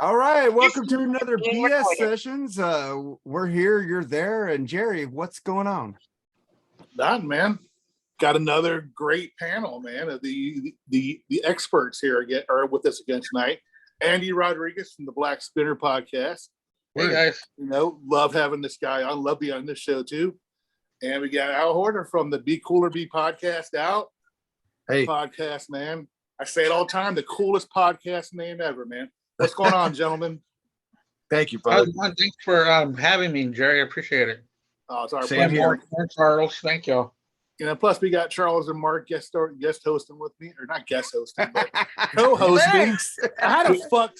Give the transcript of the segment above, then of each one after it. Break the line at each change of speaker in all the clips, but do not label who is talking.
All right, welcome to another BS Sessions. We're here, you're there, and Jerry, what's going on?
That man, got another great panel, man. Of the experts here again are with us again tonight. Andy Rodriguez from the Blackspinner podcast.
Hey guys,
love having this guy on. Love being on this show too. And we got Al Horta from the Be Cooler Be podcast. Out,
hey
podcast, man. I say it all the time. The coolest podcast name ever, man. What's going on, gentlemen?
Thank you, brother.
Thanks for having me, Jerry. I appreciate it.
Oh, it's our
Same
pleasure.
here.
Charles, thank you.
Plus we got Charles and Mark guest hosting with me, or not guest hosting, but co-hosting. How the fuck?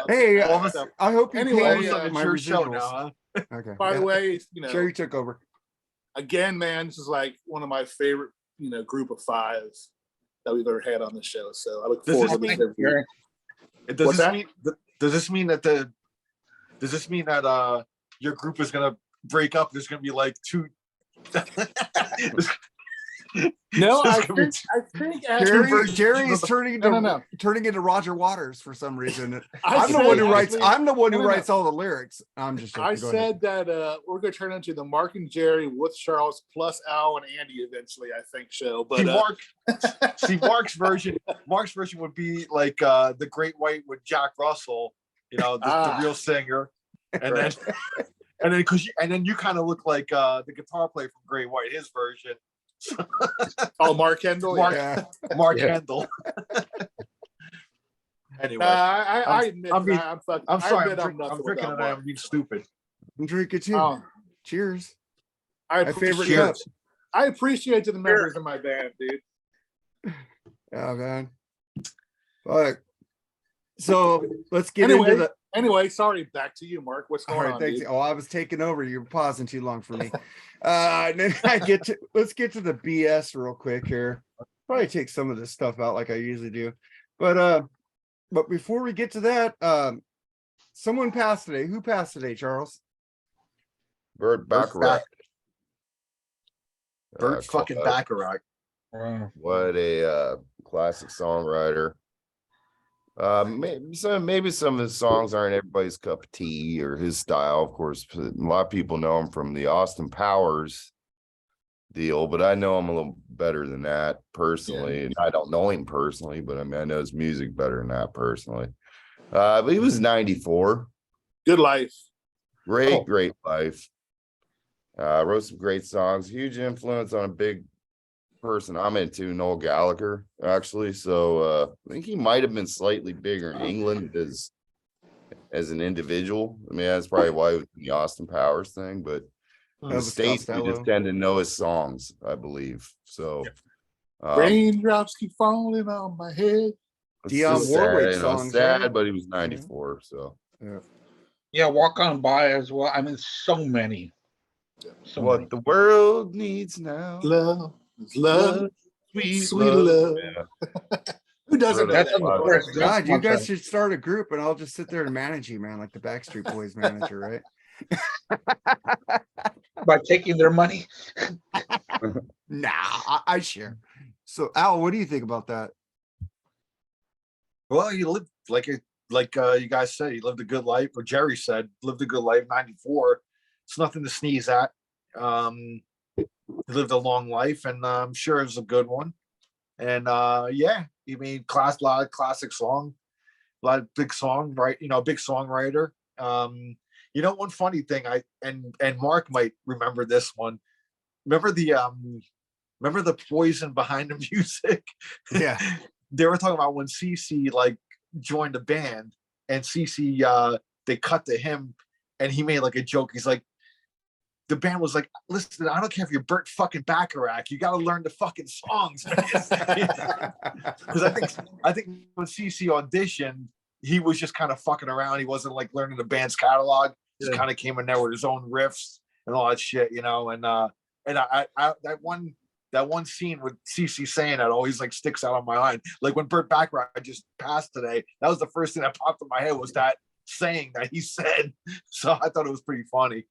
Hey, I hope you
Anyway,
pay my
your show
residuals.
now, huh?
Okay.
By the way,
Jerry took over.
Again, man, this is like one of my favorite, group of fives that we've ever had on the show. So I look forward to this interview.
Does this mean that your group is gonna break up? There's gonna be like two.
No, I think
Jerry's turning into Roger Waters for some reason. I'm the one who writes all the lyrics. I'm just joking.
I said that we're going to turn into the Mark and Jerry with Charles plus Al and Andy eventually, I think, show. But
Mark's version would be like the Great White with Jack Russell, the real singer, and then you kind of look like the guitar player from Great White, his version.
Oh, Mark Kendall.
Mark Kendall. Anyway,
I admit
I'm sorry. I'm drinking and
Mark.
I'm being stupid.
I'm drinking too. Cheers.
My favorite cup. I appreciate the members of my band, dude.
Oh man. Fuck. So let's get into the.
Anyway, sorry. Back to you, Mark. What's going on?
Thanks. Oh, I was taking over. You're pausing too long for me. And then let's get to the BS real quick here. Probably take some of this stuff out like I usually do. But before we get to that, someone passed today. Who passed today, Charles?
Burt Bacharach.
Burt fucking Bacharach.
What a classic songwriter. Maybe some of his songs aren't everybody's cup of tea or his style. Of course, a lot of people know him from the Austin Powers deal, but I know him a little better than that personally. And I don't know him personally, but I mean, I know his music better than that personally. But he was 94.
Good life.
Great life. Wrote some great songs. Huge influence on a big person I'm into, Noel Gallagher, actually. So I think he might have been slightly bigger in England as an individual. I mean, that's probably why it was the Austin Powers thing, but in the States we just tend to know his songs, I believe. So
raindrops keep falling on my head.
Dionne Warwick songs,
sad,
right?
but he was 94. So
Walk On By as well. I mean, so many.
The world needs now.
Love, sweet love.
Yeah.
Who doesn't know that?
God, you guys should start a group and I'll just sit there and manage you, man, like the Backstreet Boys manager, right?
By taking their money.
Nah, I share. So Al, what do you think about that?
Well, he lived like you guys said, he lived a good life, or Jerry said, lived a good life, 94. It's nothing to sneeze at. He lived a long life, and I'm sure it was a good one. And he made a lot of classic song, a lot of big song, right? Big songwriter. One funny thing, and Mark might remember this one. Remember the Poison behind the music?
Yeah.
They were talking about when CC joined the band, and CC they cut to him, and he made like a joke. He's like, the band was like, listen, I don't care if you're Burt fucking Bacharach, you got to learn the fucking songs. Because I think when CC auditioned, he was just kind of fucking around. He wasn't like learning the band's catalog. Just kind of came in there with his own riffs and all that shit, And I that one scene with CC saying that always like sticks out on my mind. Like when Burt Bacharach just passed today, that was the first thing that popped in my head was that saying that he said. So I thought it was pretty funny,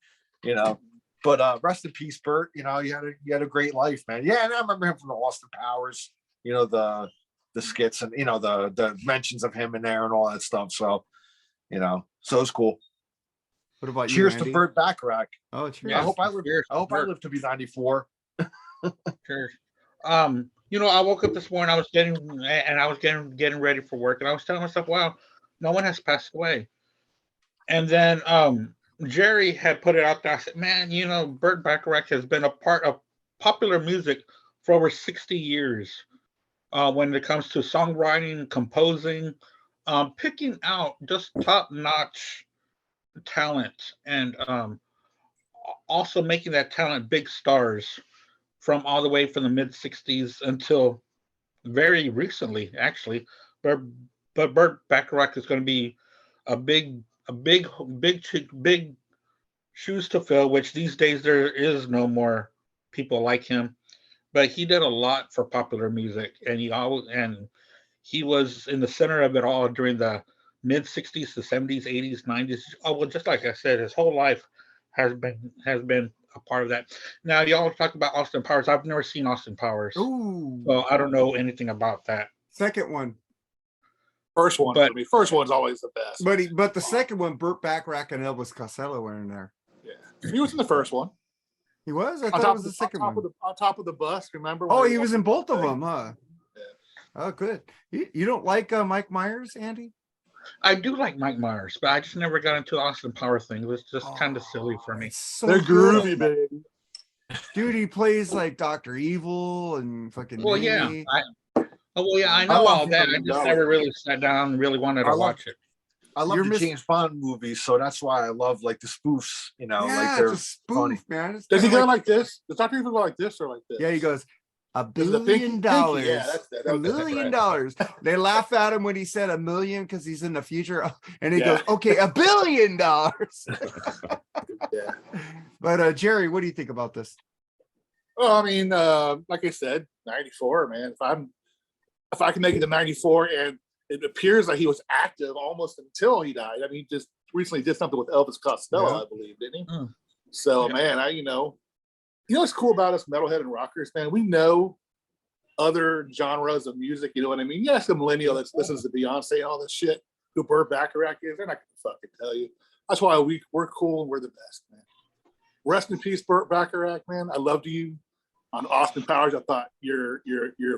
But rest in peace, Burt. You had a great life, man. Yeah, and I remember him from the Austin Powers. The skits and the mentions of him in there and all that stuff. So you know, so it's cool.
What about
Cheers
you,
to
Andy?
Burt Bacharach.
Oh, cheers.
I hope I live.
Cheers
I hope
to
I
Burt.
live to be 94.
Sure. I woke up this morning, I was getting ready for work, and I was telling myself, wow, no one has passed away. And then Jerry had put it out there. I said, man, Burt Bacharach has been a part of popular music for over 60 years. When it comes to songwriting, composing, picking out just top-notch talent, and also making that talent big stars from all the way from the mid 60s until very recently, actually. But Burt Bacharach is going to be a big shoes to fill, which these days there is no more people like him. But he did a lot for popular music, and he was in the center of it all during the mid 60s, the 70s, 80s, 90s. Oh, well, just like I said, his whole life has been a part of that. Now, y'all talk about Austin Powers. I've never seen Austin Powers.
Ooh.
So I don't know anything about that.
Second one.
First one.
But-
First one's always the best.
But the second one, Burt Bacharach and Elvis Costello were in there.
Yeah, he was in the first one.
He was? I
On
thought it
top
was
of
the second
on top
one.
of the on top of the bus. Remember?
Oh,
when
he was in both of
thing?
them, huh?
Yeah.
Oh, good. You don't like Mike Myers, Andy?
I do like Mike Myers, but I just never got into the Austin Powers thing. It was just kind of silly for me.
It's so
They're
good.
groovy, baby.
Dude, he plays like Dr. Evil and fucking
Well, yeah.
Mini.
I know
love
all that. I
him,
just
though.
never really sat down and really wanted to watch it.
I love
You're
the
miss-
James Bond movies, so that's why I love like the spoofs. You know,
Yeah,
like they're
it's a spoof,
funny.
man. It's
Does he
kinda
go like this? Does Dr. Evil go like this or like this?
Yeah, he goes, $1
Is it the
billion.
pinky? Yeah, that's that.
$1
was it,
million.
right.
They laugh at him when he said $1 million because he's in the future. And he
Yeah.
goes, okay, $1 billion.
Yeah.
But Jerry, what do you think about this?
Well, I mean, like I said, 94, man. If I can make it to 94, and it appears like he was active almost until he died. I mean, he just recently did something with Elvis Costello,
Yeah.
I believe, didn't he?
Mm.
So,
Yeah.
man, you know what's cool about us metalhead and rockers, man? We know other genres of music. You know what I mean? Yes, a millennial that listens to Beyonce and all this shit, who Burt Bacharach is, they're not gonna fucking tell you. That's why we're cool and we're the best, man. Rest in peace, Burt Bacharach, man. I loved you on Austin Powers. I thought your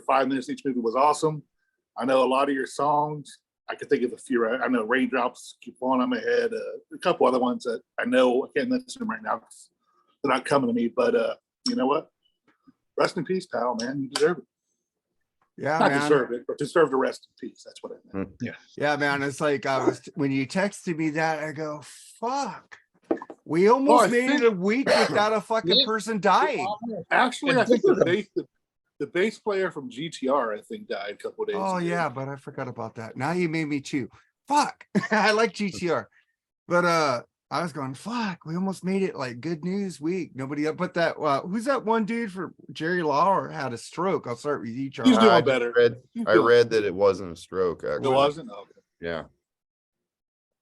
5 minutes each movie was awesome. I know a lot of your songs. I could think of a few. Right? I know Raindrops Keep Falling on My Head. A couple other ones that I know I can't mention them right now because they're not coming to me. But you know what? Rest in peace, pal, man. You deserve it.
Yeah,
Not
man.
deserve it, but deserve to rest in peace. That's what I meant.
Yeah, man. It's like when you texted me that, I go, fuck. We almost
I
made
think-
it a week without a fucking
Yeah.
person dying.
Actually,
And
I think
this is
the bass player from GTR, I think, died a couple of days
Oh
ago.
yeah, but I forgot about that. Now you made me chew. Fuck. I like GTR. But I was going, fuck, we almost made it like good news week. Nobody but that who's that one dude for Jerry Lawler had a stroke? I'll start with you, Charles.
He's doing
I just
better.
I read that it wasn't a stroke,
It
actually.
wasn't? Okay.
Yeah.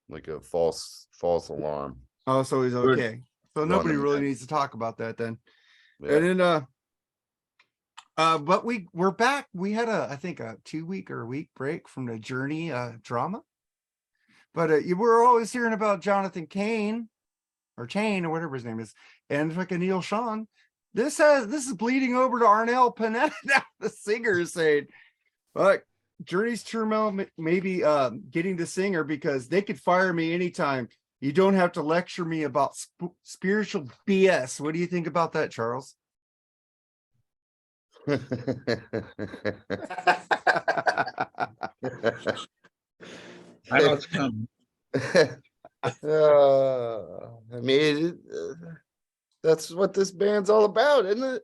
Like a false alarm.
Oh, so he's
Good.
okay. So
Run
nobody
him
really
down.
needs to talk about that then.
Yeah.
And then but we're back. We had I think a 2-week or a week break from the Journey drama. But you were always hearing about Jonathan Cain or Chain or whatever his name is, and fucking Neil Sean. This is bleeding over to Arnell Panetta, the singer, is saying, "Look, Journey's turmoil maybe getting the singer because they could fire me anytime. You don't have to lecture me about spiritual BS." What do you think about that, Charles?
I know it's coming.
I mean, that's what this band's all about, isn't it?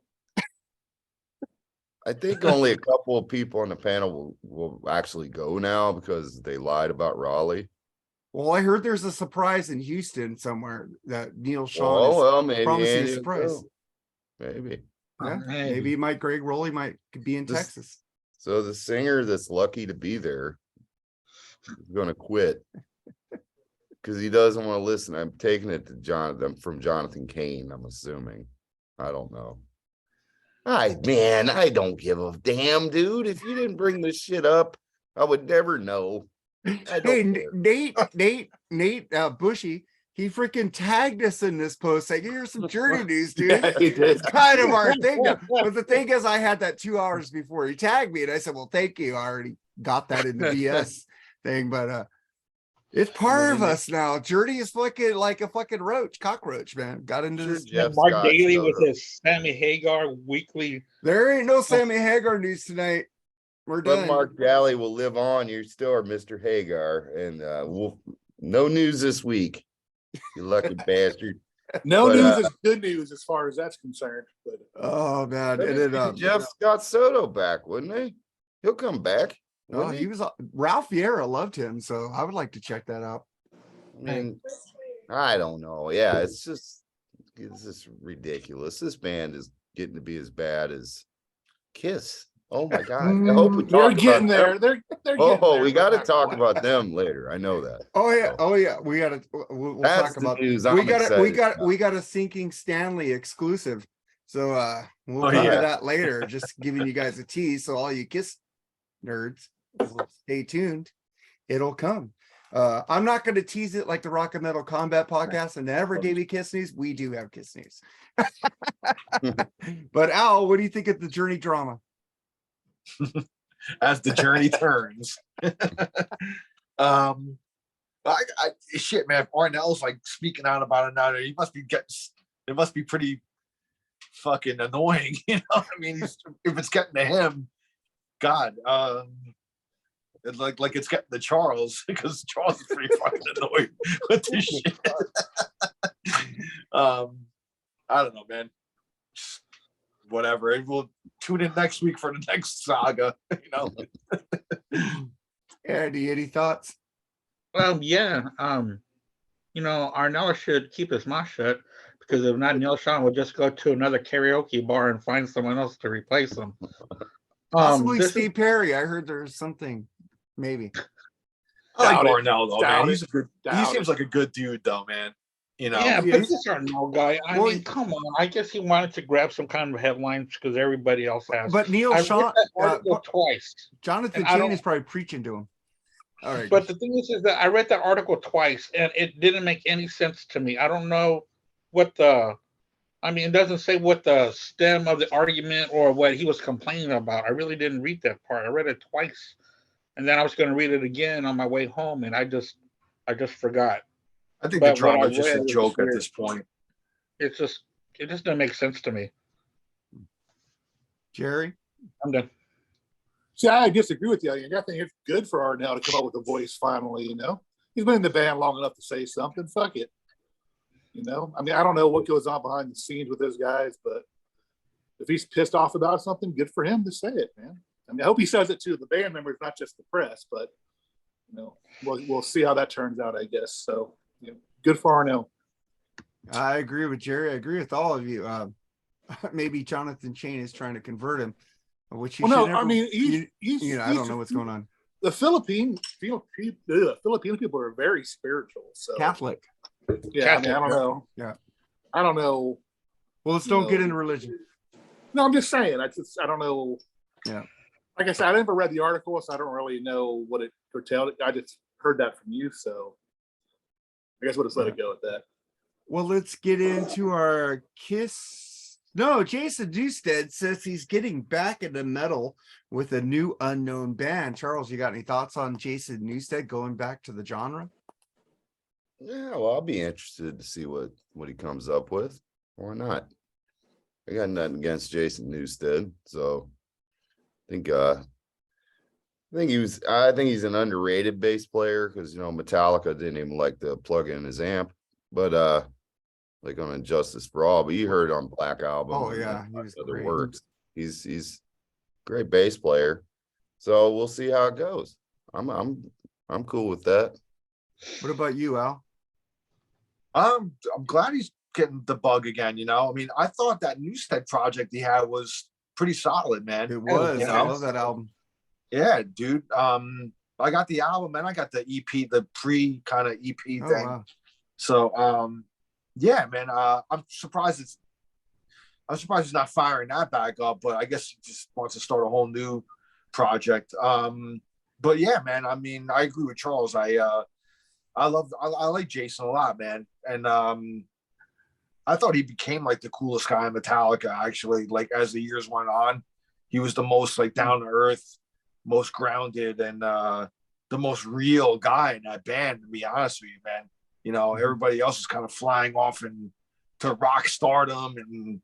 I think only a couple of people on the panel will actually go now because they lied about Raleigh.
Well, I heard there's a surprise in Houston somewhere that Neil Sean
Oh,
is
well, maybe
promising a
Andy will
surprise.
go. Maybe.
Yeah,
Maybe.
maybe Mike Greg Rowley might be in
This-
Texas.
So the singer that's lucky to be there is going to quit because he doesn't want to listen. I'm taking it to from Jonathan Cain, I'm assuming. I don't know. I don't give a damn, dude. If you didn't bring this shit up, I would never know. I
Hey,
don't care.
Nate, Nate Bushy, he freaking tagged us in this post saying, here's some Journey news, dude.
Yeah, he did.
It's kind of our thing now. But the thing is, I had that 2 hours before he tagged me, and I said, well, thank you. I already got that in the BS thing, but it's part of us now. Journey is fucking like a fucking cockroach, man. Got into this.
Jeff
Mark
Scott
Daly
showed
with
up.
his Sammy Hagar weekly.
There ain't no Sammy Hagar news tonight. We're
But
done.
Mark Daly will live on. You still are Mr. Hagar, and no news this week. You lucky bastard.
No
But,
news is good news as far as that's concerned. But
Oh man, and
Maybe
then
Jeff Scott Soto back, wouldn't he? He'll come back.
oh,
Wouldn't
he was Ralph Vieira loved him, so I would like to check that out.
I mean, I don't know. Yeah, it's just ridiculous. This band is getting to be as bad as Kiss. Oh my God. I hope we
they're
talk
getting
about
there.
them.
They're getting
Oh,
there,
we
but
got to
not
talk
quite.
about them later. I know that.
Oh yeah,
So,
oh yeah. We gotta we'll
that's
talk
the
about
news.
we
I'm
got
excited about.
we got a Sinking Stanley exclusive. So we'll
Oh,
cover
yeah.
that later. Just giving you guys a tease. So all you Kiss nerds, stay tuned. It'll come. I'm not going to tease it like the Rock and Metal Combat podcast and never gave you Kiss news. We do have Kiss news. But Al, what do you think of the Journey drama?
As the journey turns. Shit, man. If Arnell's like speaking out about it now, he must be it must be pretty fucking annoying. You know what I mean? If it's getting to him, God, it's like it's getting to Charles, because Charles is pretty fucking annoyed with this shit. I don't know, man. Just whatever. We'll tune in next week for the next saga. You know.
Andy, any thoughts?
Yeah. Arnell should keep his mouth shut, because if not, Neil Sean would just go to another karaoke bar and find someone else to replace him.
Possibly
this
Steve Perry. I heard there's something. Maybe.
I like
Doubt it.
Arnell though,
Doubt
man.
it.
He's a good. He
Doubt
seems
it.
like a good dude, though, man. You know.
Yeah,
Yeah,
but this Arnell guy, I
Well,
mean, come on. I guess he wanted to grab some kind of headlines because everybody else has.
But Neil
I read
Sean,
that article twice.
Jonathan
And I don't-
Chain is probably preaching to him. All right.
But the thing is that I read that article twice and it didn't make any sense to me. I don't know what it doesn't say what the stem of the argument or what he was complaining about. I really didn't read that part. I read it twice, and then I was going to read it again on my way home, and I just forgot.
I think
But
the drama
what I
is just
read
a
was
joke at
weird.
this point.
It just didn't make sense to me.
Jerry?
I'm done.
See, I disagree with you. I think it's good for Arnell to come up with a voice finally, you know. He's been in the band long enough to say something. Fuck it. You know, I mean, I don't know what goes on behind the scenes with those guys, but if he's pissed off about something, good for him to say it, man. I mean, I hope he says it to the band members, not just the press, but, you know, we'll see how that turns out, I guess. So, you know, good for Arnell.
I agree with Jerry. I agree with all of you. Maybe Jonathan Chain is trying to convert him, which he
Well, no,
should never,
I mean,
I don't know what's going on.
The Filipino people are very spiritual. So
Catholic.
yeah, I mean, I don't know.
Yeah.
I don't know.
Well, let's don't
No.
get into religion.
No, I'm just saying. I don't know.
Yeah.
Like I said, I never read the article, so I don't really know what it curtailed. I just heard that from you, so I guess we'll just let it go at that.
Well, let's get into our Kiss. No, Jason Newsted says he's getting back into metal with a new unknown band. Charles, you got any thoughts on Jason Newsted going back to the genre?
Yeah, well, I'll be interested to see what he comes up with. Why not? I got nothing against Jason Newsted, so I think he's an underrated bass player, because Metallica didn't even like to plug in his amp, but like on Injustice for All. But you heard on Black Album.
Oh
and
yeah, he was
other
great.
works. He's great bass player. So we'll see how it goes. I'm cool with that.
What about you, Al?
I'm glad he's getting the bug again. I mean, I thought that Newstead project he had was pretty solid, man.
It was.
You
I
know?
love that album.
Yeah, dude. I got the album and I got the EP, the pre kind of EP
Oh,
thing.
wow.
So yeah, man. I'm surprised he's not firing that back up, but I guess he just wants to start a whole new project. But yeah, man, I mean, I agree with Charles. I like Jason a lot, man. And I thought he became like the coolest guy in Metallica, actually. Like as the years went on, he was the most like down to earth, most grounded, and the most real guy in that band, to be honest with you, man. You know, everybody else is kind of flying off and to rock stardom and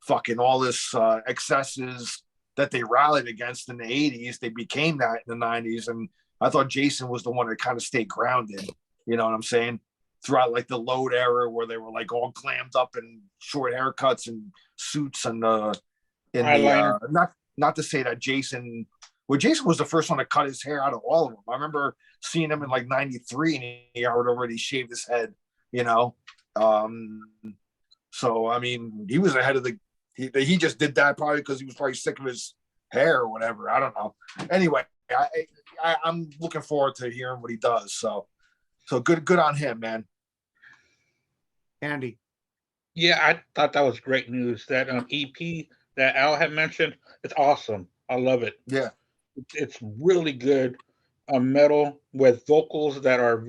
fucking all this excesses that they rallied against in the 80s. They became that in the 90s. And I thought Jason was the one that kind of stayed grounded. You know what I'm saying? Throughout like the Load era where they were like all glammed up in short haircuts and suits and not to say that Jason was the first one to cut his hair out of all of them. I remember seeing him in like 93 and he had already shaved his head, you know? So, I mean, he was ahead of he just did that probably because he was probably sick of his hair or whatever. I don't know. Anyway, I'm looking forward to hearing what he does. So good on him, man.
Andy.
Yeah, I thought that was great news. That EP that Al had mentioned, it's awesome. I love it.
Yeah.
It's really good metal with vocals that are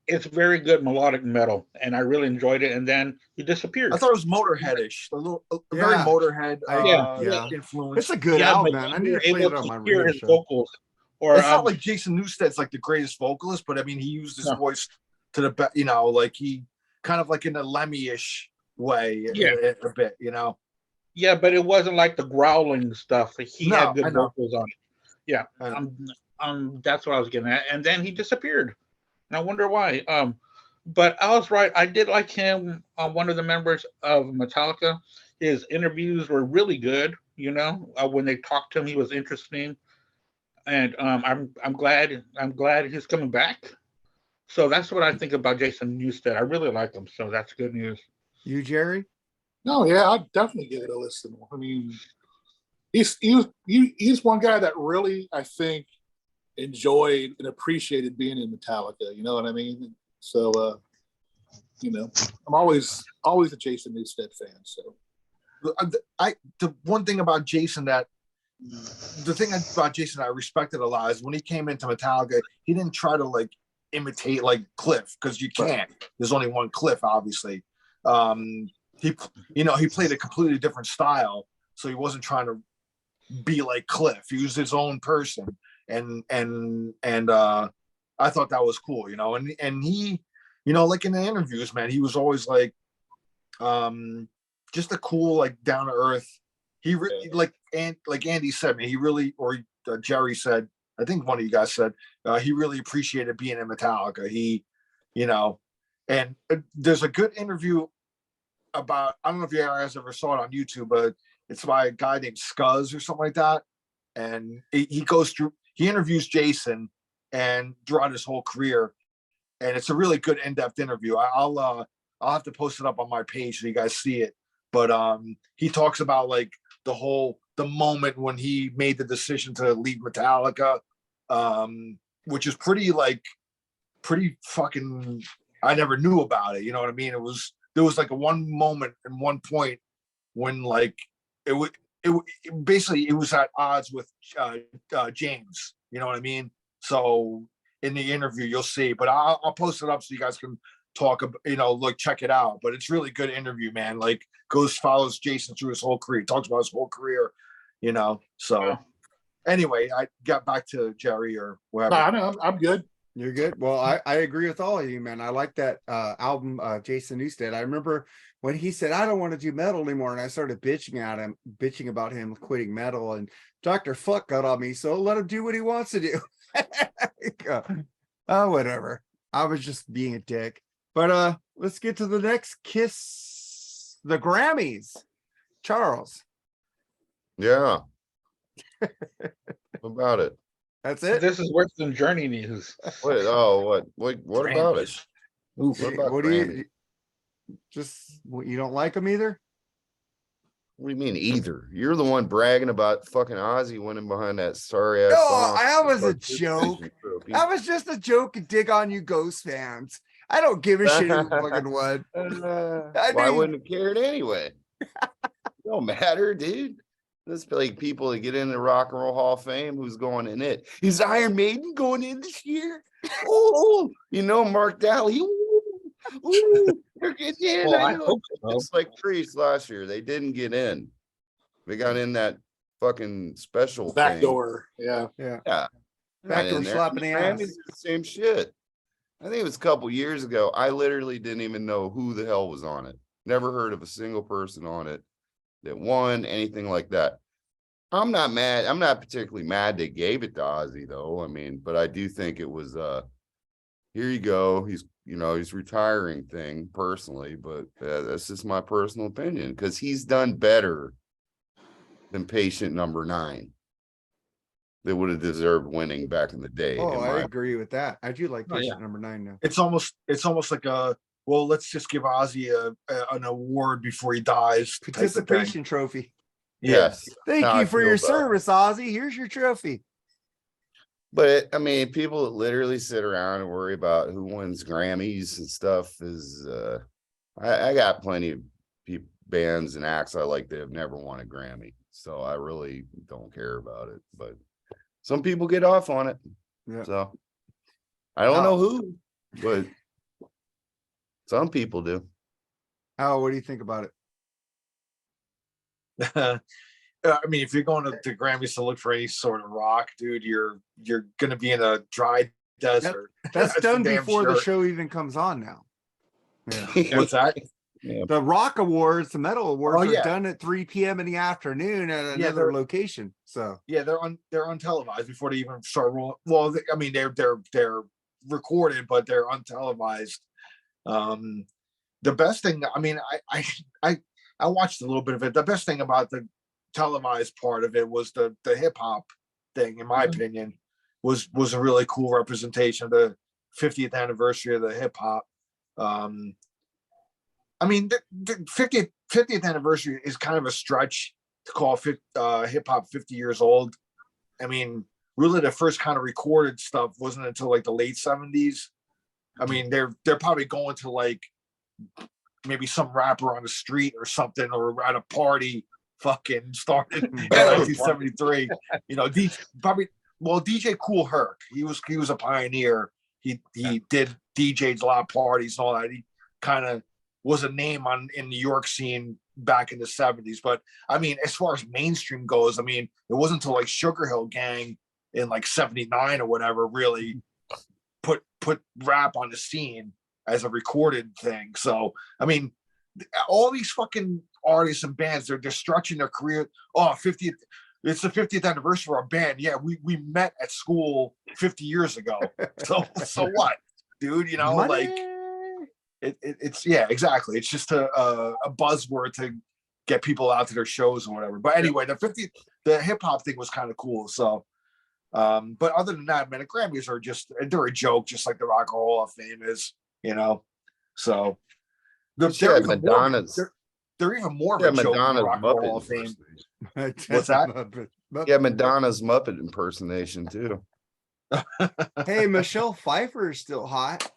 it's very good melodic metal, and I really enjoyed it. And then he disappeared.
I thought it was Motorheadish, very Motorhead influence.
It's a good album, man. I need to play it on my radio
his
show.
vocals. Or
it's not like Jason Newsted's like the greatest vocalist, but I mean, he used his voice to the best, you know, like he kind of like in a Lemmy-ish way a bit, you know.
Yeah, but it wasn't like the growling stuff. He had good vocals on it. Yeah, that's what I was getting at. And then he disappeared, and I wonder why. But I was right. I did like him. One of the members of Metallica. His interviews were really good. You know, when they talked to him, he was interesting. And I'm glad he's coming back. So that's what I think about Jason Newsted. I really like him, so that's good news.
You, Jerry?
No, yeah, I'd definitely give it a listen. I mean, he's one guy that really, I think, enjoyed and appreciated being in Metallica. You know what I mean? So, you know, I'm always a Jason Newsted fan. So,
the one thing about Jason that I respected a lot is when he came into Metallica, he didn't try to like imitate like Cliff, because you can't. There's only one Cliff, obviously. He played a completely different style, so he wasn't trying to be like Cliff. He was his own person, and I thought that was cool, you know. And he, you know, like in the interviews, man, he was always like, just a cool, like down to earth. He like Andy said, man, he really, or Jerry said, I think one of you guys said, he really appreciated being in Metallica. He, you know, and there's a good interview about, I don't know if you guys ever saw it on YouTube, but it's by a guy named Scuzz or something like that. And he interviews Jason and throughout his whole career. And it's a really good in-depth interview. I'll have to post it up on my page so you guys see it. But he talks about like the moment when he made the decision to leave Metallica, which is pretty fucking, I never knew about it. You know what I mean? There was like a one moment and one point when like it basically it was at odds with James. You know what I mean? So in the interview you'll see, but I'll post it up so you guys can talk about, you know, look, check it out. But it's really good interview, man. Like follows Jason through his whole career, talks about his whole career, you know. So anyway, I got back to Jerry or whatever.
No, I'm good.
You're good. Well, I agree with all of you, man. I like that album, Jason Newsted. I remember when he said, I don't want to do metal anymore. And I started bitching about him quitting metal, and Dr. Fuck got on me. So let him do what he wants to do. Oh, whatever. I was just being a dick. But let's get to the next Kiss, the Grammys. Charles.
Yeah. What about it?
That's it.
This is worse than Journey news.
What about it?
Oof,
What
do
Grammy?
you you don't like them either?
What do you mean either? You're the one bragging about fucking Ozzy winning behind that sorry ass
No,
song.
that was a joke. That was just a joke and dig on you Ghost fans. I don't give a shit who fucking won.
Why wouldn't have cared anyway? Don't matter, dude. There's like people that get into Rock and Roll Hall of Fame who's going in it. Is Iron Maiden going in this year? Oh, Mark Daly. Ooh, they're getting in.
Well,
I
I
know.
hope so.
It's like Priest last year. They didn't get in. They got in that fucking special
Back
thing.
door. Yeah.
Yeah.
Yeah.
Back
Not
door
in there.
slapping the ass.
Grammys are the same shit. I think it was a couple years ago. I literally didn't even know who the hell was on it. Never heard of a single person on it that won anything like that. I'm not mad. I'm not particularly mad they gave it to Ozzy though. I mean, but I do think it was here you go. He's retiring thing personally, but that's just my personal opinion because he's done better than patient number 9. They would have deserved winning back in the day.
Oh, I agree with that. I do like
Oh,
patient
yeah.
number 9 now.
It's almost like let's just give Ozzy an award before he dies. type of thing.
Participation trophy.
Yes.
Thank
How
you
I
for
feel
your
about it.
service, Ozzy. Here's your trophy.
But I mean, people that literally sit around and worry about who wins Grammys and stuff is I got plenty of bands and acts I like that have never won a Grammy. So I really don't care about it. But some people get off on it.
Yeah.
So I don't know who, but some people do.
Al, what do you think about it?
I mean, if you're going to the Grammys to look for any sort of rock, dude, you're gonna be in a dry desert.
That's
for
done
damn
before the
sure.
show even comes on now. Yeah.
What's that?
The rock awards, the metal awards
Oh,
are
yeah.
done at 3 p.m. in the afternoon at another
they're-
location. So
Yeah, they're untelevised before they even start rolling. Well, I mean, they're recorded, but they're untelevised. The best thing, I mean, I watched a little bit of it. The best thing about the televised part of it was the hip hop thing, in my opinion, was a really cool representation of the 50th anniversary of the hip hop. I mean, the 50th anniversary is kind of a stretch to call hip hop 50 years old. I mean, really, the first kind of recorded stuff wasn't until like the late 70s. I mean, they're probably going to like maybe some rapper on the street or something, or at a party fucking started in 1973. DJ Kool Herc. He was a pioneer. He did DJs a lot of parties and all that. He kind of was a name in New York scene back in the 70s. But I mean, as far as mainstream goes, I mean, it wasn't until like Sugar Hill Gang in like 79 or whatever really put rap on the scene as a recorded thing. So I mean, all these fucking artists and bands, they're stretching their career. Oh, 50th, it's the 50th anniversary of our band. Yeah, we met at school 50 years ago. So what, dude?
Money.
Like it's yeah, exactly. It's just a buzzword to get people out to their shows or whatever. But anyway, the hip hop thing was kind of cool. So but other than that, man, the Grammys they're a joke, just like the Rock and Roll Hall of Fame is, So they're even more of a joke than the Rock and Roll Hall of Fame. What's that?
Yeah, Madonna's Muppet impersonation too.
Hey, Michelle Pfeiffer is still hot.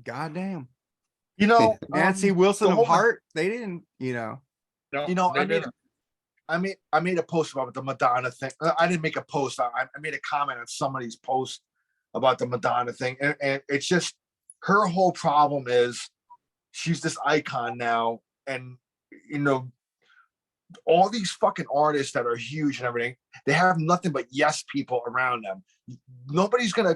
Goddamn. Nancy
the
Wilson of
whole-
Heart. They didn't,
No,
I
they
made a post about the Madonna thing. I didn't make a post. I made a comment on somebody's post about the Madonna thing, and it's just her whole problem is she's this icon now, and all these fucking artists that are huge and everything, they have nothing but yes people around them. Nobody's gonna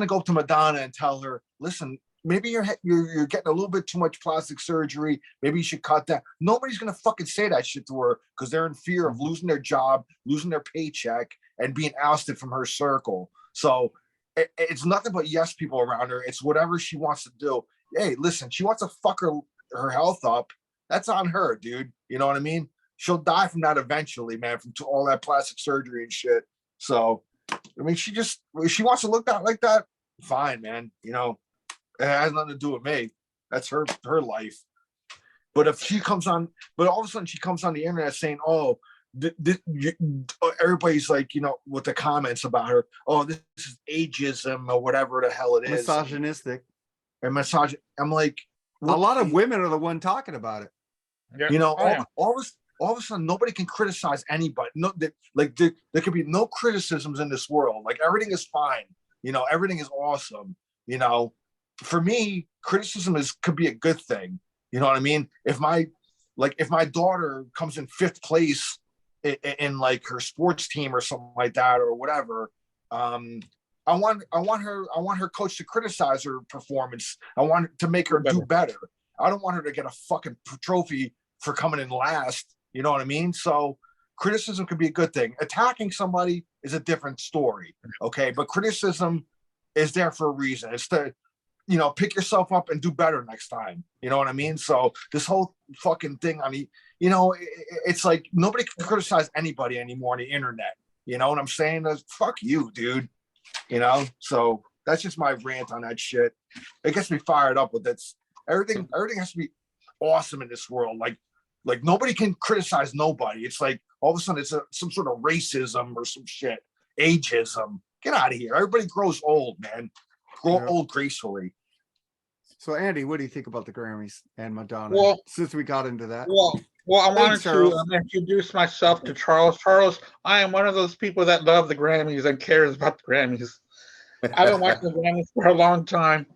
go up to Madonna and tell her, listen, maybe you're getting a little bit too much plastic surgery. Maybe you should cut that. Nobody's gonna fucking say that shit to her because they're in fear of losing their job, losing their paycheck, and being ousted from her circle. So it's nothing but yes people around her. It's whatever she wants to do. Hey, listen, she wants to fuck her health up. That's on her, dude. You know what I mean? She'll die from that eventually, man, from all that plastic surgery and shit. So, I mean, she wants to look like that. Fine, man. It has nothing to do with me. That's her life. But if she comes on, all of a sudden she comes on the internet saying, "Oh, everybody's like, with the comments about her. Oh, this is ageism or whatever the hell it is,
misogynistic.
and misogyny." I'm like,
A lot of women are the one talking about it.
Yeah.
all all of a sudden nobody can criticize anybody. No, there could be no criticisms in this world. Like everything is fine. You know, everything is awesome. You know, for me, criticism could be a good thing. You know what I mean? If my daughter comes in 5th place in like her sports team or something like that or whatever, I want her coach to criticize her performance. I want to make her do better. I don't want her to get a fucking trophy for coming in last. You know what I mean? So criticism could be a good thing. Attacking somebody is a different story. Okay. But criticism is there for a reason. It's to, you know, pick yourself up and do better next time. You know what I mean? So this whole fucking thing, I mean, you know, it's like nobody can criticize anybody anymore on the internet. You know what I'm saying? Fuck you, dude. You know? So that's just my rant on that shit. It gets me fired up with that's everything has to be awesome in this world. Like nobody can criticize nobody. It's like all of a sudden it's some sort of racism or some shit. Ageism. Get out of here. Everybody grows old, man. Grow old gracefully.
So Andy, what do you think about the Grammys and Madonna?
Well,
since we got into that.
Well, I wanted
Charles.
to introduce myself to Charles. Charles, I am one of those people that love the Grammys and cares about the Grammys. I've been watching the Grammys for a long time.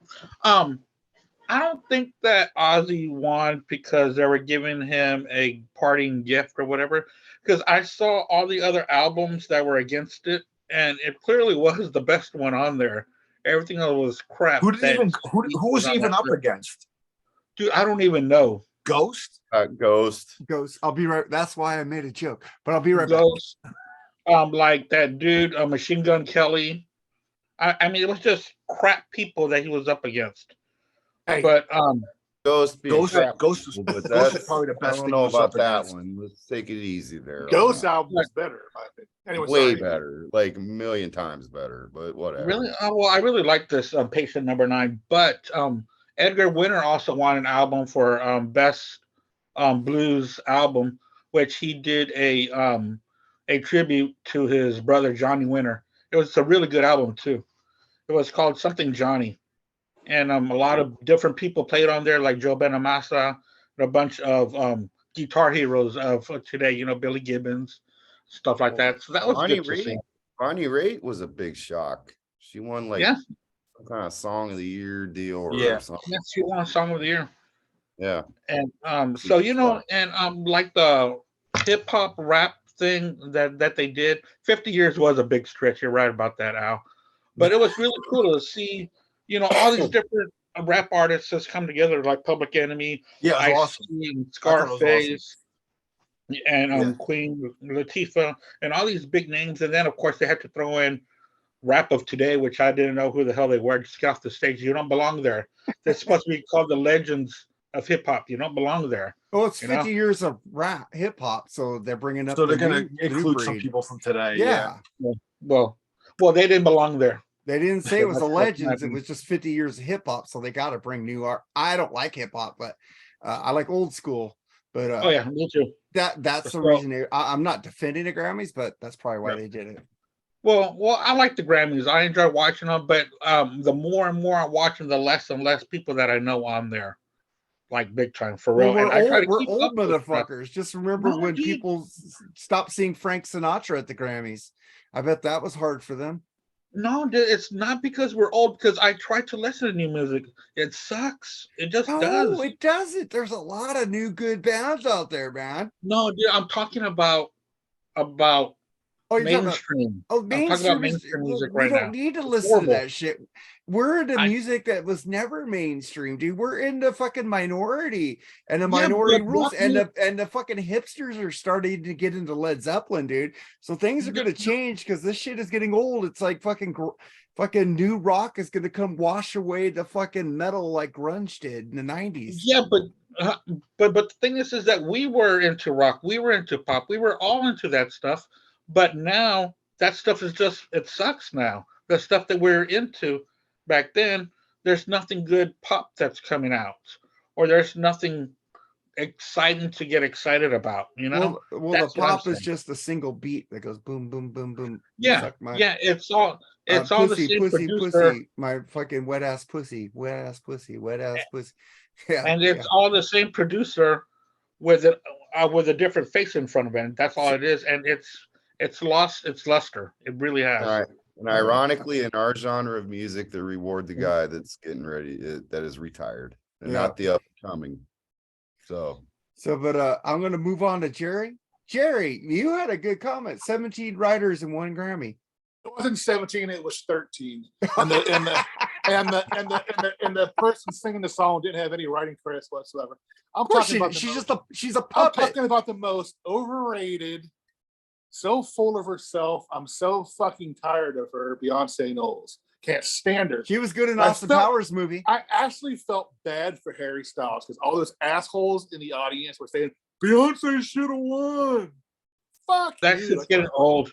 I don't think that Ozzy won because they were giving him a parting gift or whatever. Because I saw all the other albums that were against it, and it clearly was the best one on there. Everything else was crap.
Who was he even up against?
Dude, I don't even know.
Ghost?
Ghost.
I'll be right. That's why I made a joke, but I'll be right
Ghost. Like that dude, Machine Gun Kelly. I mean, it was just crap people that he was up against.
Hey,
but
Ghost
is
but
probably the best
I don't
thing.
know about that one. Let's take it easy there.
Ghost album was better, in my opinion. Anyway,
way
sorry.
better, like a million times better, but whatever.
Really, well, I really like this Patient Number 9. But Edgar Winter also won an album for best blues album, which he did a tribute to his brother Johnny Winter. It was a really good album too. It was called Something Johnny, and a lot of different people played on there, like Joe Bonamassa, and a bunch of guitar heroes of today. You know, Billy Gibbons, stuff like that. So that was good to see.
Bonnie Raitt was a big shock. She won like some kind of Song of the Year deal or something.
Yeah, she won Song of the Year.
Yeah.
And so you know, and like the hip hop rap thing that they did, 50 years was a big stretch. You're right about that, Al. But it was really cool to see, you know, all these different rap artists just come together, like Public Enemy,
awesome.
and Scarface, and Queen Latifah, and all these big names. And then, of course, they had to throw in rap of today, which I didn't know who the hell they were. Just get off the stage. You don't belong there. They're supposed to be called the legends of hip hop. You don't belong there.
Well, it's 50 years of rap hip hop, so they're bringing up.
So they're going to include some people from today.
Yeah.
Well, they didn't belong there.
They didn't say it was a legends. It was just 50 years of hip hop, so they got to bring new art. I don't like hip hop, but I like old school. But
oh yeah, me too.
That's the reason. I'm not defending the Grammys, but that's probably why they did it.
Well, I like the Grammys. I enjoy watching them, but the more and more I watch them, the less and less people that I know on there, like big time for real.
Well,
and
we're old motherfuckers. Just remember when people stopped seeing Frank Sinatra at the Grammys. I bet that was hard for them.
No, it's not because we're old. Because I try to listen to new music. It sucks. It just does.
No, it doesn't. There's a lot of new good bands out there, man.
No, dude, I'm talking about mainstream.
Mainstream.
I'm talking about mainstream music right now.
We don't need to listen to that shit. We're into music that was never mainstream, dude. We're into fucking minority and the minority rules, and the fucking hipsters are starting to get into Led Zeppelin, dude. So things are gonna change because this shit is getting old. It's like fucking new rock is gonna come wash away the fucking metal like grunge did in the 90s.
Yeah, but the thing is that we were into rock, we were into pop, we were all into that stuff. But now that stuff is it sucks now. The stuff that we're into back then, there's nothing good pop that's coming out, or there's nothing exciting to get excited about, you know?
Well, the pop is just a single beat that goes boom, boom, boom, boom.
Yeah, it's all the same producer.
Pussy, my fucking wet ass pussy. Yeah,
and it's all the same producer with it. with a different face in front of it. And that's all it is, and it's lost its luster. It really has.
All right. And ironically, in our genre of music, they reward the guy that's getting ready, that is retired, and
Yeah.
not the upcoming. So,
but I'm gonna move on to Jerry. Jerry, you had a good comment. 17 writers and 1 Grammy.
It wasn't 17, it was 13. And the person singing the song didn't have any writing credits whatsoever. I'm
Of course
talking about
she's a
I'm
puppet.
talking about the most overrated, so full of herself. I'm so fucking tired of her, Beyonce Knowles. Can't stand her.
She was good in
I
Austin
felt-
Powers movie.
I actually felt bad for Harry Styles because all those assholes in the audience were saying Beyonce should have won. Fuck
That's
you.
just getting old.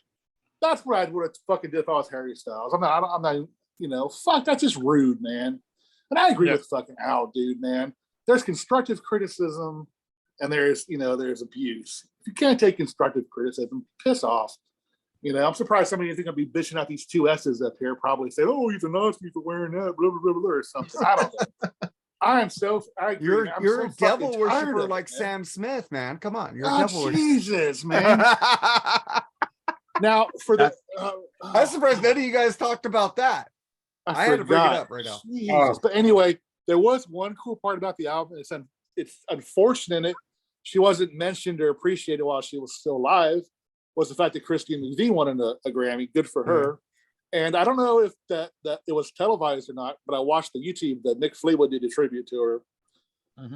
That's what I would have fucking did if I was Harry Styles. I'm not, fuck, that's just rude, man. And I agree
Yeah.
with fucking Al, dude, man. There's constructive criticism and there's abuse. If you can't take constructive criticism, piss off. I'm surprised somebody isn't going to be bitching out these 2 S's up here, probably saying, oh, he's a Nazi for wearing that, blah, blah, blah, blah, or something. I don't know. I agree.
You're
I'm
a
so
devil
fucking tired
worshiper
of it,
like
man.
Sam Smith, man. Come on, you're a
Oh,
devil worshiper.
Jesus, man. Now, for the...
I'm surprised none of you guys talked about that. I had to bring it up right now.
Jesus. But anyway, there was one cool part about the album. It's unfortunate she wasn't mentioned or appreciated while she was still alive, was the fact that Christine McVie won a Grammy. Good for her. And I don't know if that it was televised or not, but I watched the YouTube that Mick Fleetwood did a tribute to her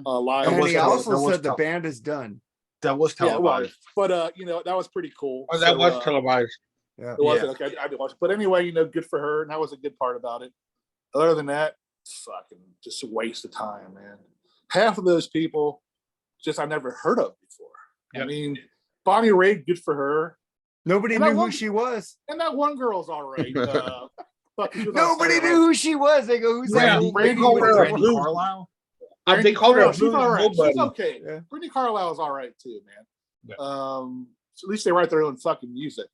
live.
And
was
he
tele-
also
that was
said the
tel-
band is done.
That was
Yeah, it was.
televised.
But that was pretty cool.
Oh, that
So,
was televised.
Yeah.
It was
Yeah.
okay. I didn't watch it. But anyway, good for her, and that was a good part about it. Other than that, fucking just a waste of time, man. Half of those people, just I never heard of before. I
Yep.
mean, Bonnie Raitt, good for her,
Nobody
And
knew
that
who
one-
she was.
and that one girl's all right. Fucking, she was on
Nobody
Saturday
knew
Night-
who she was. They go, who's
Yeah,
that?
Brandy-
Brandy
Brandy
Carlisle?
Brandy
Blue.
Carlisle.
They
Brandy
called her
Carlisle, she's
Blues
all right.
Nobody.
She's okay.
Yeah.
Brittany Carlisle's all right too, man.
Yeah.
So at least they write their own fucking music.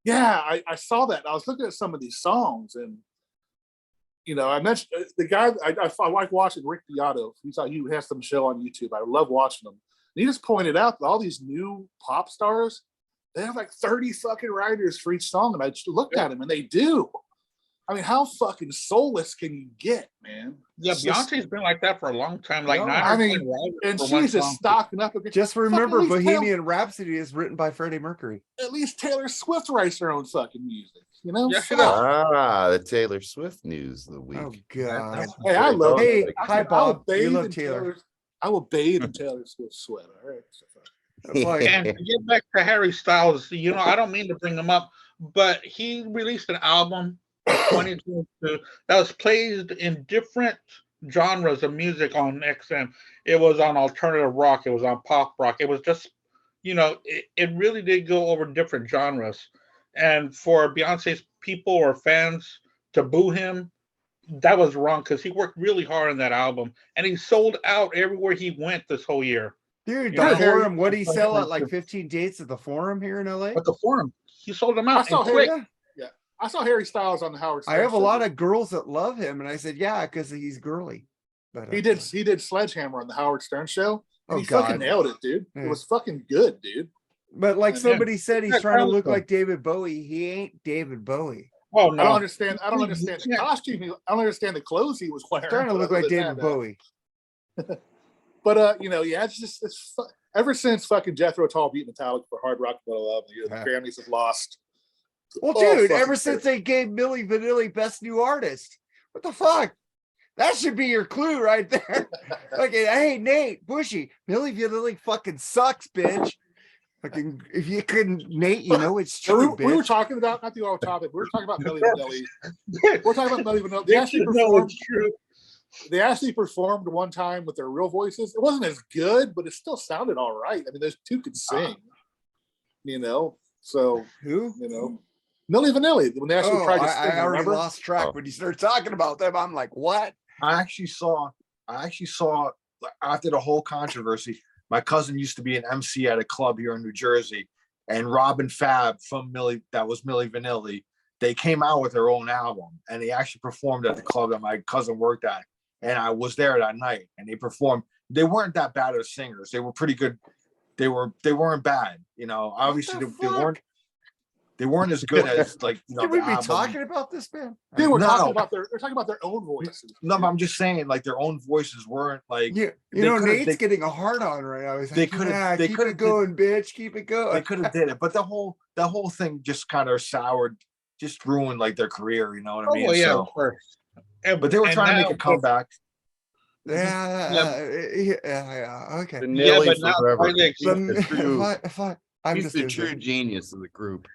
Yeah, I saw that. I was looking at some of these songs, and I mentioned the guy. I like watching Rick Beato. He has some show on YouTube. I love watching them. And he just pointed out that all these new pop stars, they have like 30 fucking writers for each song, and I just looked at them, and they do. I mean, how fucking soulless can you get, man?
Yeah,
It's just-
Beyonce's been like that for a long time. Like
Yeah,
9
I
or
mean,
10 writers
and
for one
she's just
song.
stocking up against.
Just remember,
Fucking at least
Bohemian Rhapsody is written by Freddie Mercury.
At least Taylor Swift writes her own fucking music.
Yeah, she
Fuck.
the Taylor Swift news of the week.
Oh God.
Hey, I love.
Hey,
I
hi,
will- I will
Bob.
bathe
You love
in
Taylor.
I will bathe in Taylor Swift sweat. All right.
That's like,
And to get back to Harry Styles, I don't mean to bring him up, but he released an album 2022 that was played in different genres of music on XM. It was on alternative rock, it was on pop rock. It was just, it really did go over different genres. And for Beyonce's people or fans to boo him, that was wrong because he worked really hard on that album and he sold out everywhere he went this whole year.
dude,
Yeah.
the Forum, what did he sell at like 15 dates at the Forum here in LA?
But the Forum, he sold them
I
out.
saw
And
Harry.
quick.
Yeah.
I saw Harry Styles on the Howard
I
Stern
have a
show.
lot of girls that love him, and I said, yeah, because he's girly. But
He did Sledgehammer on the Howard Stern show. And
Oh,
he fucking
God.
nailed it, dude.
Yeah.
It was fucking good, dude.
But like
Yeah.
somebody said, he's
Yeah,
trying to look
Carlton.
like David Bowie. He ain't David Bowie.
Oh
I
no!
don't understand. I don't understand the
Yeah.
costume. I don't understand the clothes he was wearing.
He's trying to
but
look
other
like
than
David
that,
Bowie.
But yeah, ever since fucking Jethro Tull beat Metallica for Hard Rock Metal Love, the
Yeah.
Grammys have lost.
Well,
Oh,
dude,
fucking
ever since they gave Milli Vanilli Best New Artist, what the fuck? That should be your clue right there. Like, hey, Nate, Bushy, Milli Vanilli fucking sucks, bitch. Fucking, if you couldn't, Nate, it's
So
true,
we were
bitch.
talking about not the off topic. We were talking about Milli Vanilli. We're talking about Milli Vanilli. They actually
No,
performed.
it's true.
They actually performed one time with their real voices. It wasn't as good, but it still sounded all right. I mean, those two could sing. So
Who?
Milli Vanilli when they actually
Oh,
tried to sing.
I already
remember?
lost track
Oh.
when you started talking about them. I'm like, what?
I actually saw after the whole controversy, my cousin used to be an MC at a club here in New Jersey, and Robin Fab from Milli Vanilli, they came out with their own album, and they actually performed at the club that my cousin worked at, and I was there that night, and they performed. they weren't that bad as singers. They were pretty good. They weren't bad. You know, obviously
the
they weren't as good as like
Should we
the
be
album.
talking about this, man?
They were
No.
talking about they're talking about their own voices.
No, but I'm just saying, like their own voices weren't like
You
they
know,
could've-
Nate's
they-
getting a hard on right now. He's
they
like,
could've-
yeah,
they
keep
could've
it going, bitch. Keep it
they
going.
could have did it, but the whole thing just kind of soured, just ruined like their career. You know what I
Oh,
mean?
well, yeah,
So,
of course.
but they were
And
trying to make
now-
a comeback.
Yeah, okay.
The
Yeah,
Nilly
but now
forever.
Friday-
He's the true,
I'm
he's
just
the
doing
true
that.
genius of the group.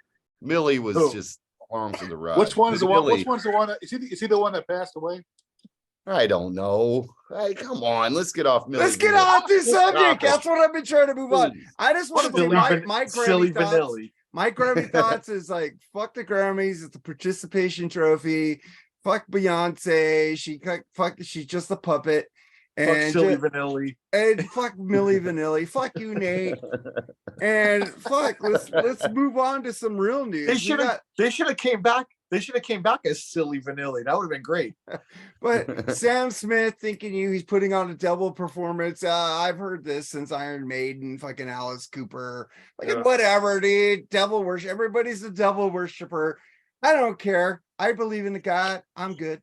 Millie was
Who?
just along for the ride.
Which one's the one?
Millie-
Which one's the one? Is he the one that passed away?
I don't know. Hey, come on, let's get off Millie.
Let's get
Vanilli.
off this
Stop
subject.
it.
That's what I've been trying to move on.
Please.
I just want to say my
Silly
Grammy thoughts.
Vanilli.
My Grammy thoughts is like, fuck the Grammys. It's a participation trophy. Fuck Beyonce. She's just a puppet.
Fuck
And
Silly
ju-
Vanilli.
and fuck Millie Vanilli. Fuck you, Nate. And fuck, let's move on to some real news.
They
We
should
got-
have came back. They should have came back as Silly Vanilli. That would have been great.
But Sam Smith thinking he's putting on a double performance. I've heard this since Iron Maiden, fucking Alice Cooper. Like
Yeah.
whatever, dude. Devil worship. Everybody's a devil worshiper. I don't care. I believe in the God. I'm good.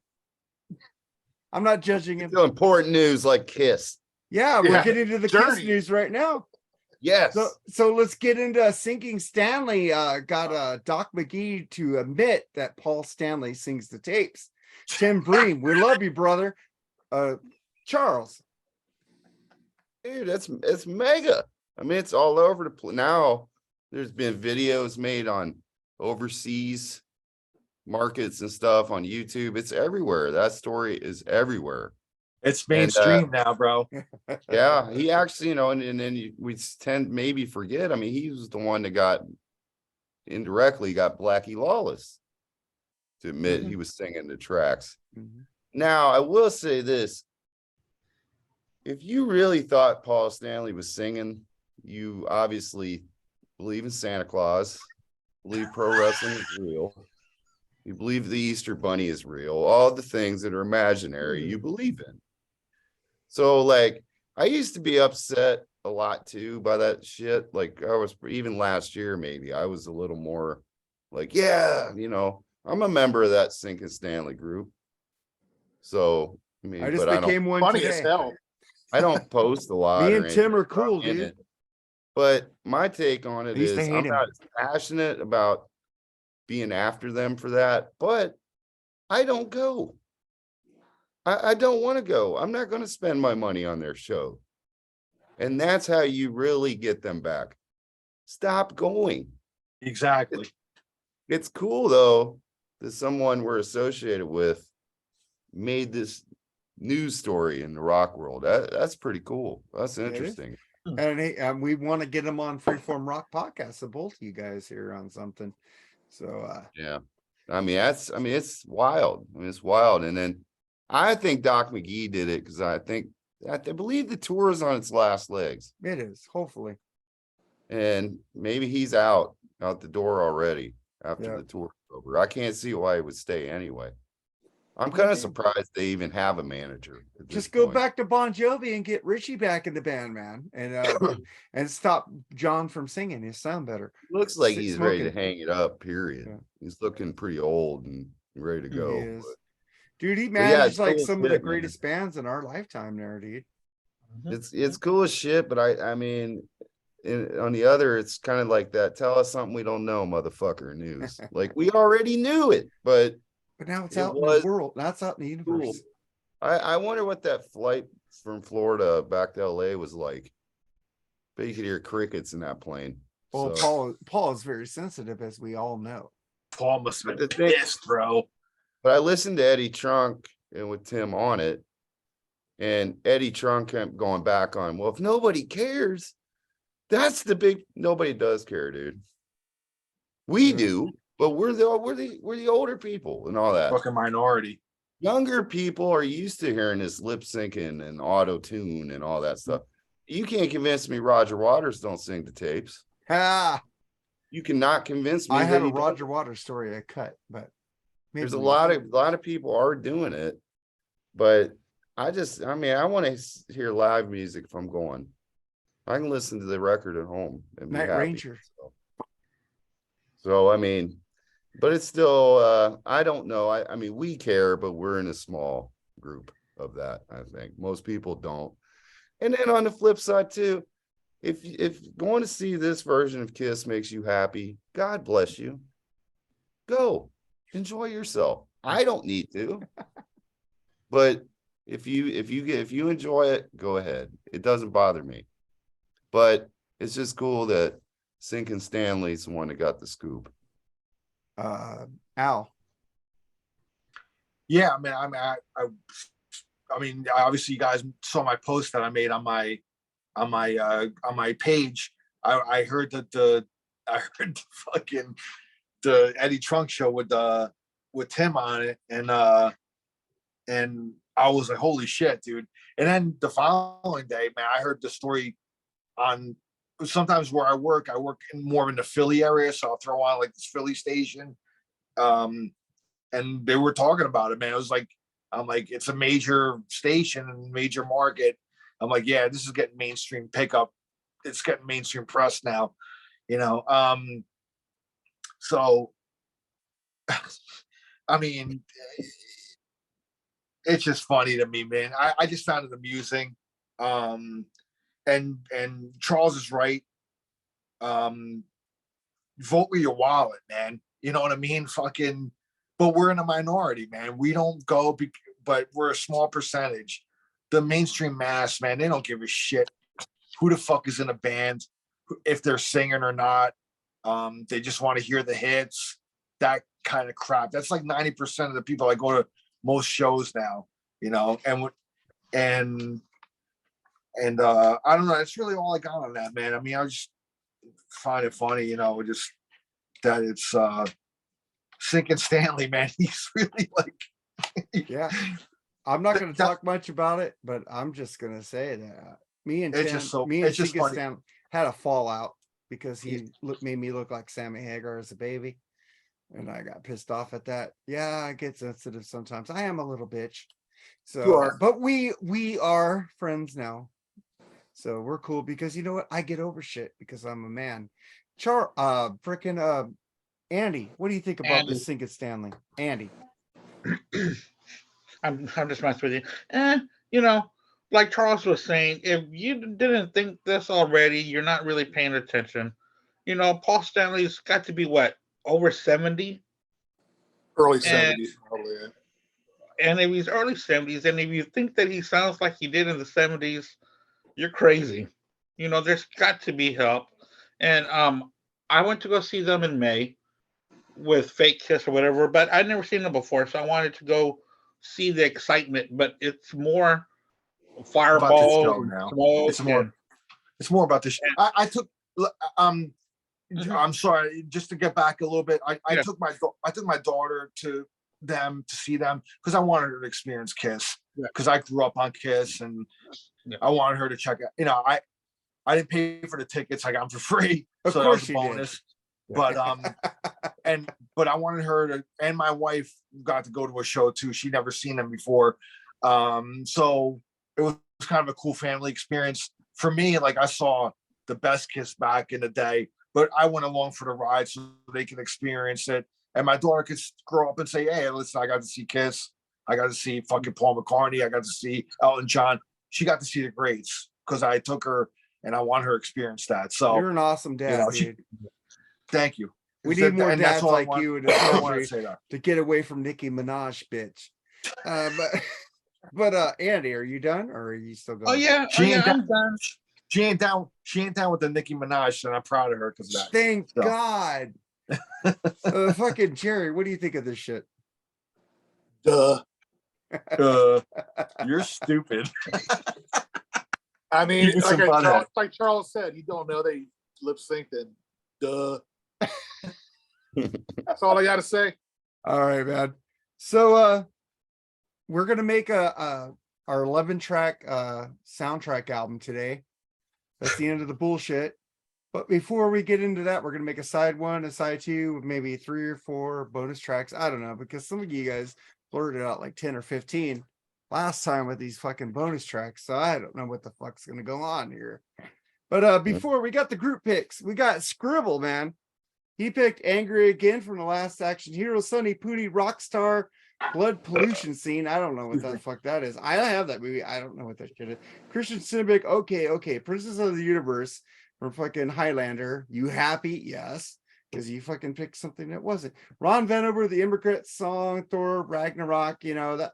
I'm not judging him.
Still important news like Kiss.
Yeah, we're
Yeah.
getting to the Kiss
Journey.
news right now.
Yes.
So let's get into Sinking Stanley. Got Doc McGee to admit that Paul Stanley sings the tapes. Tim Bream, we love you, brother. Charles.
Dude, it's mega. I mean, it's all over the place. Now there's been videos made on overseas markets and stuff on YouTube. It's everywhere. That story is everywhere.
It's mainstream now, bro.
Yeah, he actually, and then we tend maybe forget. I mean, he was the one that got indirectly got Blackie Lawless to admit he was singing the tracks. Now, I will say this. If you really thought Paul Stanley was singing, you obviously believe in Santa Claus, believe pro wrestling is real, you believe the Easter Bunny is real, all the things that are imaginary you believe in. So, like, I used to be upset a lot too by that shit. Like, I was even last year, maybe I was a little more like, yeah, I'm a member of that Sinking Stanley group. So, I mean,
I just
but
became one
Funny
today.
as hell.
I don't post a lot.
Me
or
and
anything
Tim are cool,
in
dude.
it. But my take on it
I used
is
to hate
I'm
him.
not as passionate about being after them for that, but I don't go. I don't want to go. I'm not going to spend my money on their show. And that's how you really get them back. Stop going.
Exactly.
It's cool though that someone we're associated with made this news story in the rock world. That's pretty cool. That's
is.
interesting.
And hey, we want to get him on Freeform Rock Podcast. So both of you guys here on something. So
Yeah. It's wild. It's wild. And then I think Doc McGee did it because I believe the tour is on its last legs.
it is, hopefully.
And maybe he's out the door already after the tour is over. I can't see why he would stay anyway. I'm kind of surprised they even have a manager. at this
Just go
point.
back to Bon Jovi and get Richie back in the band, man. And stop John from singing. He'll sound better.
Looks like
Stick
he's ready to
smoking.
hang it up, period.
Yeah.
He's looking pretty old and ready to go.
He is.
but
Dude, he
yeah,
managed
it's
like
cool
some of
shit,
the
man.
greatest bands in our lifetime there, dude.
It's cool as shit, but I mean, on the other, it's kind of like that. Tell us something we don't know, motherfucker. News. Like we already knew it, but
But now it's
It
out in
was
the world. Now it's out in the universe.
cool. I wonder what that flight from Florida back to LA was like. But you could hear crickets in that plane.
Well,
So-
Paul is very sensitive, as we all know.
Paul must have
The
been
thing-
pissed, bro.
But I listened to Eddie Trunk and with Tim on it, and Eddie Trunk kept going back on, well, if nobody cares, that's the big nobody does care, dude. We
Yeah.
do, but we're the older people and all that.
Fucking minority.
Younger people are used to hearing this lip syncing and auto tune and all that stuff. You can't convince me Roger Waters don't sing the tapes.
Ah,
You cannot convince me.
I had
that
a
he
Roger
doesn't.
Waters story I cut, but maybe
There's a
we-
lot of people are doing it, but I mean, I want to hear live music if I'm going. I can listen to the record at home and be
Night
happy.
Ranger.
So I mean, but it's still I don't know. I mean, we care, but we're in a small group of that. I think most people don't. And then on the flip side too, if going to see this version of Kiss makes you happy, God bless you. Go enjoy yourself. I don't need to, but if you enjoy it, go ahead. It doesn't bother me, but it's just cool that Sinkin' Stanley's the one that got the scoop.
Al.
Yeah, I mean, I mean, obviously, you guys saw my post that I made on my page. I heard that I heard the fucking the Eddie Trunk show with Tim on it, and I was like, holy shit, dude. And then the following day, man, I heard the story on sometimes where I work more in the Philly area, so I'll throw on like this Philly station. And they were talking about it, man. It was like, I'm like, it's a major station and major market. I'm like, yeah, this is getting mainstream pickup. It's getting mainstream press now, you know. So I mean, it's just funny to me, man. I just found it amusing. And Charles is right. Vote with your wallet, man. You know what I mean? Fucking, but we're in a minority, man. We don't go, but we're a small percentage. The mainstream mass, man, they don't give a shit who the fuck is in a band, if they're singing or not. They just want to hear the hits, that kind of crap. That's like 90% of the people that go to most shows now, you know, and I don't know. That's really all I got on that, man. I mean, I just find it funny, you know, just that it's Sinkin' Stanley, man. He's really like,
Yeah. I'm not going to talk much about it, but I'm just going to say that me and Sinkin' Stanley had a fallout because he made me look like Sammy Hagar as a baby. And I got pissed off at that. Yeah, I get sensitive sometimes. I am a little bitch. So, but we are friends now. So we're cool because you know what? I get over shit because I'm a man. Andy, what do you think about this Sinkin' Stanley? Andy.
I'm just messing with you. You know, like Charles was saying, if you didn't think this already, you're not really paying attention. You know, Paul Stanley's got to be what, over 70?
Early
And
70s, probably. Yeah.
and if he's early 70s, and if you think that he sounds like he did in the 70s, you're crazy. You know, there's got to be help. And I went to go see them in May with Fake Kiss or whatever, but I'd never seen them before, so I wanted to go see the excitement. But it's more
about this
fireball
show
and
now.
smoke.
It's more about this. I took
Mhm.
I'm sorry, just to get back a little bit. I
Yeah.
took my daughter to them to see them because I wanted her to experience Kiss
Yeah.
because I grew up on Kiss and
Yeah.
I wanted her to check out. You know, I didn't pay for the tickets. I got them for free,
Of
so
course
that
you
was a
did.
bonus. But but I wanted her to, and my wife got to go to a show too. She'd never seen them before, so it was kind of a cool family experience for me. Like I saw the best Kiss back in the day, but I went along for the ride so they can experience it, and my daughter could grow up and say, "Hey, listen, I got to see Kiss. I got to see fucking Paul McCartney. I got to see Elton John." She got to see the greats because I took her, and I want her to experience that. So
You're an awesome dad,
you know,
dude.
thank you.
We need more
And that's
dads
all I
like
want-
you in the
I wanted to
country
say that.
to get away from Nicki Minaj, bitch. But Andy, are you done or are you still going?
Oh yeah,
She ain't
I'm done.
She ain't down with the Nicki Minaj, and I'm proud of her because of that.
Thank
So.
God. Fucking Jerry, what do you think of this shit?
Duh.
You're stupid.
I mean,
Beavis and Butthead.
like Charles said, you don't know they lip synced and duh. That's all I got to say.
All right, man. So we're gonna make our 11-track soundtrack album today. That's the end of the bullshit. But before we get into that, we're gonna make a side 1, a side 2, maybe 3 or 4 bonus tracks. I don't know, because some of you guys blurted out like 10 or 15. last time with these fucking bonus tracks, so I don't know what the fuck's gonna go on here. But before we got the group picks, we got Scribble, man. He picked Angry Again from the Last Action Hero, Sonny Pooty, Rockstar, Blood Pollution Scene. I don't know what the fuck that is. I have that movie. I don't know what that shit is. Christian Cinematic, okay. Princess of the Universe from fucking Highlander. You happy? Yes. Because you fucking picked something that wasn't. Ron Venover, The Immigrant Song, Thor, Ragnarok, that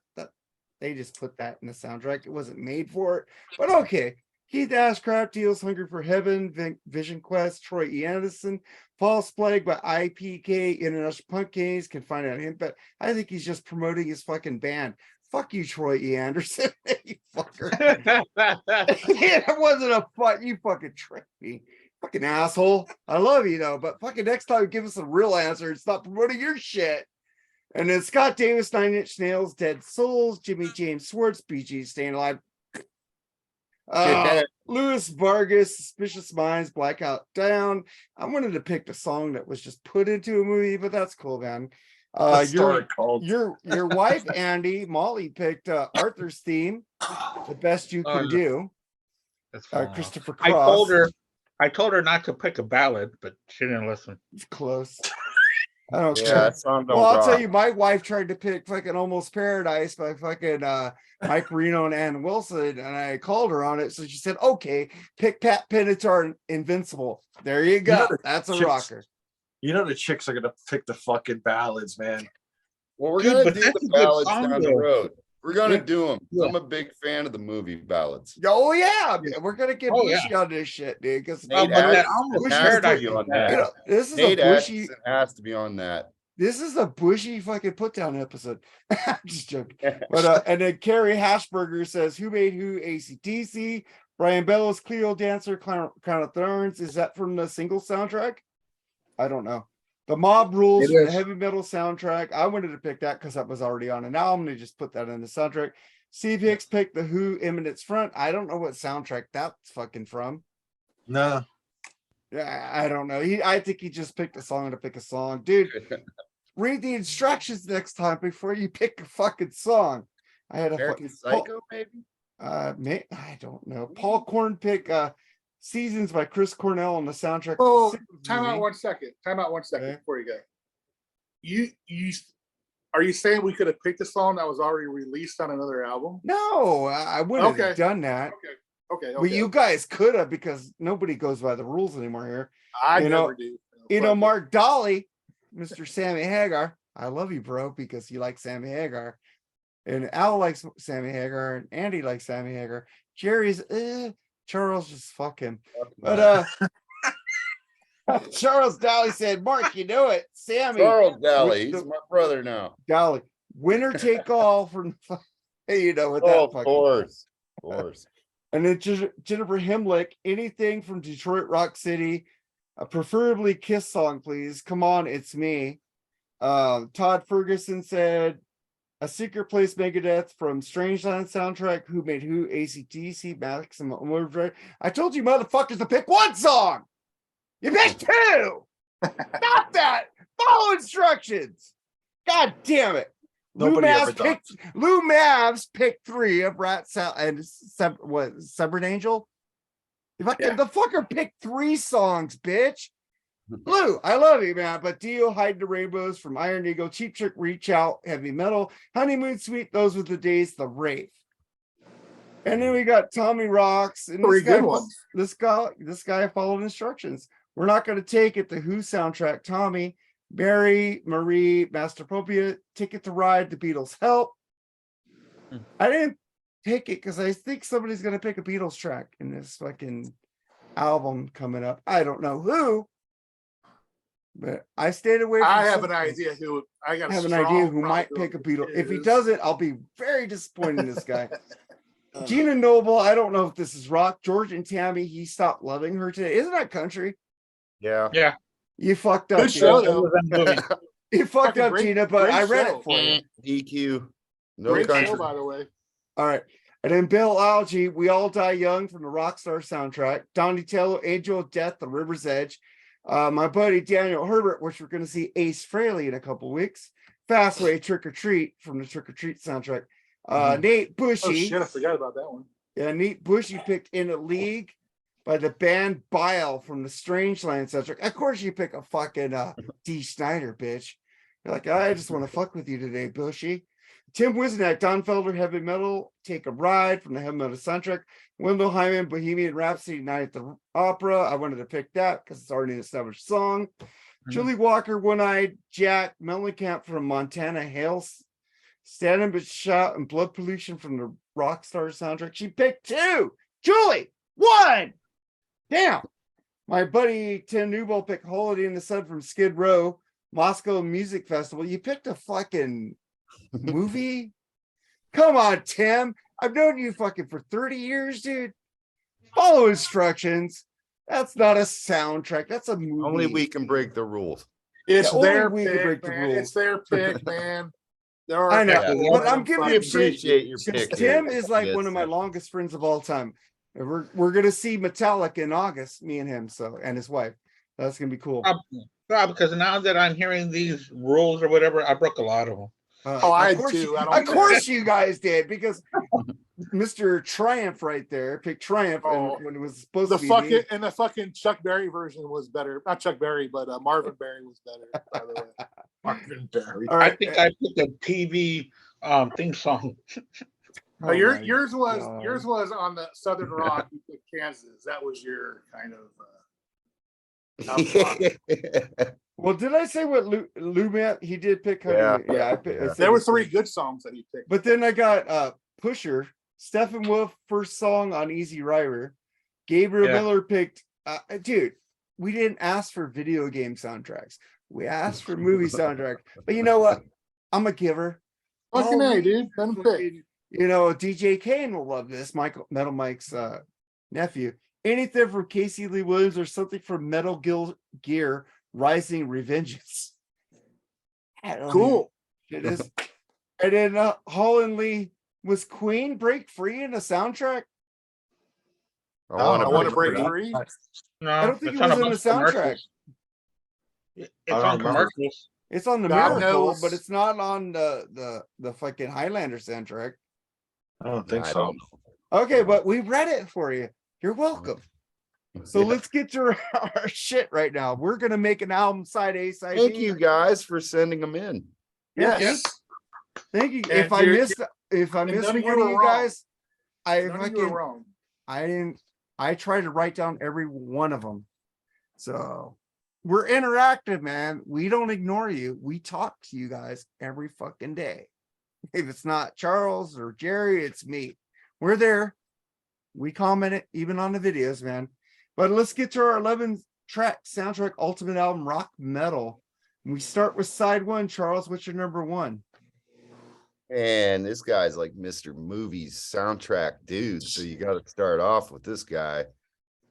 they just put that in the soundtrack. It wasn't made for it, but okay. Keith Ashcraft, Deals Hungry for Heaven, Vision Quest, Troy E. Anderson, False Plague by IPK, International Punk Kings, can find out him, but I think he's just promoting his fucking band. Fuck you, Troy E. Anderson. You fucker. It wasn't a fuck. You fucking tricked me. Fucking asshole. I love you though, but fucking next time give us a real answer and stop promoting your shit. And then Scott Davis, 9 Inch Nails, Dead Souls, Jimmy James Swartz, BG Staying Alive. Louis Vargas, Suspicious Minds, Blackout Down. I wanted to pick the song that was just put into a movie, but that's cool, man. Your wife, Andy, Molly picked Arthur's Theme, The Best You Can Do.
That's
Christopher Cross.
I told her not to pick a ballad, but she didn't listen.
It's close. I don't
Yeah,
care.
that song don't
Well, I'll
rock.
tell you, my wife tried to pick fucking Almost Paradise by fucking Mike Reno and Ann Wilson, and I called her on it. So she said, okay, pick Pat Benatar and Invincible. There you go. That's a rocker.
The chicks are gonna pick the fucking ballads, man.
Well, we're
Dude,
gonna
but
do
that's
the
a good
ballads
song,
down the
though.
road. We're gonna
Yeah.
do them.
Yeah.
I'm a big fan of the movie ballads.
Oh yeah, we're gonna get
Oh,
bushy on this shit, dude. Because
Nate
but that
Atkinson
Almost
has to
Paradise
be
is
on
bad.
that.
this is
Nate
a bushy.
Atkinson has to be on that.
This is a bushy fucking put down episode. I'm just joking. But and then Carrie Hashberger says, "Who made who?" AC/DC. Brian Bellows, Cleo Dancer, Crown of Thorns. Is that from the single soundtrack? I don't know. The Mob Rules
It
from the
is.
heavy metal soundtrack. I wanted to pick that because that was already on an album. They just put that in the soundtrack. CVX picked the Who Imminence Front. I don't know what soundtrack that's fucking from.
No.
Yeah, I don't know. I think he just picked a song to pick a song. Dude, read the instructions next time before you pick a fucking song. I had a
American Psycho, maybe?
I don't know. Paul Korn pick Seasons by Chris Cornell on the soundtrack.
Oh,
of the
time out
movie.
1 second. Time out 1 second
Okay.
before you go. You are you saying we could have picked a song that was already released on another album?
No, I wouldn't
Okay.
have done that.
Okay.
Well, you guys could have because nobody goes by the rules anymore here.
I
you
never
know-
do.
Mark Dolly, Mr. Sammy Hagar. I love you, bro, because you like Sammy Hagar. And Al likes Sammy Hagar, and Andy likes Sammy Hagar. Jerry's Charles, just fuck him. But Charles Dolly said, Mark, you know it. Sammy
Charles Daly,
with
he's
the-
my brother now.
Dolly. Winner take all from you know what
Oh,
that
of
fucking.
course. Of course.
And then Jennifer Himlick, anything from Detroit Rock City, preferably Kiss song, please. Come on, it's me. Todd Ferguson said, A Secret Place Megadeth from Strangeland soundtrack. Who made who? AC/DC, Maximum Overdrive. I told you motherfuckers to pick one song. You picked two. Stop that. Follow instructions. God damn it.
Nobody ever does.
Lou Mavs picked 3 of Rat Sal and Severed Angel. The fucker picked 3 songs, bitch. Lou, I love you, man. But Dio, Hide the Rainbows from Iron Eagle, Cheap Trick, Reach Out, Heavy Metal, Honeymoon Suite, Those Were the Days, The Wraith. And then we got Tommy Rocks. And
Three good ones.
This guy followed instructions. We're not going to take it. The Who soundtrack, Tommy. Mary, Marie, Mastropopia, Ticket to Ride, The Beatles, Help. I didn't pick it because I think somebody's going to pick a Beatles track in this fucking album coming up. I don't know who, but I stayed away from
I have
some-
an idea who I got.
I have an idea who might pick a Beatle. If he doesn't, I'll be very disappointed in this guy. Gina Noble, I don't know if this is rock. George and Tammy, he stopped loving her today. Isn't that country?
Yeah.
Yeah.
You fucked up.
Good show,
Gina.
though.
You fucked
Fucking
up,
great-
Gina, but
great
I read
show.
it for you.
DQ. No
Great
country.
show, by the way.
All right. And then Bill Algie, We All Die Young from the Rockstar soundtrack. Donnie Tello, Angel of Death, The River's Edge. My buddy Daniel Herbert, which we're going to see Ace Frehley in a couple weeks. Fastway, Trick or Treat from the Trick or Treat soundtrack. Nate
Oh
Bushy.
shit, I forgot about that one.
Yeah, Nate Bushy picked In a League by the band Bile from the Strangeland soundtrack. Of course, you pick a fucking D. Snyder, bitch. You're like, I just want to fuck with you today, Bushy. Tim Wisniak, Don Felder, Heavy Metal, Take a Ride from the Heavy Metal soundtrack. Wendell Hyman, Bohemian Rhapsody, Night at the Opera. I wanted to pick that because it's already an established song. Julie Walker, One Eyed Jack, Mellencamp from Montana Hales, Standing But Shot, and Blood Pollution from the Rockstar soundtrack. She picked 2. Julie, 1. Damn. My buddy Tim Newbold picked Holiday in the Sun from Skid Row, Moscow Music Festival. You picked a fucking movie? Come on, Tim. I've known you fucking for 30 years, dude. Follow instructions. That's not a soundtrack. That's a movie.
Only we can break the rules.
It's
Yeah,
their
only we can break
pick,
the
man.
rules.
It's their pick, man. There are
I know,
people
but
that
I'm
are
giving
fucking
him shit.
Appreciate your
Because
pick.
Tim
here.
is like
Yes,
one of my
sir.
longest friends of all time. And we're gonna see Metallica in August, me and him, so and his wife. That's gonna be cool.
Because now that I'm hearing these rules or whatever, I broke a lot of them.
Oh, I
of
had
course,
two. I don't
of
care.
course you guys did, because Mr. Triumph right there picked Triumph,
Oh,
and when it was supposed
The
to be
fucking
me.
and the fucking Chuck Berry version was better. Not Chuck Berry, but Marvin Berry was better. By the way,
Marvin Berry.
All
I
right,
think I picked a TV theme song.
oh
yours
my
yours was
God.
yours was on the Southern Rock. You picked Kansas. That was your kind of.
Well, did I say what Lou meant? He did pick Honey. Yeah, I said
There were
it.
3 good songs that he picked.
But then I got Pusher, Steppenwolf, first song on Easy Rider. Gabriel
Yeah.
Miller picked dude, we didn't ask for video game soundtracks. We asked for movie soundtrack. But you know what? I'm a giver.
Fucking
I'll
A,
read
dude. Let him pick.
fucking- You know, DJ Kane will love this. Metal Mike's nephew. Anything from Casey Lee Williams or something from Metal Gear Rising Revengeance. I don't
Cool.
know. It is. And then Holland Lee, was Queen Break Free in a soundtrack?
I
I want to
break
break
free.
free.
No,
I don't think
it's
it
on
was
a
in
bunch
the
of
soundtrack.
commercials. It's
don't
on
remember.
commercials.
It's on the
God
Miracle,
knows.
but it's not on the fucking Highlander soundtrack.
I don't think
I
so.
don't know.
Okay, but we read it for you. You're welcome. So
Yeah.
let's get to our shit right now. We're gonna make an album side A, side
Thank
B.
you guys for sending them in.
Yeah,
Yes.
thank you.
And
If I
you're-
missed
and
one
none
of
of you were
you
wrong.
guys, I
None of you were
fucking
wrong.
I didn't. I tried to write down every one of them. So we're interactive, man. We don't ignore you. We talk to you guys every fucking day. If it's not Charles or Jerry, it's me. We're there. We comment it even on the videos, man. But let's get to our 11-track soundtrack ultimate album, Rock Metal. We start with side 1. Charles, what's your number 1?
And this guy's like Mr. Movies soundtrack dude. So you got to start off with this guy.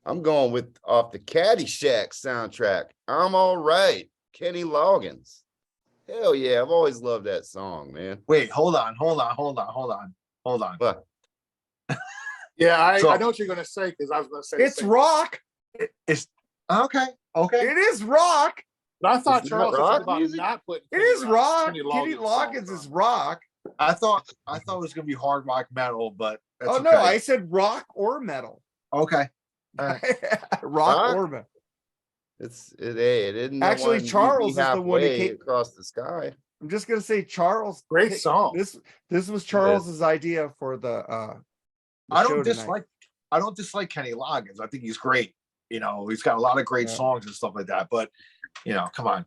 I'm going with off the Caddyshack soundtrack. I'm All Right. Kenny Loggins. Hell yeah. I've always loved that song, man.
Wait, hold on.
But
Yeah, I
So-
know what you're gonna say because I was gonna say the
It's
same.
rock.
It's okay.
It is rock.
But I thought
It's not
Charles was
rock
talking about
music?
not putting.
It is rock.
Kenny
Kenny Loggins
songs
is
on.
rock.
I thought it was gonna be hard rock metal, but that's
Oh
okay.
no, I said rock or metal.
Okay. All right.
rock
Rock?
or metal.
it didn't.
Actually, Charles is the one who came-
across the sky.
I'm just gonna say Charles.
Great
picked-
song.
This was Charles's idea for the
I
show
don't
tonight.
dislike Kenny Loggins. I think he's great. You know, he's got a lot of great
Yeah.
songs and stuff like that. But come on.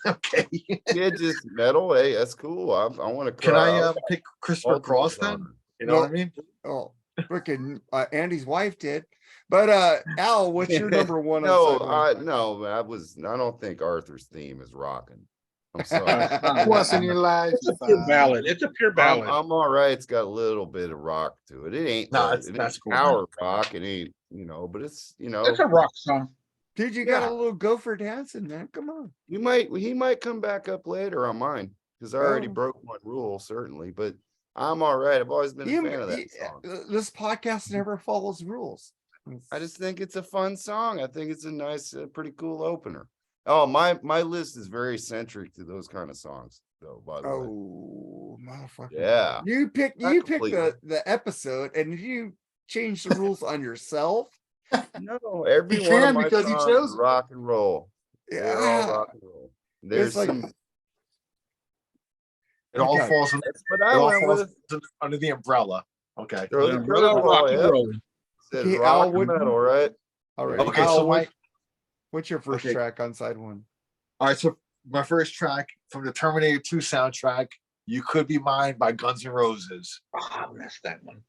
Okay.
Yeah, just metal. Hey, that's cool. I want to.
Can I pick Christopher Cross then? You know
No.
what I mean?
Oh, freaking Andy's wife did. But Al, what's your number 1?
No,
on side
no, I don't think Arthur's theme is rocking. I'm sorry.
Once in your life.
It's a pure ballad. It's a pure ballad.
I'm all right. It's got a little bit of rock to it. It ain't.
No,
it
that's
ain't
cool,
Power rock. It ain't. But it's.
It's a rock song.
Dude, you got
Yeah.
a little gopher dancing, man. Come on.
He might come back up later on mine because I already
Oh.
broke one rule certainly. But I'm all right. I've always been a fan of that
You-
song.
This podcast never follows rules.
I just think it's a fun song. I think it's a nice, pretty cool opener. Oh, my list is very centric to those kind of songs. though, by the way.
Oh, motherfucker.
Yeah.
You pick
Not completely.
the episode and you change the rules on yourself.
No, every
He
one
can
of my
because he
songs
chose
is
it.
rock and roll. They're all
Yeah.
rock and roll. There's
like-
some.
It all
Okay.
falls,
That's what
it
I
all
went
falls
with.
under the umbrella. Okay.
Throw the
Umbrella
curveball,
rock and
yep.
roll.
Says
Okay,
rock
Al,
and
what-
metal, right?
All right.
Okay,
Al,
so my
what's your first
Okay.
track on side one?
all right, so my first track from the Terminator 2 soundtrack, "You Could Be Mine" by Guns N' Roses.
Oh, I missed that one.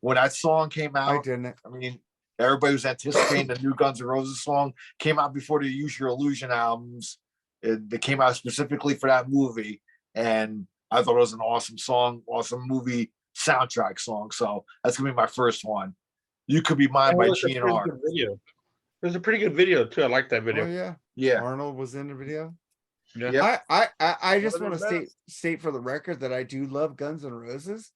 When that song came
I
out,
didn't.
I mean, everybody was anticipating the new Guns N' Roses song. Came out before the Use Your Illusion albums. They came out specifically for that movie, and I thought it was an awesome song, awesome movie soundtrack song. So that's gonna be my first one. "You Could Be Mine"
And
by
it was a pretty
GNR.
good video. It was a pretty good video too. I like that
Oh
video.
yeah.
Yeah,
Arnold was in the video.
Yeah.
Yep.
I just
One
want
of
to
their
state for the record that I do love Guns N' Roses.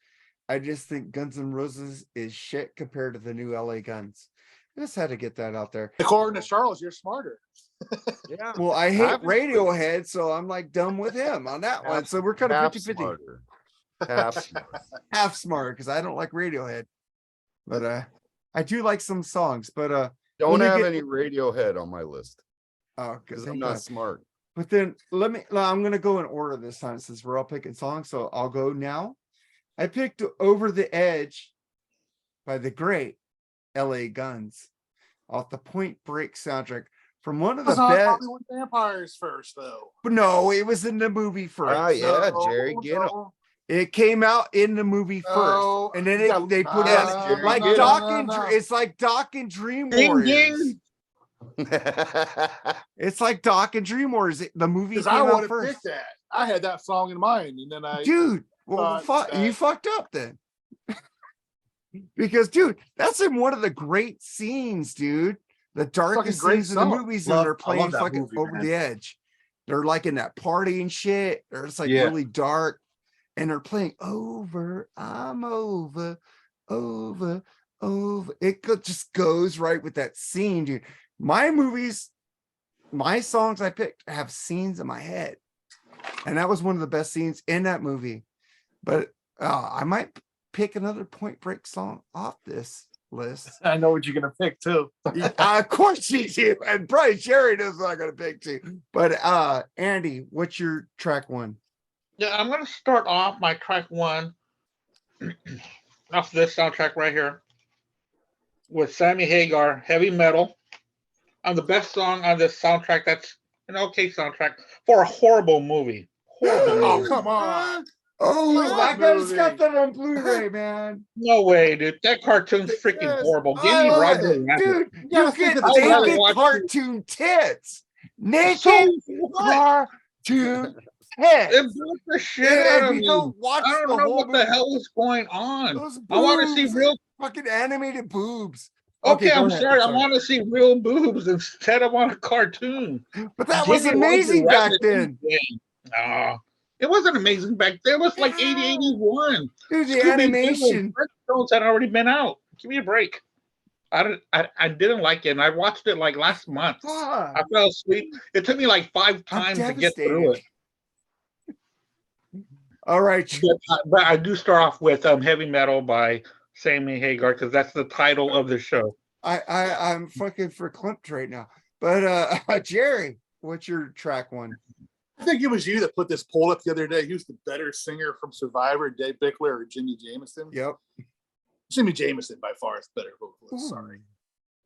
I just think Guns N' Roses is shit compared to the new LA Guns. I just had to get that out there.
According to Charles, you're smarter.
Yeah.
Well, I hate
Obviously.
Radiohead, so I'm like dumb with him on that one. So we're kind of
Half
50-50.
smarter. Half smart.
Half smart because I don't like Radiohead. But I do like some songs. But
Don't
me
have
get-
any Radiohead on my list
oh,
because
good.
I'm not smart.
But then I'm gonna go in order this time since we're all picking songs. So I'll go now. I picked "Over the Edge" by the great LA Guns off the Point Break soundtrack from one of the
That's on
best.
Hollywood Vampires first, though.
No, it was in the movie first.
Oh yeah,
No,
Jerry, get him.
no,
It came out in the movie first,
no.
and then
Yeah,
they put
yes,
it
Jerry,
like
get 'em.
Doc
no,
and
no.
it's like Doc and Dream
Ding,
Warriors.
ding.
It's like Doc and Dream Warriors. The movie came
Because I
out
would have
first.
picked that. I had that song in mind, and then I
Dude, well,
thought
you
that-
fucked up then. Because, dude, that's in one of the great scenes, dude. The darkest
great
scenes in the
song.
movies,
Love-
and they're
I
playing
love that
fucking
movie,
over
man.
the edge. They're like in that party and shit. Or it's like
Yeah.
really dark, and they're playing over. I'm over, over, over. Just goes right with that scene, dude. My movies, my songs I picked have scenes in my head, and that was one of the best scenes in that movie. But I might pick another Point Break song off this list.
I know what you're gonna pick too.
Of course you do, and probably Jerry knows what I'm gonna pick too. But Andy, what's your track one?
Yeah, I'm gonna start off my track one off this soundtrack right here with Sammy Hagar, "Heavy Metal." On the best song on this soundtrack. That's an okay soundtrack for a horrible movie. Horrible
Oh,
movie.
come on.
Oh,
Love
I
that
just got
movie.
that on Blu-ray, man.
No way, dude. That cartoon's freaking
Yes,
horrible. Give
I
me
love
Roger
it,
Rabbit.
dude.
gotta
You
think
get
of the
time.
naked
Watch it.
cartoon tits. Naked
So what?
cartoon
It
tits.
blew the shit out
And
of
we
me.
don't watch
I
the
don't know
whole
what the
movie.
hell is going on.
Those
I want to see
boobs,
real.
fucking animated boobs.
Okay,
go
I'm
ahead,
sorry. I want to see real boobs instead of on a cartoon.
But that
Give
was
me Roger
amazing back
Rabbit
then.
any day. No, it wasn't amazing back then. It was like 80, 81.
Dude, the
Scooby-Doo and
animation.
Flintstones had already been out. Give me a break. I didn't like it, and I watched it like last month.
Fuck.
I fell asleep. It took me like 5
I'm
times to get through it.
All right.
But I do start off with "Heavy Metal" by Sammy Hagar because that's the title of the show.
I'm fucking verklempt right now. But Jerry, what's your track one?
I think it was you that put this poll up the other day. Who's the better singer from Survivor, Dave Bickler or Jimmy Jameson?
Yep.
Jimmy Jameson by far is better vocalist.
Ooh.
Sorry.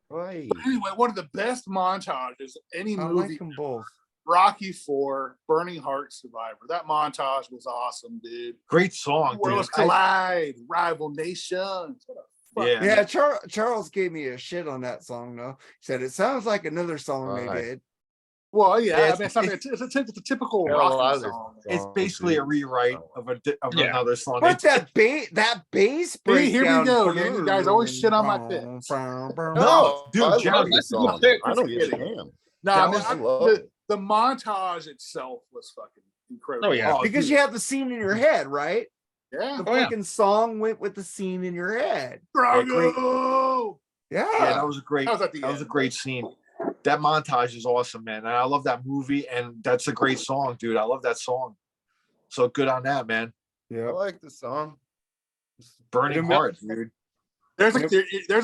Right.
But anyway, one of the best montages of any
I
movie.
like them both.
Rocky IV, Burning Heart, Survivor. That montage was awesome, dude.
Great song,
Worlds
dude.
collide, rival nations. What a fuck.
Yeah.
Yeah, Charles gave me a shit on that song though. He said it sounds like another song they
Right.
did.
Well, yeah,
Yeah,
I mean, it's a typical
Yeah, a lot
Rocky
of their
song.
It's basically a rewrite of
Yeah.
another song.
But
It's-
that bass
See,
breakdown.
here we go, man. You guys always shit on my picks.
No, dude,
I
Jerry,
love this
that's a good
song.
pick.
I don't
Just
give a
kidding.
damn.
No,
Yeah,
I mean,
I love
the montage itself was fucking incredible.
Oh, yeah.
Because you have the scene in your head, right?
Yeah.
The
Oh, yeah.
fucking song went with the scene in your head.
Drago!
Yeah.
yeah, that was a great.
That was at the
That was a
end.
great scene. That montage is awesome, man. And I love that movie, and that's a great song, dude. I love that song. So good on that, man.
I
Yeah.
like the song.
Burning
And then-
heart, dude.
There's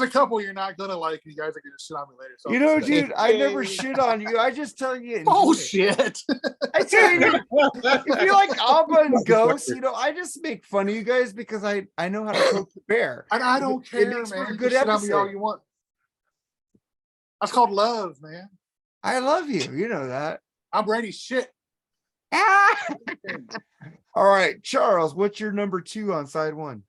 a couple you're not gonna like, and you guys are gonna shit on me later. So
You know,
I'll just say-
dude, I never shit on you. I just tell you. enjoy
Oh
it.
shit!
I tell you, dude, if you like Abba and Ghost, you know, I just make fun of you guys because I know how to poke the bear.
And I don't
It
care,
makes for
man.
a
You
good
can shit on me all
episode.
you want. That's called love, man.
I love you. You know that.
I'm ready. Shit.
Ah! All right, Charles, what's your number 2 on side 1?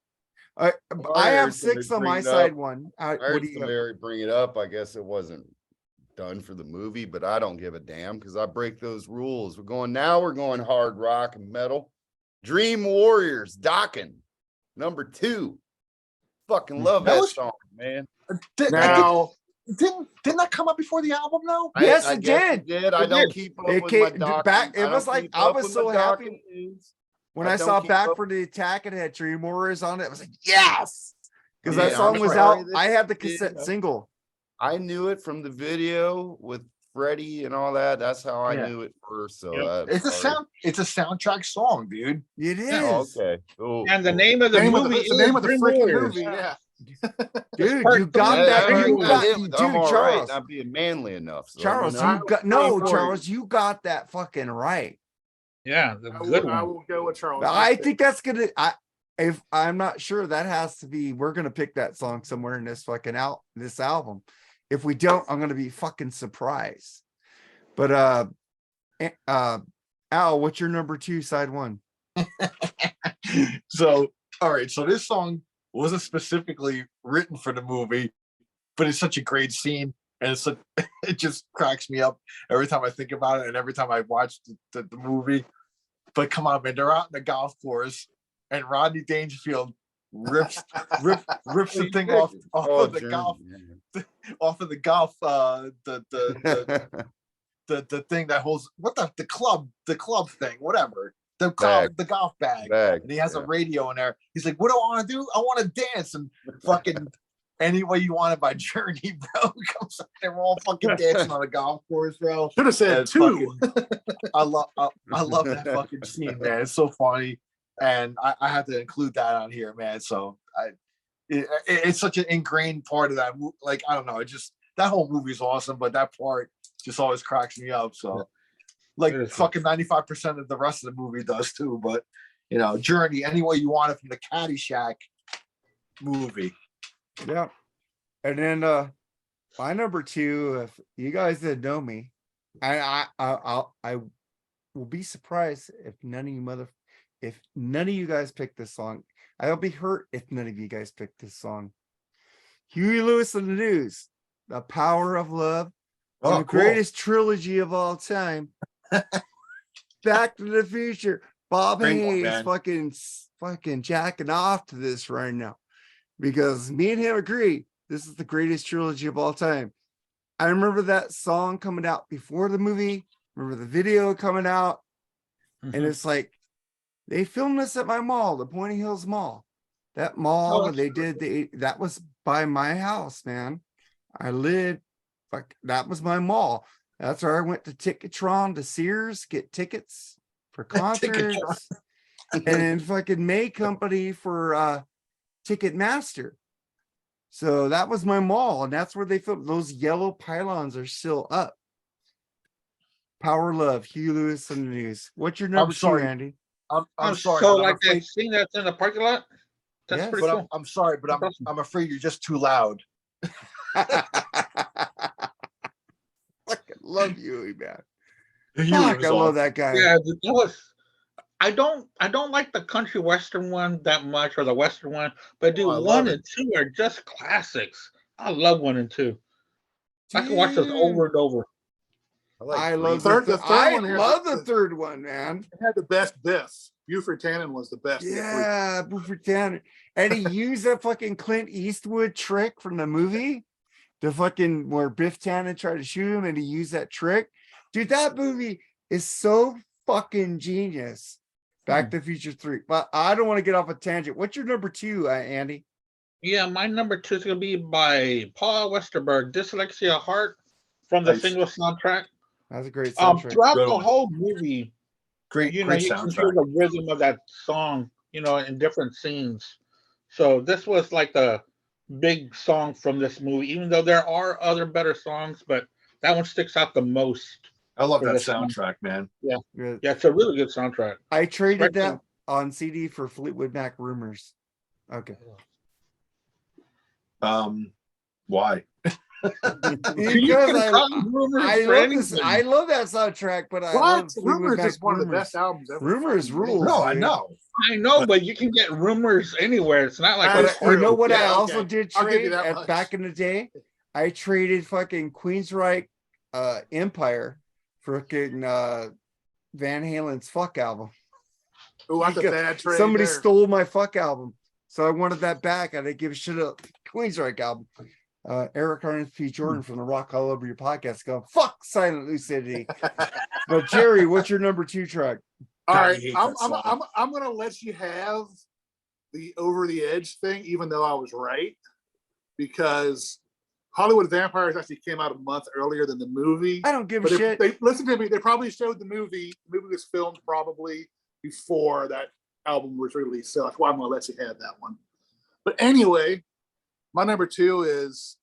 I
I
have
heard somebody
6 on
bring
my
it
side
up.
1.
I
What
heard
do you got?
somebody bring it up. I guess it wasn't done for the movie, but I don't give a damn because I break those rules. We're going hard rock and metal. Dream Warriors, Dockin, number 2. Fucking love
That
that
was-
song, man.
Now,
Didn't that come out before the album though?
Yes,
I
it
guess
did.
I
It
don't
did.
keep up
It
with
came
my Dockin.
back. It
I
was
don't
like
keep
I
up
was
with
so
my
happy
Dockin news.
when
I
I
don't
saw
keep
Back
up-
for the Attack and it had Dream Warriors on it. I was like, yes, because
Yeah,
that song
I'm
was
sorry
out.
that
I had the
you did.
cassette single.
I knew it from the video with Freddie and all that. That's how I
Yeah.
knew it first. So
Yep.
It's a soundtrack song, dude.
It is,
Oh, okay. Cool.
And the
cool.
name of the movie
it's the name of the
Dream
freaking
Warriors.
movie. Yeah.
dude.
part
You got
three.
that.
I
You
got
got,
hit,
dude,
I'm all right.
Charles.
Not being manly enough. So,
Charles,
you know.
you got Charles, you got that fucking right.
Yeah, the
I
good
will, I
one.
will go with Charles.
I think that's gonna. If I'm not sure, that has to be. We're gonna pick that song somewhere in this fucking this album. If we don't, I'm gonna be fucking surprised. But Al, what's your number 2 side 1?
So, all right. So this song wasn't specifically written for the movie, but it's such a great scene, and it just cracks me up every time I think about it, and every time I watch the movie. But come on, man, they're out in the golf course, and Rodney Dangerfield rips the thing off
Oh,
of the
Journey,
golf
yeah.
off of the golf the thing that holds the club thing, whatever.
Bag.
The golf bag.
Bag,
And he has a
yeah.
radio in there. He's like, what do I want to do? I want to dance and fucking Any Way You Want It by Journey, bro. Comes up there, we're all fucking dancing on a golf course, bro.
Should have said
It's
2.
I love that fucking scene, man. It's so funny. And I had to include that on here, man. So it's such an ingrained part of that. Like, I don't know. That whole movie is awesome, but that part just always cracks me up. So, like,
It is.
fucking 95% of the rest of the movie does too. But, Journey, Any Way You Want It from the Caddyshack movie.
Yeah. And then my number 2, if you guys didn't know me, I will be surprised if none of you guys pick this song. I'll be hurt if none of you guys pick this song. Huey Lewis and the News, The Power of Love,
Oh,
the
cool.
greatest trilogy of all time. Back to the Future. Bob
Great one,
Hayes
man.
fucking jacking off to this right now. Because me and him agree, this is the greatest trilogy of all time. I remember that song coming out before the movie. Remember the video coming out. And it's like, they filmed this at my mall, the Pointy Hills Mall. That mall,
Oh,
and they did that was by my house, man. I lived, that was my mall. That's where I went to Ticketron to Sears, get tickets for concerts. And then fucking May Company for Ticketmaster. So that was my mall, and that's where they filmed. Those yellow pylons are still up. Power Love, Huey Lewis and the News. What's your number 2,
sorry.
Andy?
I'm sorry.
So
but I'm
like that
afraid-
scene that's in the parking lot. That's
Yes.
pretty
But
cool.
I'm sorry, but
That's awesome.
I'm afraid you're just too loud.
Fucking love Huey, man.
Huey
Fuck,
was
I love
awesome.
that guy.
Yeah, that was. I don't like the country western one that much, or the western one, but dude,
Oh, I love
1
it.
and 2 are just classics. I love 1 and 2. I can watch those
Dude.
over and over.
I love
Third-
the
the
third.
third
I
one here-
love the third one, man.
It had the best biffs. Buford Tannen was the best.
Yeah, Buford Tanner. And he used that fucking Clint Eastwood trick from the movie. The fucking where Biff Tannen tried to shoot him and he used that trick. Dude, that movie is so fucking genius. Back to the Future 3. But I don't want to get off a tangent. What's your number 2, Andy?
Yeah, my number 2 is gonna be by Paul Westerberg, Dyslexia Heart, from the
Nice.
single soundtrack.
That's a great soundtrack.
Throughout
Good
the
one.
whole movie,
Great,
you know,
great
you can hear
soundtrack.
the rhythm of that song, you know, in different scenes. So this was like the big song from this movie, even though there are other better songs, but that one sticks out the most
I love
for
that
this one.
soundtrack, man.
Yeah,
Good.
yeah, it's a really good soundtrack.
I traded
Especially-
that on CD for Fleetwood Mac Rumors. Okay.
Why?
Because I love this.
anything.
I love that soundtrack, but I
What?
love Fleetwood
Rumors
Mac
is one of the
Rumors.
best albums ever.
Rumors
fucking made.
rules.
No, I
dude.
know.
I know, but you can get rumors anywhere. It's not like
That
But
is
you know
true.
what I
Yeah,
also
okay.
did
I'll give you
trade
that
at
much.
back in the day? I traded fucking Queensryche Empire for fucking Van Halen's Fuck album.
Ooh, that's a
Because
bad trade.
Somebody
there.
stole my Fuck album. So I wanted that back. I didn't give a shit about Queensryche album. Eric Arns P. Jordan from the Rock All Over Your podcast go, fuck Silent Lucidity. But Jerry, what's your number 2 track?
All
God,
right,
I hate
I'm,
that
I'm,
song.
I'm gonna let you have the over the edge thing, even though I was right, because Hollywood Vampires actually came out a month earlier than the movie.
I don't give a
But
shit.
they listen to me. They probably showed the movie. The movie was filmed probably before that album was released, so that's why I'm gonna let you have that one. But anyway, my number 2 is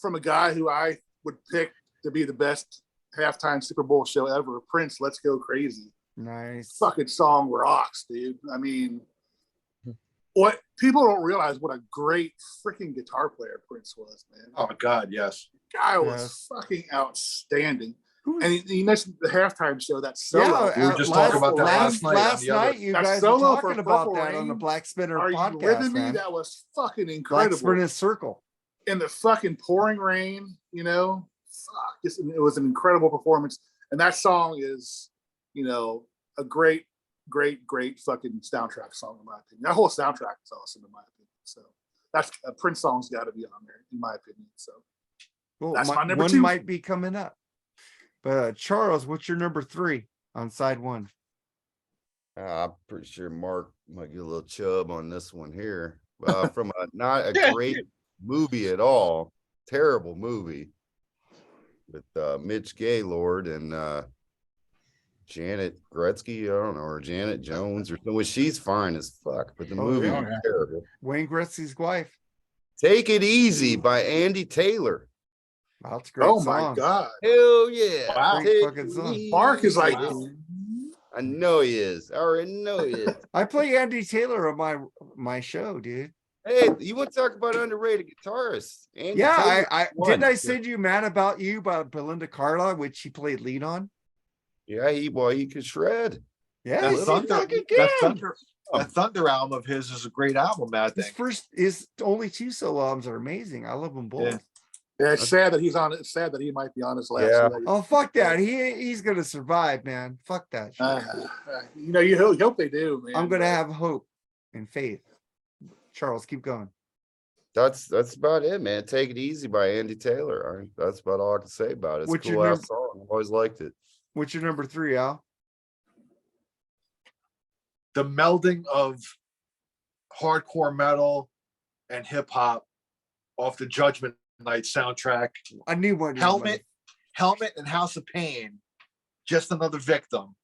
from a guy who I would pick to be the best halftime Super Bowl show ever, Prince. Let's Go Crazy.
Nice.
Fucking song rocks, dude. I mean, what people don't realize what a great freaking guitar player Prince was, man.
Oh God, yes.
Guy was
Yes.
fucking outstanding.
Who-
And he mentioned the halftime show, that solo.
Yeah,
We were just talking about that last night on
Last
the other-
night, you
That
guys were
solo for
talking about
Purple
that on the
Rain,
Blackspinner
Are you
podcast,
with me?
man.
That was fucking incredible.
Blackspinner Circle.
In the fucking pouring rain, you know, fuck, it was an incredible performance. And that song is, you know, a great fucking soundtrack song in my opinion. That whole soundtrack is awesome in my opinion. So that's a Prince song's got to be on there in my opinion. So
Well,
That's my number
one
2.
might be coming up. But Charles, what's your number 3 on side 1?
I'm pretty sure Mark might get a little chub on this one here. From not a great movie at all, terrible movie with Mitch Gaylord and Janet Gretzky, I don't know, or Janet Jones or something. Well, she's fine as fuck, but the
Oh,
movie
yeah.
was terrible.
Wayne Gretzky's wife.
Take It Easy by Andy Taylor.
Wow, that's a great
oh
song.
my god.
Hell yeah.
Wow.
Great
Take
fucking
it
song.
easy.
Mark is like
I know he is. I already know he is.
I play Andy Taylor on my show, dude.
Hey, you want to talk about underrated guitarists? Andy
Yeah,
Taylor
I
won.
didn't I send you Man About You by Belinda Carlisle, which he played lead on.
Yeah, he could shred.
Yeah,
That
he
Thunder,
fucking
that
can.
Thunder, that Thunder album of his is a great album, man. I think.
His only 2 solo albums are amazing. I love them both.
Yeah.
Yeah, it's sad that he's on. It's sad that he might be on his last.
Yeah.
Oh fuck that! He's gonna survive, man. Fuck that. Shit.
You know, you hope they do, man.
I'm gonna have hope and faith. Charles, keep going.
That's about it, man. Take It Easy by Andy Taylor. That's about all I can say about it. It's
What's
a
your
cool ass
num-
song. I've always liked it.
What's your number 3, Al?
The melding of hardcore metal and hip hop off the Judgment Night soundtrack.
I knew one.
Helmet and House of Pain. Just Another Victim.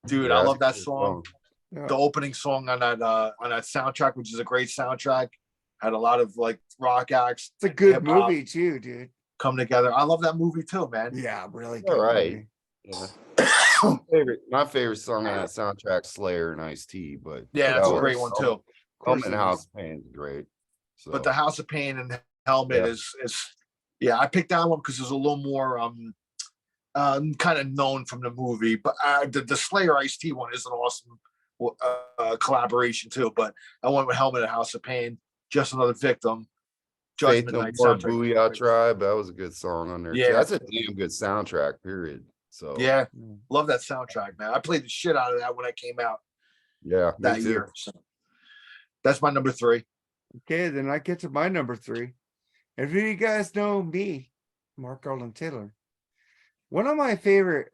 Dude,
Yeah,
I
that's
love
a
that
good
song.
Yeah.
The opening song on that soundtrack, which is a great soundtrack, had a lot of like rock acts.
It's a good
hip-hop
movie too, dude.
come together. I love that movie too, man.
Yeah, really good.
All right.
Movie.
Yeah. My favorite song on that soundtrack, Slayer and Ice-T, but
Yeah,
that
that's a
was-
great one too.
Of course
Helmet and
it
House
is.
of Pain is great. So
But the House of Pain and Helmet
Yeah.
is yeah, I picked that one because it's a little more kind of known from the movie. But the Slayer Ice-T one is an awesome collaboration too. But I went with Helmet and House of Pain, Just Another Victim,
Faith
Judgment
No
Night
More,
soundtrack.
Booyah Tribe, that was a good song on there. too.
Yeah.
That's a damn good soundtrack, period. So
Yeah,
Mm.
love that soundtrack, man. I played the shit out of that when I came out
yeah, me
that
too.
year. So that's my number 3.
Okay, then I get to my number 3. If you guys know me, Mark Garland Taylor, one of my favorite,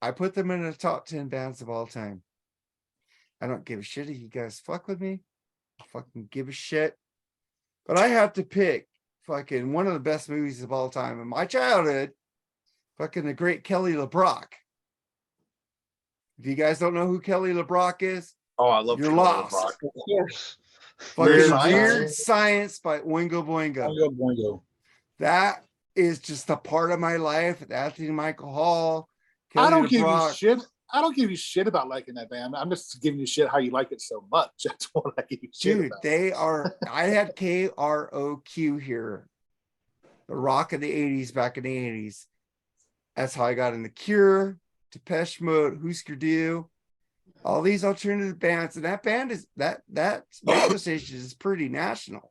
I put them in the top 10 bands of all time. I don't give a shit if you guys fuck with me. I fucking give a shit. But I have to pick fucking one of the best movies of all time in my childhood. Fucking the great Kelly LeBrock. If you guys don't know who Kelly LeBrock is,
Oh, I love
you're
Kelly
lost.
LeBrock.
Of course.
Fucking
Weird
Weird
Science.
Science by Oingo Boingo.
Boingo, boingo.
That is just a part of my life. With Anthony Michael Hall,
I
Kelly
don't give you
LeBrock.
shit. I don't give you shit about liking that band. I'm just giving you shit how you like it so much. That's what I give you shit
Dude,
about.
they are. I had KROQ here, the rock of the 80s back in the 80s. That's how I got in The Cure, Depeche Mode, Husker Du, all these alternative bands. And that band is that radio station is pretty national.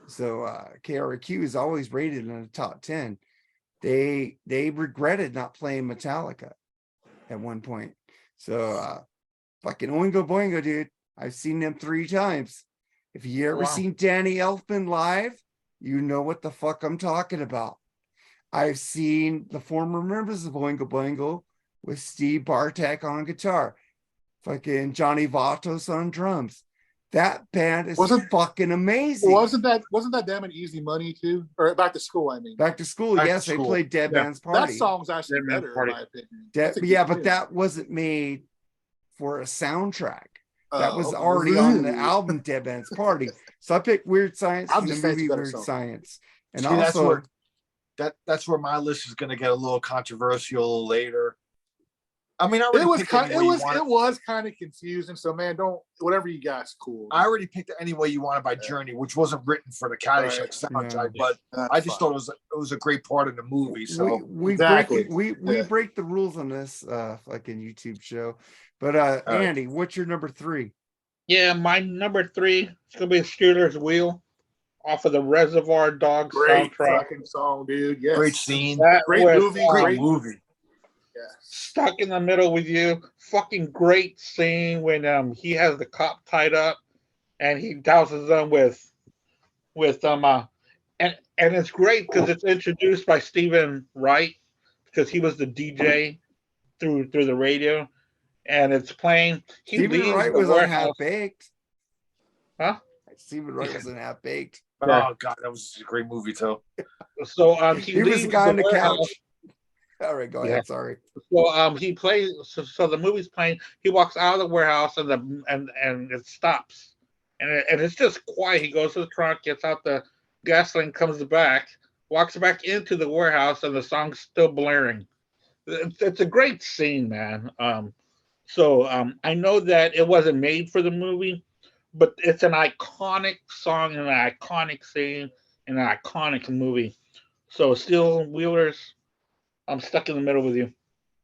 So KROQ is always rated in the top 10. They regretted not playing Metallica at one point. So fucking Oingo Boingo, dude. I've seen them 3 times. If you ever
Wow.
seen Danny Elfman live, you know what the fuck I'm talking about. I've seen the former members of Oingo Boingo with Steve Bartek on guitar, fucking Johnny Vatos on drums. That band is fucking amazing.
Wasn't that damn an Easy Money too? Or Back to School, I mean.
Back to School,
Back to
yes, they
School.
played Dead
Yeah.
Man's Party.
That song's actually
Dead Man's
better
Party.
in my opinion. That's a good
Yeah, but
tune.
that wasn't made for a soundtrack. That was
Oh,
already on the
ooh.
album Dead Man's Party. So I picked Weird Science
I'm
from the
just saying it's
movie
a better
Weird
song.
Science. And
See,
also,
that's where my list is going to get a little controversial later. I mean, I already
It was
picked
kind.
any way you want
It was kind of confusing. So man, don't whatever you guys cool.
I already picked Any Way You Want It by Journey, which wasn't written for the Caddyshack
Right.
soundtrack,
Yeah.
but I just thought it was a great part of the movie. So
we
Exactly.
we
Yeah.
break the rules on this fucking YouTube show. But
right.
Andy, what's your number 3?
Yeah, my number 3 is gonna be Steelers Wheel off of the Reservoir Dogs
Great
soundtrack.
fucking song, dude. Yes.
great scene,
That
Great
with,
movie,
great movie.
Yeah.
Stuck in the Middle with You. Fucking great scene when he has the cop tied up and he douses them with and it's great because it's introduced by Stephen Wright because he was the DJ through the radio and it's playing. He
Stephen
leaves
Wright
the
was on
warehouse.
Half Baked.
Huh?
Stephen Wright was in Half Baked.
Yeah.
Oh god, that was a great movie too.
So
He
he
was
leaves
the guy on the
warehouse.
couch. All right, go
Yeah.
ahead. Sorry.
So he plays. So the movie's playing. He walks out of the warehouse and it stops, and it's just quiet. He goes to the trunk, gets out the gasoline, comes back, walks back into the warehouse, and the song's still blaring. It's a great scene, man. So I know that it wasn't made for the movie, but it's an iconic song and an iconic scene and an iconic movie. So Steel Wheelers, I'm stuck in the middle with you.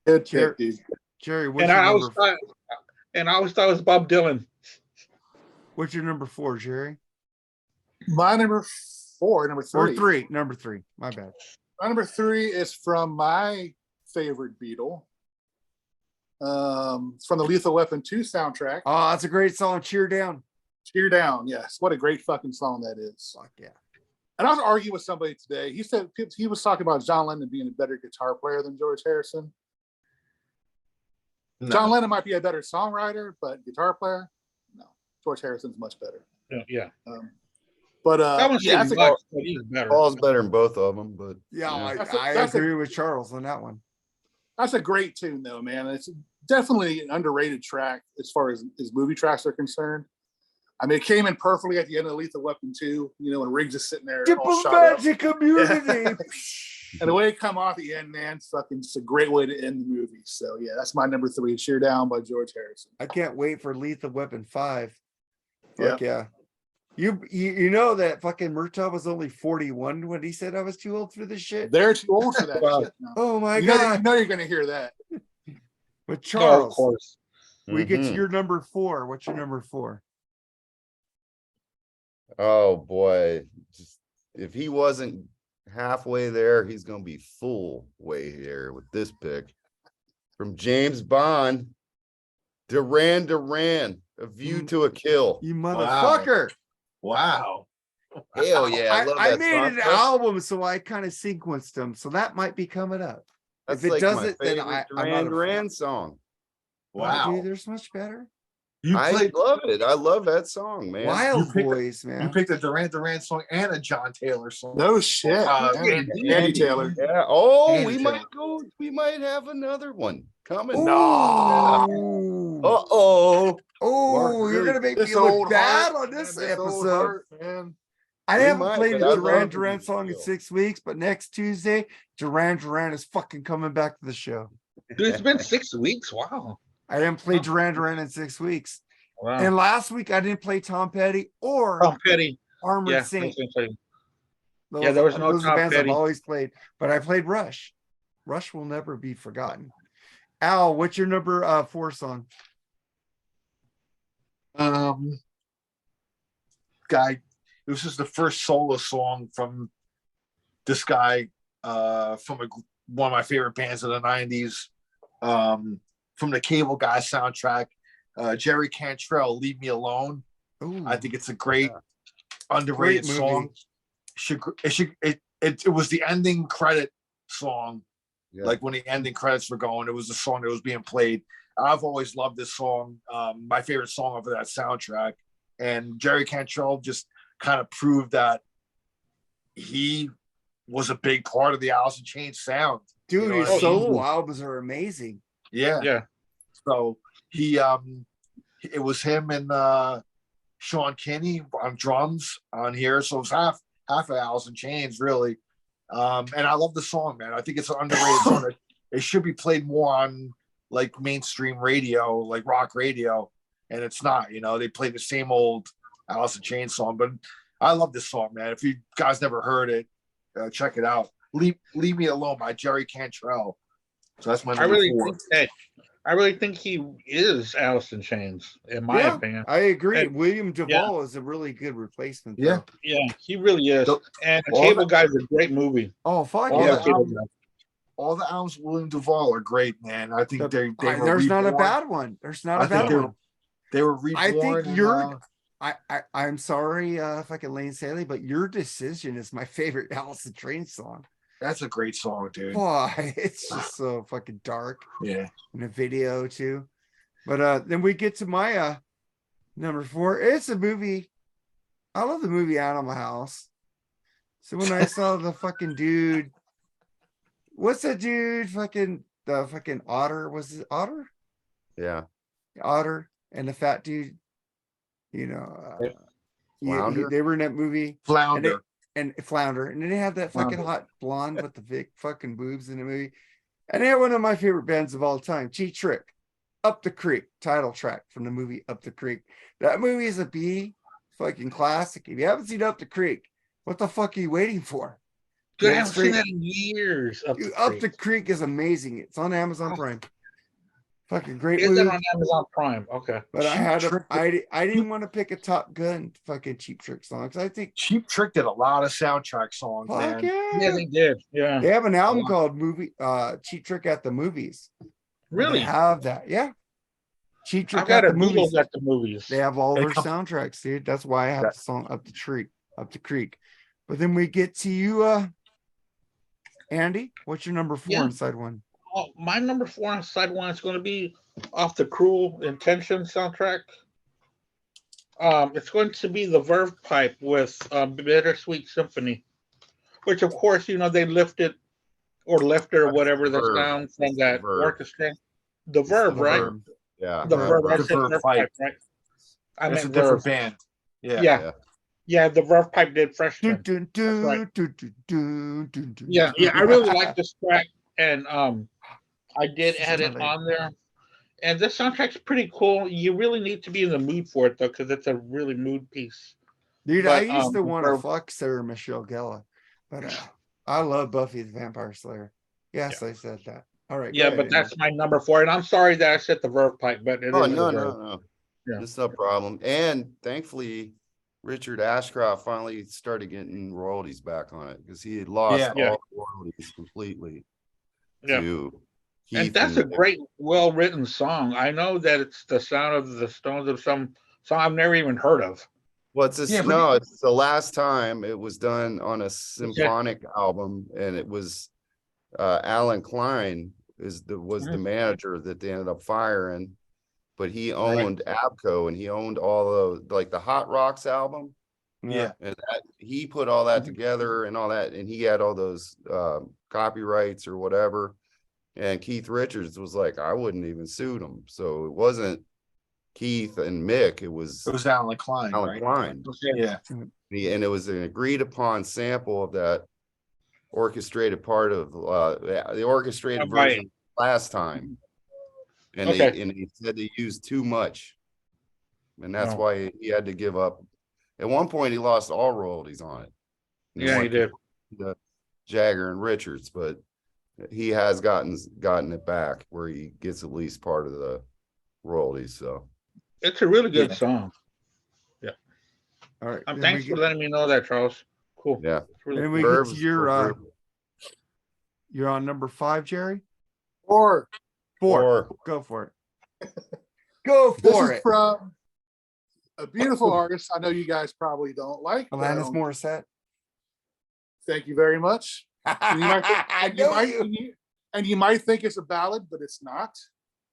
Good
Jerry,
pick, dude.
Jerry, what's
And
your
I always
number?
thought, it was Bob Dylan.
What's your number 4, Jerry?
My number 4, number 3.
Or 3? Number 3. My bad.
My number 3 is from my favorite Beatle. It's from the Lethal Weapon 2 soundtrack.
Oh, that's a great song. Cheer Down.
Cheer Down. Yes. What a great fucking song that is.
Fuck yeah.
And I was arguing with somebody today. He said he was talking about John Lennon being a better guitar player than George Harrison.
No.
John Lennon might be a better songwriter, but guitar player, no. George Harrison's much better.
Yeah.
But
That one's
yeah,
much,
that's
but he's better.
Paul's better than both of them, but
Yeah,
yeah.
I
That's a-
agree with Charles on that one.
a great tune, though, man. It's definitely an underrated track as far as his movie tracks are concerned. I mean, it came in perfectly at the end of Lethal Weapon 2, when Riggs is sitting there all shot up.
Diplomatic community.
And the way it come off the end, man, it's a great way to end the movie. So yeah, that's my number 3, Cheer Down by George Harrison.
I can't wait for Lethal Weapon 5. Fuck yeah. You know that fucking Murtaugh was only 41 when he said I was too old for this shit?
They're too old for that
Wow.
shit now.
Oh my
You know
god.
you're gonna hear that.
But
No, of
Charles,
course.
we get to
Mhm.
your number 4. What's your number 4?
Oh boy, just if he wasn't halfway there, he's gonna be full way here with this pick from James Bond. Duran Duran, A View to a Kill.
You motherfucker.
Wow.
Hell yeah, I love
I
that
made
song.
an album, so I kind of sequenced them. So that might be coming up.
That's
if it
like
doesn't,
my
then
favorite
I'm not
Duran
a
Duran song.
Wow.
Dude, there's much better.
You
I
played
love it. I love that song, man.
Wild
picked
Boys, man.
you picked a Duran Duran song and a John Taylor song.
No shit.
Uh,
man. Andy Taylor.
Yeah. Oh,
Andy
we
Taylor.
might go. We might have another one. coming.
Oh,
Uh-oh.
oh, you're
really-
gonna make
This
me look
old
bad
heart,
on this
man, old
episode.
heart, man.
I
We
haven't
might,
played
but
a
I
Duran
love
Duran
the
song in
show.
6 weeks, but next Tuesday, Duran Duran is fucking coming back to the show.
Dude, it's been 6 weeks. Wow.
I didn't play
Oh.
Duran Duran in 6 weeks.
Wow.
And last week I didn't play Tom Petty or
Tom Petty.
Armored
Yeah.
Saint.
Yeah, there was no
those are
Tom
bands
Petty.
I've always played, but I played Rush. Rush will never be forgotten. Al, what's your number 4 song?
Guy, this is the first solo song from this guy, from one of my favorite bands of the 90s, from the Cable Guy soundtrack, Jerry Cantrell, Leave Me Alone.
Ooh,
I think it's a great underrated
Great
song. It was the ending credit song.
Yeah.
Like when the ending credits were going, it was the song that was being played. I've always loved this song. My favorite song of that soundtrack. And Jerry Cantrell just kind of proved that he was a big part of the Alice in Chains sound.
dude,
You know
his
what I mean?
solo albums are amazing.
Yeah.
Yeah.
So it was him and Sean Kinney on drums on here. So it was half of Alice in Chains, really. And I love the song, man. I think it's an underrated song. It should be played more on like mainstream radio, like rock radio. And it's not, they play the same old Alice in Chains song. But I love this song, man. If you guys never heard it, check it out. Leave Me Alone by Jerry Cantrell. So that's my number 4.
I really think he is Alice in Chains, in my opinion.
I agree.
And-
William Duvall is a really good replacement.
Yeah.
though.
Yeah, he really is.
So-
And
all
Cable
the-
Guy is a great movie.
Oh fuck
All
yeah!
the albums, all the albums of William Duvall are great, man. I think they were
There's not a
reborn.
bad one. There's not
I
a
think
bad one.
They were reborn.
I think
and,
you're. I'm sorry if I can Lane Staley, but Your Decision is my favorite Alice in Chains song.
that's a great song, dude.
Why? It's just so fucking dark
Yeah.
in a video too. But then we get to my number 4. It's a movie. I love the movie Animal House. So when I saw the fucking dude, what's that dude? The fucking otter. Was it Otter?
Yeah.
Otter and the fat dude.
Flounder?
They were in that movie.
Flounder.
And Flounder, and then they had that fucking hot blonde with the big fucking boobs in the movie. And they had one of my favorite bands of all time, Cheap Trick, Up the Creek, title track from the movie Up the Creek. That movie is a B fucking classic. If you haven't seen Up the Creek, what the fuck are you waiting for?
Dude, I
Yeah,
haven't seen that in years.
Up the Creek is amazing. It's on Amazon Prime. Fucking great
Is
movie.
it on Amazon Prime? Okay.
But I
Cheap
didn't want to pick a Top Gun fucking Cheap Trick song because I think
Cheap Trick did a lot of soundtrack songs,
fuck
man.
yeah.
Yeah, they did. Yeah.
They have an album called Cheap Trick at the Movies.
Really?
They have that. Yeah. Cheap Trick
I've got
at
a
the
Google
Movies.
at the movies.
They have all
They
their
come-
soundtracks, dude. That's why I have
Yeah.
the song Up the Creek. But then we get to you, Andy. What's your number 4
Yeah.
inside one?
Oh, my number 4 on side one is going to be off the Cruel Intention soundtrack. It's going to be the Verve Pipe with Bittersweet Symphony, which of course they lifted or whatever the
Verve.
sound from that
Verve.
orchestra. The Verve,
The
right?
Verve.
Yeah.
The Verve. I
The
said
Verve
Verve
Pipe.
Pipe, right? I
It's a
meant
different
Verve.
band. Yeah.
Yeah. Yeah, the Verve Pipe did Freshman.
Dun, dun,
right.
dun, dun, dun, dun, dun,
Yeah,
dun.
I really like this track, and I did
This is
add
my
it
lady.
on there. And this soundtrack's pretty cool. You really need to be in the mood for it though, because it's a really mood piece.
Dude, I
But,
used to want to
Verve-
fuck Sarah Michelle Gellar, but I love Buffy the Vampire Slayer. Yes, I said that. All right.
Yeah,
go
but
ahead,
that's my number 4. And I'm sorry that I said the Verve Pipe, but it
Oh,
is the
no,
Verve.
no.
Yeah.
It's no problem. And thankfully, Richard Ashcroft finally started getting royalties back on it because he had lost
Yeah.
all royalties completely
Yeah.
to
And
Heath
that's a great, well-written song. I know that it's the sound of the Stones of some song I've never even heard of.
Well, it's
Yeah, but-
no, it's the last time it was done on a symphonic album, and it was Alan Klein was the manager that they ended up firing, but he owned Abco and he owned all the Hot Rocks album,
Yeah.
and he put all that together and all that, and he had all those copyrights or whatever. And Keith Richards was like, I wouldn't even suit him. So it wasn't Keith and Mick, it was
Alan Klein,
Alan
right?
Klein.
Yeah.
And it was an agreed upon sample of that orchestrated part of the orchestrated
Right.
version last time. And
Okay.
they said they used too much. And that's
Oh.
why he had to give up. At one point, he lost all royalties on it. And
Yeah, he
went
did.
to Jagger and Richards, but he has gotten it back where he gets at least part of the royalties. So
It's a really good
Yeah.
song.
All right. then
Thanks
we
for
get-
letting me know that, Charles. Cool.
yeah,
It's really
And
cool.
we get
Verve
to
is
your
Verve.
you're on number 5, Jerry.
Or
4.
Or
Go for it. Go
this
for
is
it.
from a beautiful artist. I know you guys probably don't like. but I
Alanis
don't-
Morissette.
Thank you very much. And you might,
I
and you
know
might,
you.
and you might think it's a ballad, but it's not.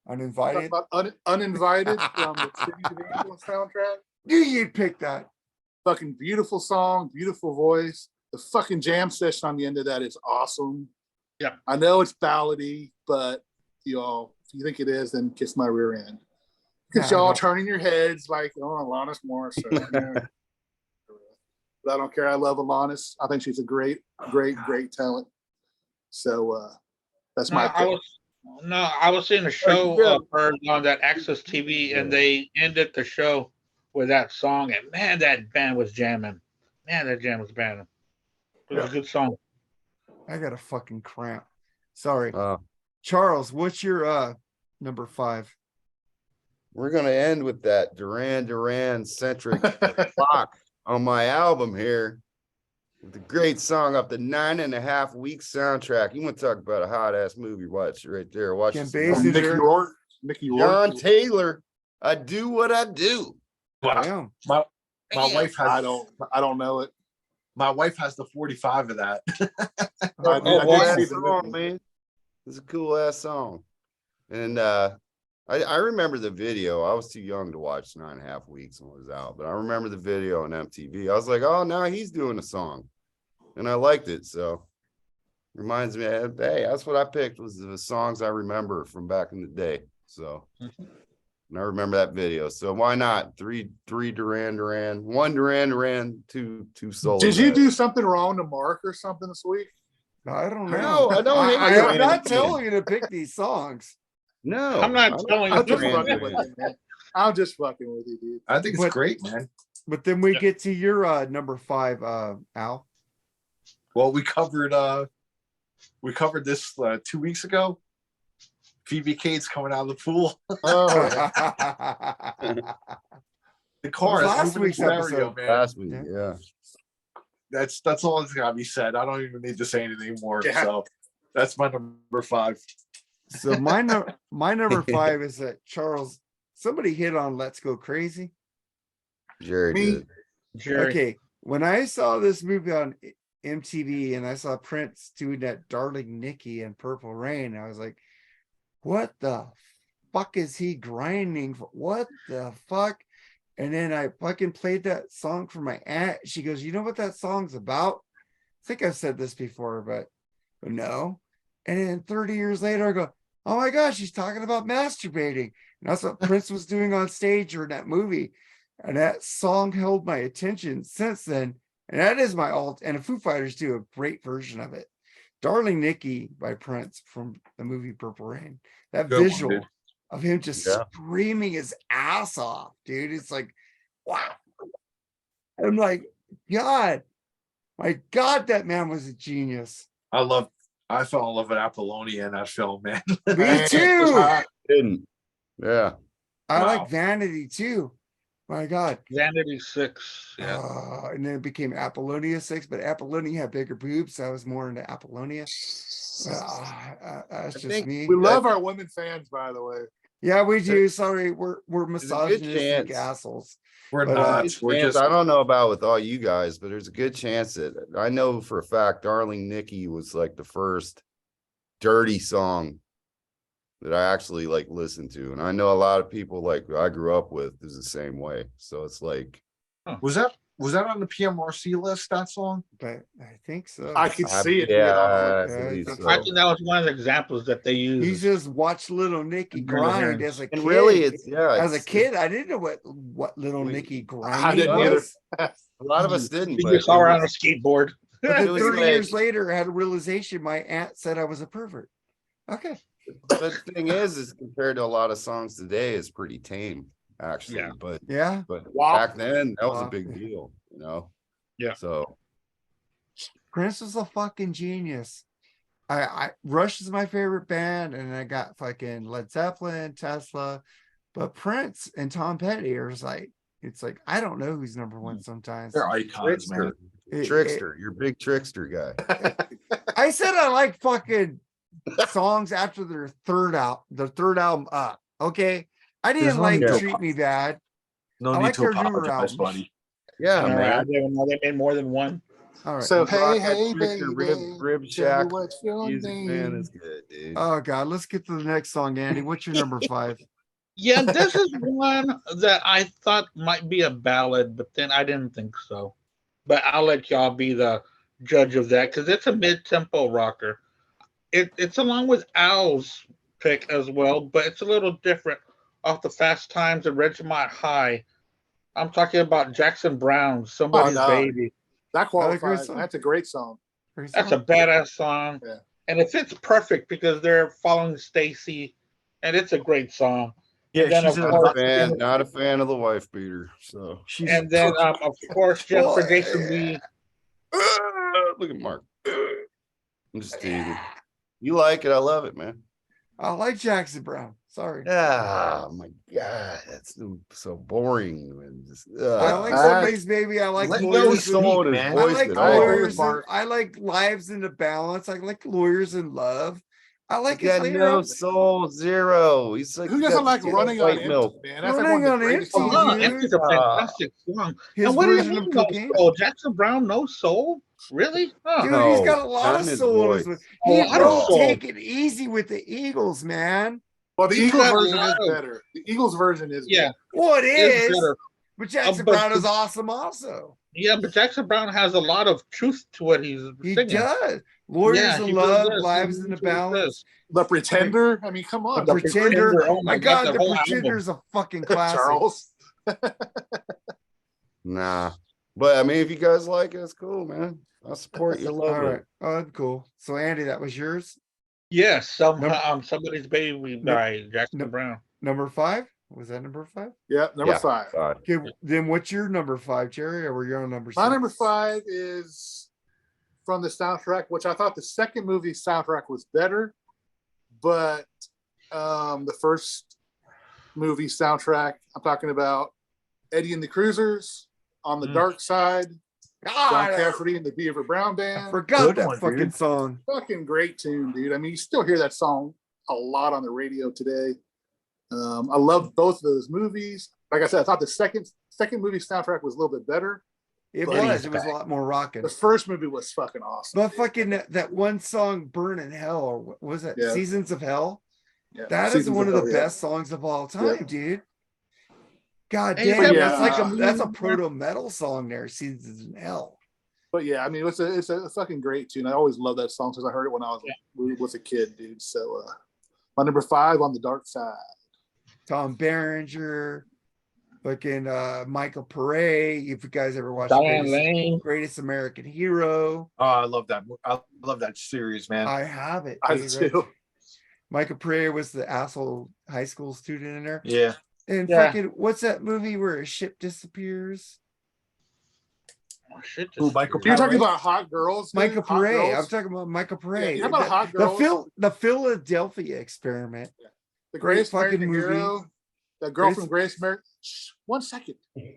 Talk
Uninvited.
about Uninvited from the City of Angels soundtrack.
Knew you'd pick that.
Fucking beautiful song, beautiful voice. The fucking jam session on the end of that is awesome.
Yeah.
I know it's ballady, but y'all, if you think it is, then kiss my rear end. Because
Nah, I
y'all
don't.
turning your heads like, oh, Alanis Morissette. But I don't care. I love Alanis. I think she's a great talent. So that's my pick.
I was seeing a show
yeah.
of hers on that Access TV, and they ended the show with that song. And man, that band was jamming. Man, that jam was jamming. It was a good song.
I got a fucking cramp. Sorry.
uh,
Charles, what's your number 5?
we're gonna end with that Duran centric block on my album here. With the great song off the 9.5 week soundtrack. You want to talk about a hot ass movie? Watch right there. Watch
Kim
this.
Basinger.
Mickey Rourke. Mickey
John
Rourke.
Taylor. I do what I do.
Wow.
Damn.
My
Damn.
wife has
I don't know it.
my wife has the 45 of that.
I
Oh,
did
wow.
see
Ass
the
song,
movie.
man. It's a cool ass song. And I remember the video. I was too young to watch 9.5 weeks when it was out, but I remember the video on MTV. I was like, oh, now he's doing a song. And I liked it. So reminds me, hey, that's what I picked was the songs I remember from back in the day. So and I remember that video. So why not? Three Duran, 1 Duran, 2 solo.
Did you
guys.
do something wrong to Mark or something this week?
I don't know.
No, I don't hate
I'm
Duran
not
Duran.
telling you to pick these songs.
No,
I'm not
I don't
telling
like
I'm just
you.
Duran
fucking with
Duran.
you, man. I'm just fucking with you, dude.
I think it's
But-
great, man.
But then we get to your number 5, Al.
Well, we covered this 2 weeks ago. Phoebe Cates coming out of the pool.
Oh,
The car
That was
is
last
moving
week's
in stereo,
episode.
man.
Last week,
Yeah.
yeah.
That's all that's gotta be said. I don't even need to say anything more.
Yeah.
So that's my number 5.
So my number 5 is that Charles. Somebody hit on "Let's Go Crazy."
Jerry
Me?
did.
Jerry.
Okay, when I saw this movie on MTV and I saw Prince doing that "Darling Nikki" and "Purple Rain," I was like, "What the fuck is he grinding for? What the fuck?" And then I fucking played that song for my aunt. She goes, "You know what that song's about?" I think I've said this before, but no. And then 30 years later, I go, "Oh my gosh, he's talking about masturbating." And that's what Prince was doing on stage or in that movie. And that song held my attention since then. And that is my alt. And the Foo Fighters do a great version of it. "Darling Nikki" by Prince from the movie Purple Rain. That
Good one,
visual
dude.
of him just
Yeah.
screaming his ass off, dude. It's like, wow. I'm like, God, my God, that man was a genius.
I fell in love with Apollonia in that film, man.
Me too.
Didn't. Yeah.
I
Wow.
like Vanity too. My God.
Vanity 6. Yeah.
And then it became Apollonia 6, but Apollonia had bigger boobs. So I was more into Apollonia. That's just
think
me.
we love our women fans, by the way.
Yeah, we do. Sorry, we're
There's a good
misogynistic
chance.
assholes.
We're
But,
not.
Good
We're
chance-
just
I don't know about with all you guys, but there's a good chance that I know for a fact Darling Nikki was like the first dirty song that I actually like listened to. And I know a lot of people like I grew up with is the same way. So it's like
was that Was that on the PMRC list? That song?
But I think so.
I could see it.
Yeah,
Yeah,
I believe
think
so.
I think that was one of the examples that they
He
used.
just watched little Nicky
Remember the
grind
hearings.
as a
And
kid.
really, it's
as a
it's-
kid, I didn't know what little
We-
Nicky
I
grinding
didn't either.
was.
a lot of us didn't.
You
But
just saw
it
her on a
was-
skateboard.
But then
It was
30
like-
years later, I had a realization. My aunt said I was a pervert. Okay.
But the thing is compared to a lot of songs today, it's pretty tame, actually.
Yeah.
Yeah.
But
Wow.
back then, that was a
Wow.
big deal, you know.
Yeah.
So
Prince was a fucking genius. I Rush is my favorite band, and I got fucking Led Zeppelin, Tesla, but Prince and Tom Petty are just like, it's like I don't know who's number one sometimes.
They're icons, man.
trickster, you're a big trickster guy.
I said I like fucking songs after their third album up. Okay. I
There's
didn't
no
like
need to
Treat Me Bad.
No
I
need
like
to
their newer
apologize,
albums.
buddy.
Yeah,
All right, I
man.
didn't know they made more than one.
All right.
So
Rock
hey,
that
hey,
Trickster
baby,
Rib
tell
Shack
me what's your
music, man,
name?
is good, dude.
Oh God, let's get to the next song, Andy. What's your number 5?
Yeah, this is one that I thought might be a ballad, but then I didn't think so. But I'll let y'all be the judge of that because it's a mid-tempo rocker. It's along with Al's pick as well, but it's a little different off the Fast Times and Regiment High. I'm talking about Jackson Brown, Somebody's
no.
Baby.
That
I like her
qualifies.
song.
That's a great song.
That's a badass song.
Yeah.
And it fits perfect because they're following Stacy, and it's a great song.
Yeah,
And then,
she's
of
in
course,
Not a fan of the wife beater. So
she's
And then, of course, Jennifer Jason Lee.
look at Mark. I'm just teasing. You like it, I love it, man.
I like Jackson Brown. Sorry.
Oh my god, that's so boring. And just,
I like
Uh,
Somebody's Baby. I like
let
no
go
Lawyers.
speak,
soul in his
man.
I
voice
like
at
I
all.
agree with
Lawyers.
Mark.
I like Lives in the Balance. I like Lawyers in Love. I like
He
his
got
later
no
albums.
soul, zero. He's like
Who
he
doesn't
got
like
the
Running on
white
Empty,
milk.
man? That's
Running
like one of
on
the greatest
Empty,
songs.
dude.
Empty's a fantastic song.
His
And what do you
version of
mean no
Cocaine.
soul? Jackson Brown, no soul? Really? Huh.
Dude,
No,
he's got a lot
not
of
in his
soul in his
voice.
voice.
A
He
lot of
wrote
soul.
Take It Easy with the Eagles, man.
Well, the
He's
Eagles
got
version is
love.
better. The Eagles version is
Yeah,
Well, it
it's
is.
better.
But Jackson
but
Brown is
the-
awesome also.
Yeah, but Jackson Brown has a lot of truth to what he's
He
singing.
does. Lawyers
Yeah,
in
he really
Love,
does.
Lives
He
in the
really
Balance.
does.
The Pretender. I mean, come on,
The Pretender.
Oh
My
my
God,
that
The
whole album.
Pretender's a fucking classic.
Charles.
Nah. But I mean, if you guys like it, it's cool, man. I support you, love
All right.
it.
Oh, that's cool. So, Andy, that was yours.
Yes,
Number-
Somebody's Baby
No-
by Jackson
no-
Brown.
Number 5? Was that number 5?
Yeah, number
Yeah.
5.
Okay, then what's your number 5, Jerry? Or were you on number 6?
My number 5 is from the soundtrack, which I thought the second movie soundtrack was better, but the first movie soundtrack, I'm talking about Eddie and the Cruisers, On the Dark Side, John
God,
Cafferty and the Beaver Brown
I
Band.
forgot
Good
that
one,
fucking
dude.
song.
Fucking great tune, dude. I mean, you still hear that song a lot on the radio today. I love both of those movies. Like I said, I thought the second movie soundtrack was a little bit better.
It
But
was.
he's
It was a
back.
lot more rocking.
The first movie was fucking awesome.
But fucking that one song, Burn in Hell, or what was it?
Yeah.
Seasons of Hell?
Yeah.
That is
Seasons
one of the
Hell, yeah.
best songs of all time, dude. God
Hey,
damn,
yeah.
that's like that's a proto metal song there, Seasons of Hell.
But yeah, I mean, it's a fucking great tune. I always loved that song since I heard it when I was a kid, dude. So my number 5, On the Dark Side.
Tom Berenger, fucking Michael Pare. If you guys ever watched
Diane
Greatest,
Lane.
Greatest American Hero,
Oh, I love that. I love that series, man.
I have it.
I
dude,
do.
right? Michael Pare was the asshole high school student in there.
Yeah.
And
Yeah.
fucking, what's that movie where a ship disappears?
Oh, shit,
Who, Michael
You're
Pare?
talking about Hot Girls? dude?
Michael
Hot
Pare.
Girls?
I'm talking about Michael Pare.
Yeah, how about Hot
the,
Girls?
the Philadelphia Experiment.
The
great
Greatest
fucking
American
movie.
Hero. The girl
Greatest-
from Greatest American. 1 second.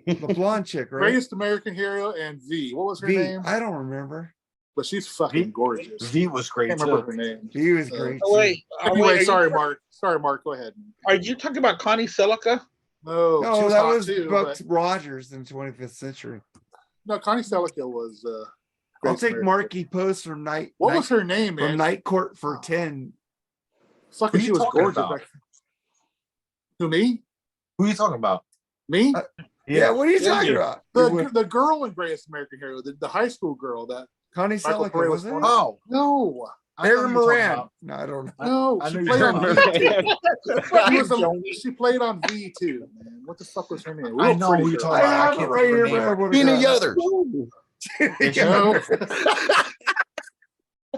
The blonde chick, right?
Greatest American Hero and V. What was her
V.
name?
I don't remember.
But she's fucking
V?
gorgeous.
V was
I
great
can't remember
too.
her name.
He was great.
Oh, wait.
Anyway,
are
sorry,
you,
Mark. Sorry, Mark. Go ahead.
Are you talking about Connie Selica?
No, she
No,
was
that
hot
was
too.
Buck
But,
Rogers in 25th century.
no, Connie Selica was.
I'll
Greatest
take
American.
Marky Post from
What was her name, man?
from Night Court for 10.
Fucking,
Who
she
you
was
talking
gorgeous.
about?
Who, me?
Who are you talking about?
Me?
Yeah, what are you talking about?
The girl in Greatest American Hero, the high school girl that
Connie
Michael
Selick,
Pare was
wasn't it?
born-
Oh,
No,
I know
Aaron
who you're talking
Moran.
about.
No, I don't know.
no,
I
she
know
played
you're
on
talking
V2. She played on V2. Man, what the fuck was her name?
I
Real
know
pretty
who you're
girl.
talking
I
about. I
have it
can't
right
think of her
here,
name.
man. What
Tina
a
Yothers.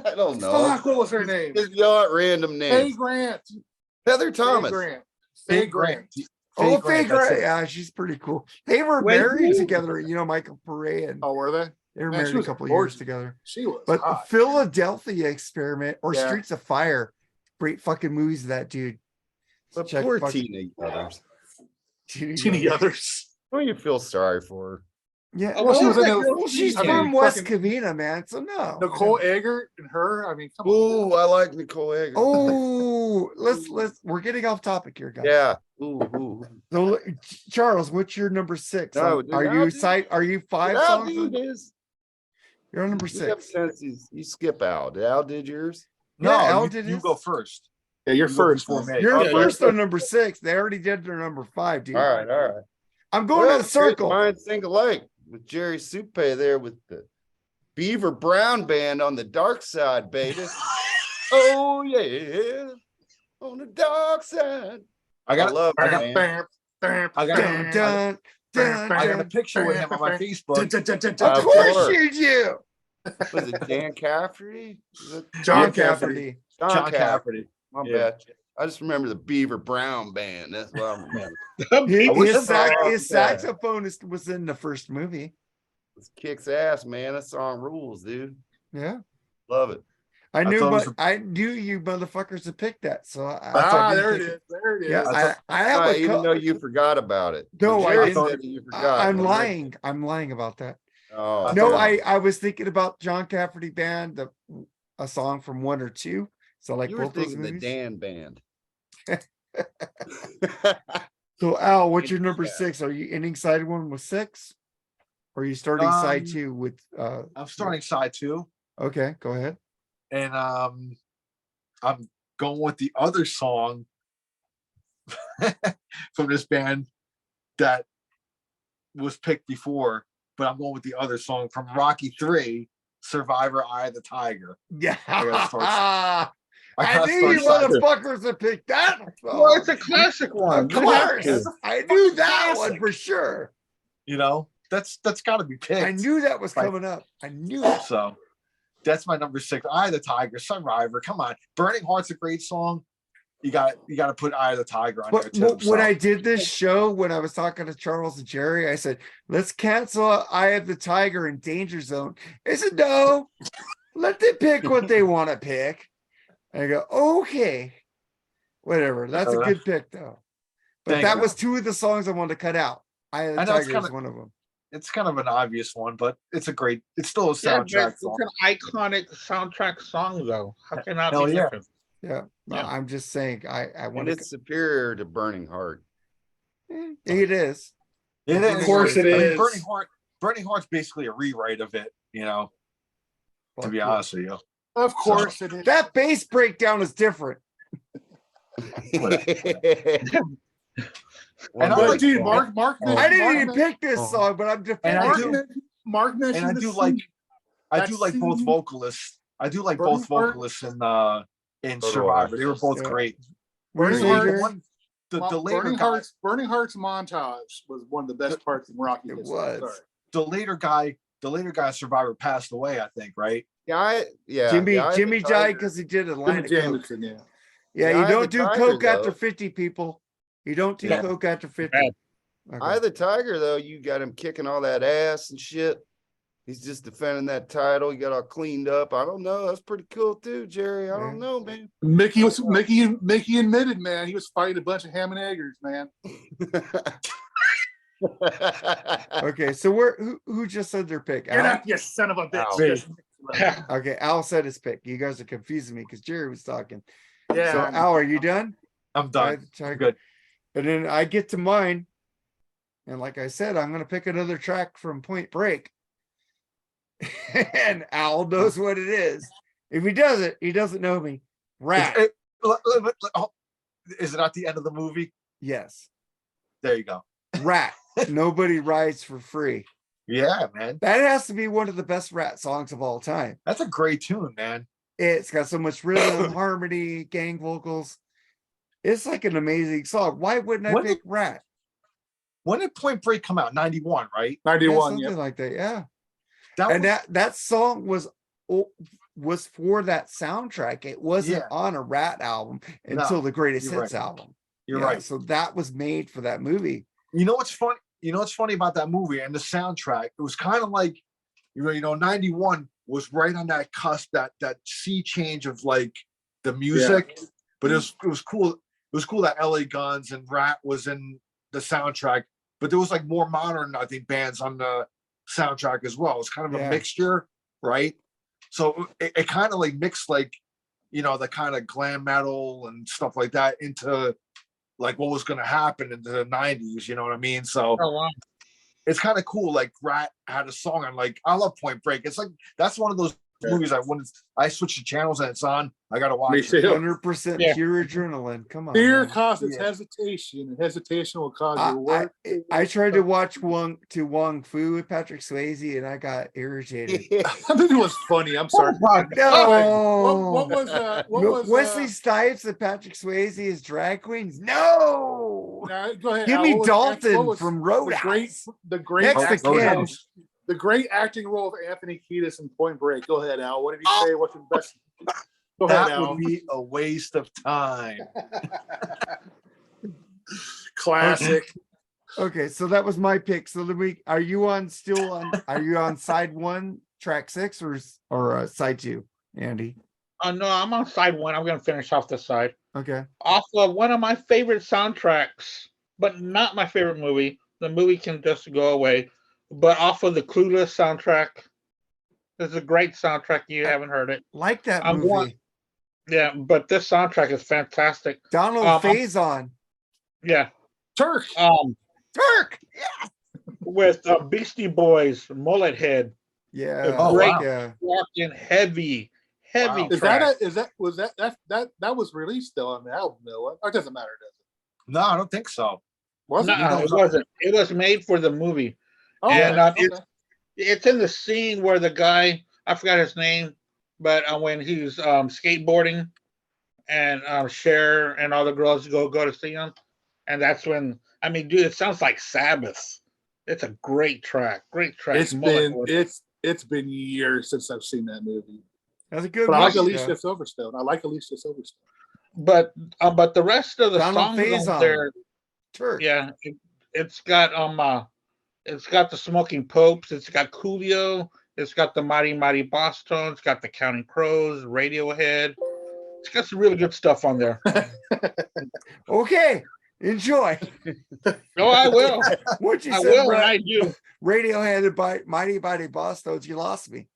I don't know.
Fuck, what was her name?
Just yell at random
Faye
names.
Grant.
Heather
Faye
Thomas.
Grant.
Faye
Faye Grant.
Oh,
Grant,
Faye
that's
Grant.
it.
Yeah, she's pretty cool. They were
Wait,
married
who?
together, Michael Pare and
Oh, were they?
they were
Man, she
married a
was
couple
gorgeous.
years together.
She was
But the
hot.
Philadelphia Experiment or
Yeah.
Streets of Fire, great fucking movies of that dude.
But
Check
poor
fucking-
Tina Yothers.
Tina Yothers.
Don't you feel sorry for her?
Yeah,
Oh,
Well, she was in
that
the.
girl-
well, she's
I mean,
from West
fucking
Covina, man. So no.
Nicole Eggert and her. I mean, come on.
Ooh, I like Nicole Eggers.
Oh, we're getting off topic here, guys.
Yeah. Ooh.
So, Charles, what's your number 6?
No, dude,
are
I'll
you
do-
site? Are you 5
Al
songs?
did
in?
his.
You're on number
You have
6.
tendencies. You skip out. Al did yours.
No,
Yeah, Al
you,
did
you
his.
go first.
Yeah, you're
You go
first.
before
man.
me.
You're
Yeah,
first on number 6. They already did their number 5, dude.
All right.
I'm going to the circle.
Mine think alike with Jerry Soupe there with the Beaver Brown Band on the dark side, baby. Oh yeah, on the dark side.
I got
love
I
it,
got-
man.
I got
Dun, dun, dun,
I got a
dun.
picture with him on my Facebook.
Of course you do.
Was it Dan Cafferty? Was it
John
Cafferty.
Cafferty.
John Cafferty.
My
Yeah.
bad. I just remember the Beaver Brown Band. That's what I remember.
His saxophone was in the first movie.
This kicks ass, man. That song rules, dude.
Yeah.
Love it.
I knew,
thought it was
but I knew you motherfuckers would pick that. So
There it is. There it is.
Yeah, I have a
Even though you forgot about it.
No, I
Jerry
didn't.
said that you forgot.
I'm lying. I'm lying about that.
Oh,
No,
okay.
I was thinking about John Cafferty Band, a song from 1 or 2. So like
You were
both those
thinking the
movies.
Dan Band.
So Al, what's your number 6? Are you ending side 1 with 6? Or are you starting side 2 with
I'm starting side 2,
okay, go ahead.
and I'm going with the other song from this band that was picked before, but I'm going with the other song from Rocky 3, Survivor, Eye of the Tiger.
Yeah.
gotta start-
I
gotta
knew you
start side two.
motherfuckers would pick that.
Well, it's a classic one.
Of
You have
course.
to.
I knew that one
Classic.
for sure.
You know, that's got to be picked.
I knew that was
Like-
coming up. I knew it.
So that's my number 6. Eye of the Tiger, Survivor. Come on, Burning Heart's a great song. You got to put Eye of the Tiger on there
But
too.
when
so.
I did this show, when I was talking to Charles and Jerry, I said, let's cancel Eye of the Tiger and Danger Zone. They said, no, let them pick what they want to pick. And I go, okay, whatever. That's a good pick though. But
Thank
that
you.
was 2 of the songs I wanted to cut out. Eye of the
I know it's
Tiger is
kinda-
one of them.
It's kind of an obvious one, but it's still a
Yeah, but
soundtrack
it's
song.
an iconic soundtrack song, though. How can that
Hell
be
yeah.
different?
Yeah.
Yeah.
I'm just saying, I
And
want to.
it's superior to Burning Heart.
It is.
Of course it
I mean,
is.
Burning Heart's basically a rewrite of it, you know, to be
Fuck
honest with you.
Of course it is.
That bass breakdown is different.
And I
But
like-
dude, Mark
I didn't
Mark
even
men-
pick this
Oh.
song, but I'm
And
defending
I
Mark
do-
it.
men- Mark mentioned
and I
the
do
scene.
like
That
both
scene-
vocalists. I do like
Burning
both
Heart-
vocalists in
So do
Survivor. They were both
Yeah.
great.
Where's
Burning Heart-
Adrian?
The later
Burning Heart's montage was one of the best parts of Rocky.
It
history.
was.
Sorry.
the later guy in Survivor passed away, I think, right?
Jimmy
the
died
Tiger.
because he did a line
Jimmy
of coke.
Jameson, yeah.
Yeah,
The Eye
you
of
don't
the
do
Tiger,
coke after
though.
50 people. You don't do
Yeah.
coke after 50.
Right.
Okay.
Eye of the Tiger, though, you got him kicking all that ass and shit. He's just defending that title. He got all cleaned up. I don't know. That's pretty cool too, Jerry. I don't know, man.
Mickey admitted, man, he was fighting a bunch of ham and eggers, man.
Okay, so who just said their pick?
You're
Al?
not, you son of a
Al.
bitch.
Okay, Al said his pick. You guys are confusing me because Jerry was talking.
Yeah.
So Al, are you done?
I'm
Eye
done.
of the Tiger.
Good.
And then I get to mine. And like I said, I'm gonna pick another track from Point Break. And Al knows what it is. If he doesn't, he doesn't know me. Rat.
Is it at the end of the movie?
Yes.
There you go.
Rat. Nobody rides for free.
Yeah, man.
That has to be one of the best Rat songs of all time.
That's a great tune, man.
It's got so much rhythm, harmony, gang vocals. It's like an amazing song. Why wouldn't I
When
pick Rat?
When did Point Break come out? 91, right?
Yeah,
91,
something
yeah.
like that. Yeah.
That
And
was,
that song was for that soundtrack. It wasn't
Yeah.
on a Rat album until
No,
the Greatest
you're
Hits
right.
album.
You're
Yeah,
right.
So that was made for that movie.
You know what's funny? You know what's funny about that movie and the soundtrack? It was kind of like, 91 was right on that cusp, that sea change of like the music. But it was cool. It was cool that LA Guns and Rat was in the soundtrack, but there was like more modern, I think, bands on the soundtrack as well. It's kind of a
Yeah.
mixture, right? So it kind of like mixed like, the kind of glam metal and stuff like that into like what was going to happen in the 90s, you know what I mean? So
Oh wow.
it's kind of cool. Like Rat had a song on, like, I love Point Break. It's like, that's one of those movies I switch the channels and it's on, I got to watch
Me
it.
too.
100%
Yeah.
pure adrenaline. Come on.
Fear
man.
causes
Yeah.
hesitation, and hesitation will cause your work.
I tried to watch Wong Fu with Patrick Swayze and I got irritated.
That movie was funny. I'm sorry.
No.
What was
Wesley Snipes and Patrick Swayze as drag queens? No.
go ahead.
Give
Al,
me
what
Dalton
was
from
the
Roadhouse.
great
Next to
acting
Ken.
role- the great acting role of Anthony Kiedis in Point Break. Go ahead, Al. What did he say? What's your best? Go ahead,
That
Al.
would be a waste of time.
Classic.
Okay, so that was my pick. So are you on side one, track 6 or side 2, Andy?
No, I'm on side 1. I'm gonna finish off this side.
Okay.
Off of one of my favorite soundtracks, but not my favorite movie. The movie can just go away. But off of the Clueless soundtrack. This is a great soundtrack. You haven't heard it.
Like that
I'm
movie.
going- Yeah, but this soundtrack is fantastic.
Donald
I'm-
Faison.
Yeah.
Turk.
Turk.
With Beastie Boys, Mullet Head.
Yeah.
Oh,
great
wow.
Yeah.
fucking heavy
Wow.
Is
track.
that was released though on the album though? It doesn't matter, does it?
No, I don't think so.
Was it?
No, it wasn't. It was made for the movie.
Okay,
and,
okay.
It's in the scene where the guy, I forgot his name, but when he's skateboarding and Cher and all the girls go to see him. And that's when, I mean, dude, it sounds like Sabbath. It's a great track. Great track.
It's been years since I've seen that movie.
That's a good
But I like
movie,
Alicia
though.
Silverstone.
But the rest of the
Donald
songs
Faison.
on there,
Turk.
yeah, it's got the Smoking Popes, it's got Coolio, it's got the Mighty Mighty Boss Tones, it's got the Counting Crows, Radiohead. It's got some really good stuff on there.
Okay. Enjoy.
Oh, I will.
What you
I
said,
will,
Brett,
and I do.
Radiohead by Mighty Mighty Boss Tones, you lost me.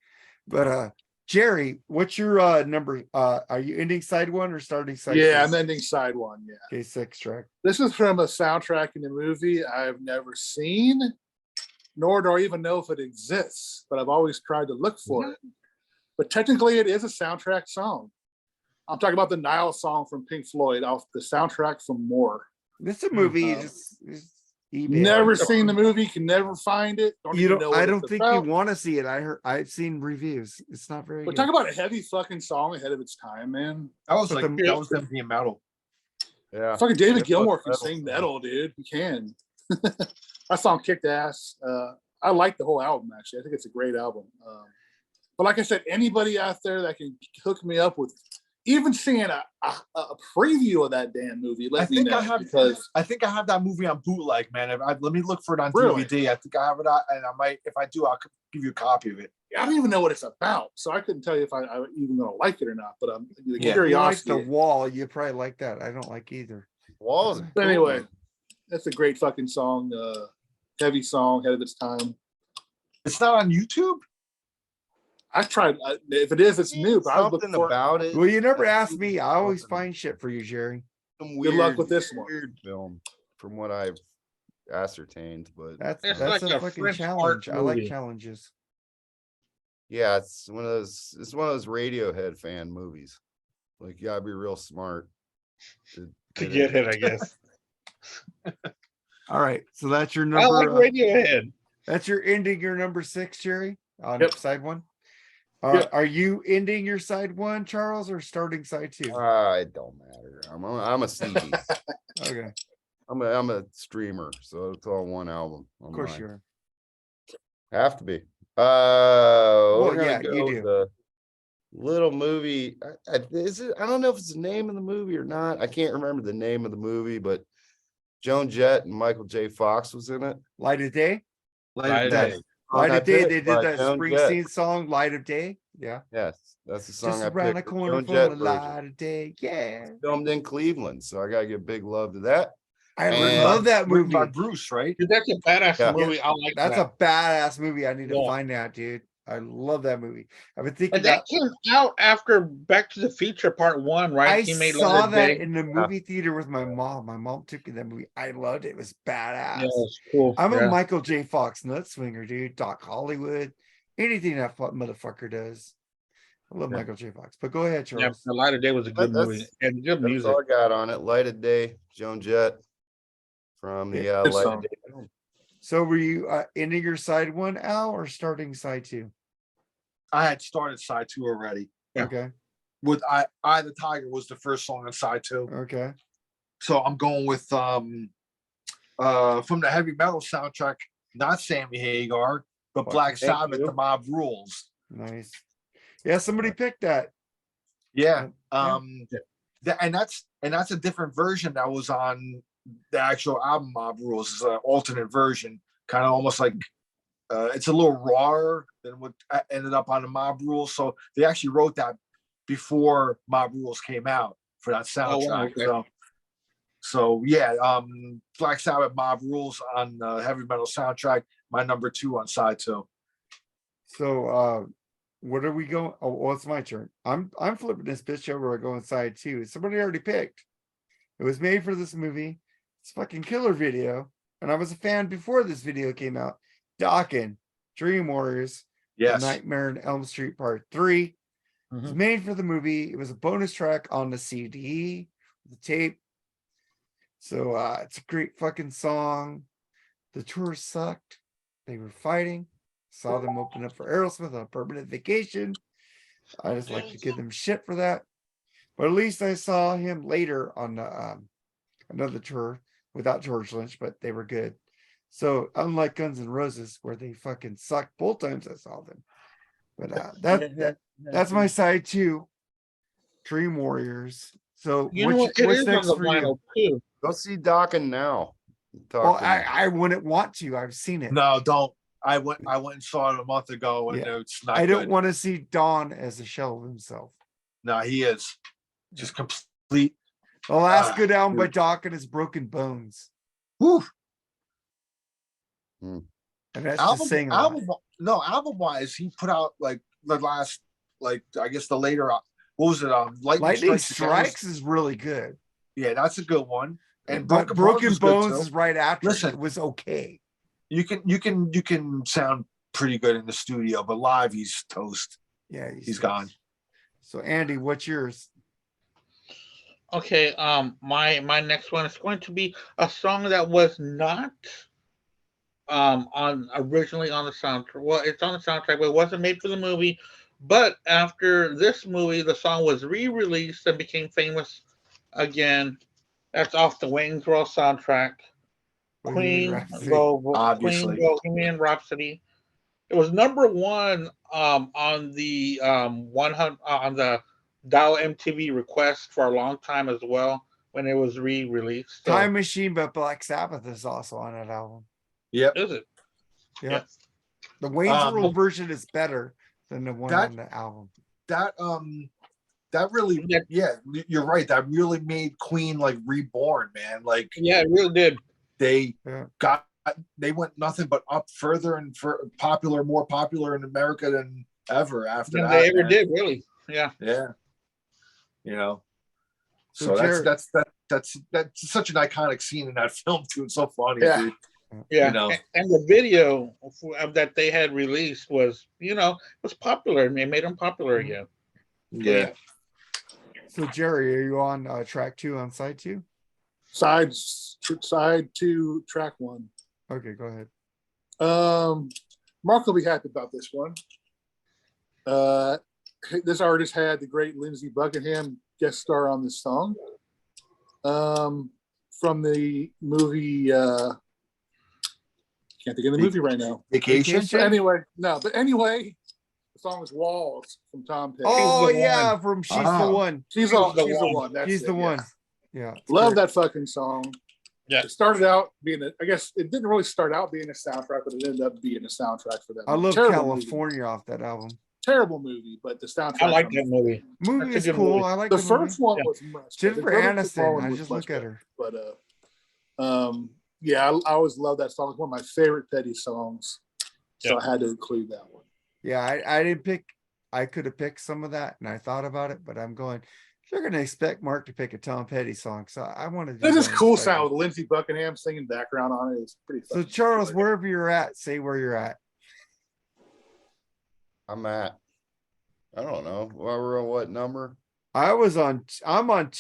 But Jerry, what's your number? Are you ending side 1 or starting side 6?
I'm ending side 1. Yeah.
Okay, 6 track.
This is from a soundtrack in a movie I've never seen, nor do I even know if it exists, but I've always tried to look for it. But technically, it is a soundtrack song. I'm talking about the Nile song from Pink Floyd off the soundtrack from More.
This is a movie. You just eBay.
Never seen the movie, can never find it.
I don't think you want to see it. I've seen reviews. It's not very
But
good.
talk about a heavy fucking song ahead of its time, man.
That was
But
like,
the-
that was them being metal.
Yeah.
Fucking David
It's
Gilmour
like
can
metal
sing
song.
metal, dude. He can. That song kicked ass. I like the whole album, actually. I think it's a great album. But like I said, anybody out there that can hook me up with even seeing a preview of that damn movie, let me know. Because
I think I have that movie on bootleg, man. Let me look for it on
Really?
DVD. I think I have it on, and I might, if I do, I'll give you a copy of it.
I don't even know what it's about, so I couldn't tell you if I even gonna like it or not. But the
Yeah.
If you like
curiosity.
The Wall, you probably like that. I don't like either.
Walls.
But anyway, that's a great fucking song. Heavy song, ahead of its time.
It's not on YouTube.
I tried. If it is, it's new. But I was looking
Something
for.
about it.
Well, you never asked me. I always find shit for you, Jerry.
Some
Good luck with this one.
Weird film, from what I've ascertained, but
That's
It's
that's
like
a
a
fucking
French
challenge.
art
I like
movie.
challenges.
yeah, it's one of those Radiohead fan movies. Like, you gotta be real smart
To get it, I guess.
All right, so that's your
I like
number.
Radiohead.
That's your ending. Your number 6, Jerry, on
Yep.
side 1.
Yep.
Are you ending your side 1, Charles, or starting side 2?
It don't matter. I'm a CD.
Okay,
I'm a streamer, so it's all one album.
of course you are.
Have to be.
Well,
We're gonna
yeah, you
go with
do.
the little movie. Is it? I don't know if it's the name of the movie or not. I can't remember the name of the movie, but Joan Jett and Michael J. Fox was in it.
Light of Day.
Light of Day.
Light of Day.
picked
They did
by
that
Joan
Springsteen
Jett.
song, Light of Day. Yeah.
Yes, that's the song
Just
I
around the
picked.
corner
Joan
from
Jett
a
version.
light of day. Yeah.
Filmed in Cleveland, so I gotta give big love to that.
I
And-
love that
Written by
movie.
Bruce, right?
Dude, that's a badass
Yeah.
movie. I like
That's
that.
a badass movie. I need to
Yeah.
find that, dude. I love that movie. I've been thinking
And that
that.
came out after Back to the Future Part 1, right?
I
He made
saw
Light of
that
Day.
in the movie theater with my mom. My mom took me to that movie. I loved it. It was badass.
Yeah, it's cool.
I'm a
Yeah.
Michael J. Fox nut swinger, dude. Doc Hollywood, anything that motherfucker does. I love
Yeah.
Michael J. Fox. But go ahead,
Yeah,
Charles.
The Light of Day was a good
That's-
movie and good
That's
music.
all I got on it. Light of Day, Joan Jett from the
Good
Light
song.
of Day film.
So were you ending your side 1, Al, or starting side 2?
I had started side 2 already.
Yeah.
Okay.
With I the Tiger was the first song on side 2.
Okay.
So I'm going with from the heavy metal soundtrack, not Sammy Hagar, but
Fuck,
Black
thank
Sabbath,
you.
The Mob Rules.
Nice. Yeah, somebody picked that.
Yeah.
Yeah.
And that's a different version that was on the actual album Mob Rules. It's an alternate version, kind of almost like it's a little rawer than what ended up on the Mob Rules. So they actually wrote that before Mob Rules came out for that soundtrack.
Oh, wow, okay.
So yeah, Black Sabbath Mob Rules on the heavy metal soundtrack, my number 2 on side 2.
So what are we going? Oh, well, it's my turn. I'm flipping this bitch over. I go inside 2. Somebody already picked. It was made for this movie. It's a fucking killer video. And I was a fan before this video came out. Dawkins, Dream Warriors,
Yes.
Nightmare on Elm Street Part 3. It was
Mhm.
made for the movie. It was a bonus track on the CD, the tape. So it's a great fucking song. The tour sucked. They were fighting. Saw them open up for Aerosmith on Permanent Vacation. I just like to give them shit for that. But at least I saw him later on another tour without George Lynch, but they were good. So unlike Guns N' Roses, where they fucking sucked both times I saw them. But that's my side 2. Dream Warriors. So
You know what? It
what's
is on
next
the
for you?
vinyl too.
Go see Dawkins now.
Well,
Talk to me.
I wouldn't want to. I've seen it.
No, don't. I went and saw it a month ago, and
Yeah.
it's not.
I don't
good.
want to see Don as a shell of himself.
No, he is just complete.
The last good album by
dude.
Dawkins is Broken Bones.
Whew.
And that's just saying a lot.
Album wise, he put out like the last, like I guess the later, what was it?
Lightning
Strikes
Strikes is really good.
Yeah, that's a good one. And
But Broken
was good,
Bones
too.
is right after.
Listen.
It was okay.
You can sound pretty good in the studio, but live he's toast.
Yeah,
He's gone.
So Andy, what's yours?
Okay, my next one is going to be a song that was not on originally on the soundtrack. Well, it's on the soundtrack, but it wasn't made for the movie. But after this movie, the song was re-released and became famous again. That's off the Wayne's World soundtrack.
Bohemian
Queen,
Rhapsody.
Obviously.
Bohemian Rhapsody. It was number 1 on the 100 on the Dial MTV request for a long time as well when it was re-released. So,
Time Machine, but Black Sabbath is also on that album.
Yep.
is it?
Yeah.
Yeah.
The Wayne's
Um,
World version is better than the one
that-
on the album.
That really,
Yeah.
you're right. That really made Queen like reborn, man. Like
Yeah, it really did.
they
Yeah.
they went nothing but up further and more popular in America than ever after
Than
that.
they ever
man.
did, really. Yeah.
Yeah. You know.
So
So
Jared-
that's such an iconic scene in that film too. It's so funny,
Yeah.
dude.
Yeah.
You know.
And the video that they had released was, was popular. And they made them popular again.
Yeah.
So Jerry, are you on track 2 on side 2?
Side 2, track 1.
Okay, go ahead.
Mark will be happy about this one. This artist had the great Lindsey Buckingham guest star on this song. From the movie, can't think of the movie right now.
Vacation.
But anyway, the song is Walls from Tom Petty.
Oh
the
yeah,
one.
from She's the One.
She's the one. That's
She's
it,
the
yeah.
one. Yeah. it's
Love
great.
that fucking song.
Yeah.
It started out being I guess it didn't really start out being a soundtrack, but it ended up being a soundtrack for that.
I love
Terrible
California off that album.
Terrible movie, but the soundtrack.
I like that movie.
Movie
That's a
is
good
cool.
movie.
I like
The
the
first
movie.
one
Yeah.
was much.
Jennifer
better. The
Aniston.
following
I
was
just
much
look at
better.
her.
But yeah, I always love that song. It's one of my favorite Petty songs, so
Yeah.
I had to include that one.
Yeah, I didn't pick. I could have picked some of that, and I thought about it, but I'm going. You're going to expect Mark to pick a Tom Petty song, so I wanted to.
It's just cool sound with Lindsey Buckingham singing background on it. It's pretty.
So
fucking
Charles,
cool.
wherever you're at, say where you're at.
I'm at, I don't know. Well, we're on what number?
I'm on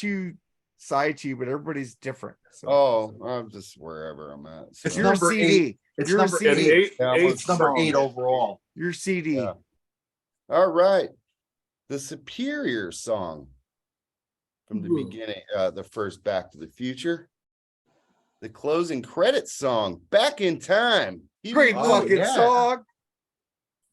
side 2, but everybody's different. So
Oh, I'm just wherever I'm at.
It's
so-
you're a
number
CD.
It's
You're a
number
CD.
eight.
Yeah,
It's number
song.
8 overall.
You're CD.
Yeah. All right. The Superior song from the
Ooh.
beginning, the first Back to the Future. The closing credits song, Back in Time.
Great
Oh,
fucking
yeah.
song.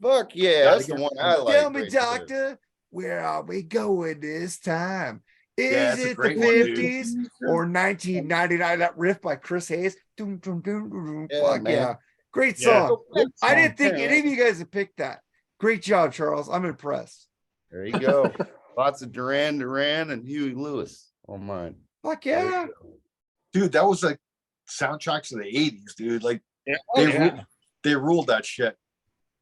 Fuck yeah,
Gotta
that's the
get-
one I like.
Tell me,
right there.
doctor, where are we going this time? Is
that's a
it the
great one, dude.
50s or 1999? That riff by Chris Hayes. Dum, dum, dum, dum, dum.
Yeah,
Fuck
man.
yeah. Great
Yeah.
song.
Good
I
song.
didn't think
Yeah.
any of you guys had picked that. Great job, Charles. I'm impressed.
There you go. Lots of Duran Duran and Huey Lewis on mine.
Fuck
There
yeah.
you go.
Dude, that was like soundtracks of the 80s, dude. Like
Yeah.
they ruled that shit.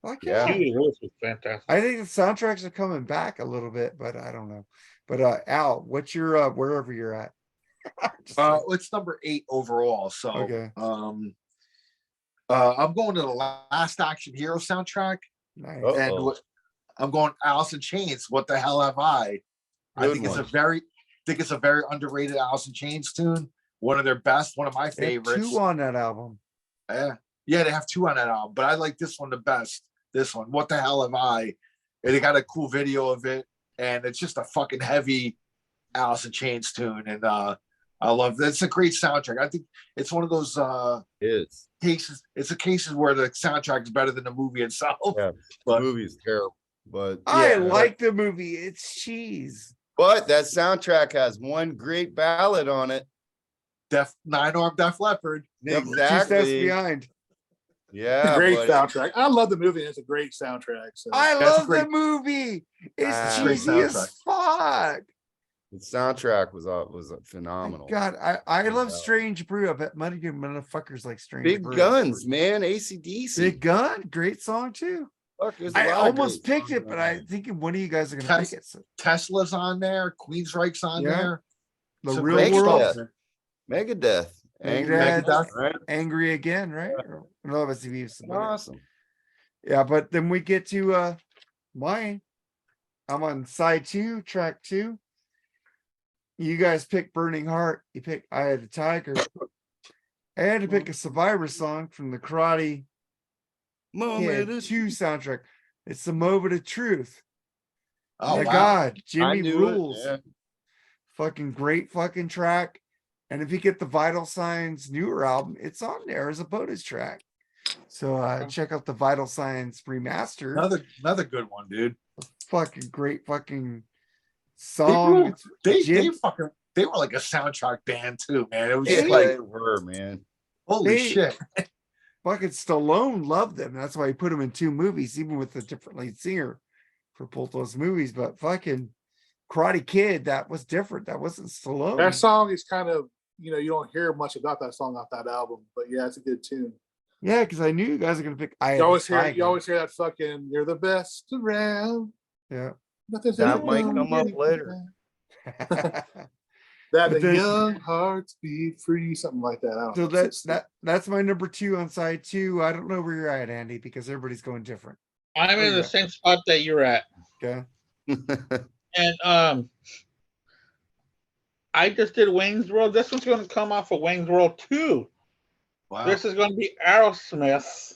Fuck
Yeah.
yeah.
Huey Lewis was fantastic.
I think the soundtracks are coming back a little bit, but I don't know. But Al, what's your wherever you're at? Just like-
It's number 8 overall. So
Okay.
I'm going to the Last Action Hero soundtrack,
nice.
Oh.
and I'm going Alice in Chains. What the hell have I? I
Good
think
one.
it's a very underrated Alice in Chains tune. One of their best, one of my
They have
favorites.
2 on that album.
Yeah, they have 2 on that album, but I like this one the best. This one, What the Hell Have I? And they got a cool video of it, and it's just a fucking heavy Alice in Chains tune, and I love it. It's a great soundtrack. I think it's one of those
It's
cases. It's a cases where the soundtrack is better than the movie itself.
Yeah. the
But
movie's terrible, but
I
Yeah,
like the movie. It's cheese.
that soundtrack has one great ballad on it.
Nine-Armed Def Leppard.
Yep, 2 steps
Exactly.
behind.
Yeah,
Great
buddy.
soundtrack. I love the movie. It's a great soundtrack. So
I
That's a
love
great-
the movie. It's
Ah,
great
cheesy as
soundtrack.
fuck.
The soundtrack was phenomenal.
God, I love
Yeah.
Strange Brew. I bet money good motherfuckers like Strange
Big
Brew.
guns, man. AC/DC.
Big Gun, great song too.
Fuck, there's a
I
lot of
almost
great
picked it,
songs
but
on
I
there.
think one of you guys are gonna
Test-
pick it. So,
Tesla's on there. Queensryche's on
Yeah.
there.
the
Some
real
great
world,
stuff.
Megadeth. Angry
Megadeth.
Death, right?
Angry Again, right? Or- No, it's the
Awesome.
Yeah, but then we get to mine. I'm on side 2, track 2. You guys pick Burning Heart. You pick I Had a Tiger. I had to pick a Survivor song from the Karate
Moment
Kid
of
2 soundtrack. It's the Moment of Truth.
Oh
My
wow.
God,
I
Jimmy
knew it,
rules.
yeah.
Fucking great fucking track. And if you get the Vital Signs newer album, it's on there as a bonus track. So check out the Vital Signs remastered.
Another good one, dude.
Fucking great fucking
They
song.
ruled.
It's
They
Jim-
they were like a soundtrack band too, man. It was
Yeah,
just like
they were, man.
holy
They-
shit.
fucking Stallone loved them. That's why he put them in 2 movies, even with a different lead singer for both those movies. But fucking Karate Kid, that was different. That wasn't Stallone.
that song is kind of, you don't hear much about that song off that album, but yeah, it's a good tune.
Yeah, because I knew you guys are gonna pick. I
You always hear that fucking "You're the best around."
Yeah.
Nothing's
That
ever
might
gonna
come up
be
later.
That
But
the
then-
young hearts be free, something like that. I don't
So
know.
that's my number 2 on side 2. I don't know where you're at, Andy, because everybody's going different.
I'm in the same spot that you're at.
Okay.
And I just did Wayne's World. This one's going to come off of Wayne's World 2.
Wow.
This is going to be Aerosmith.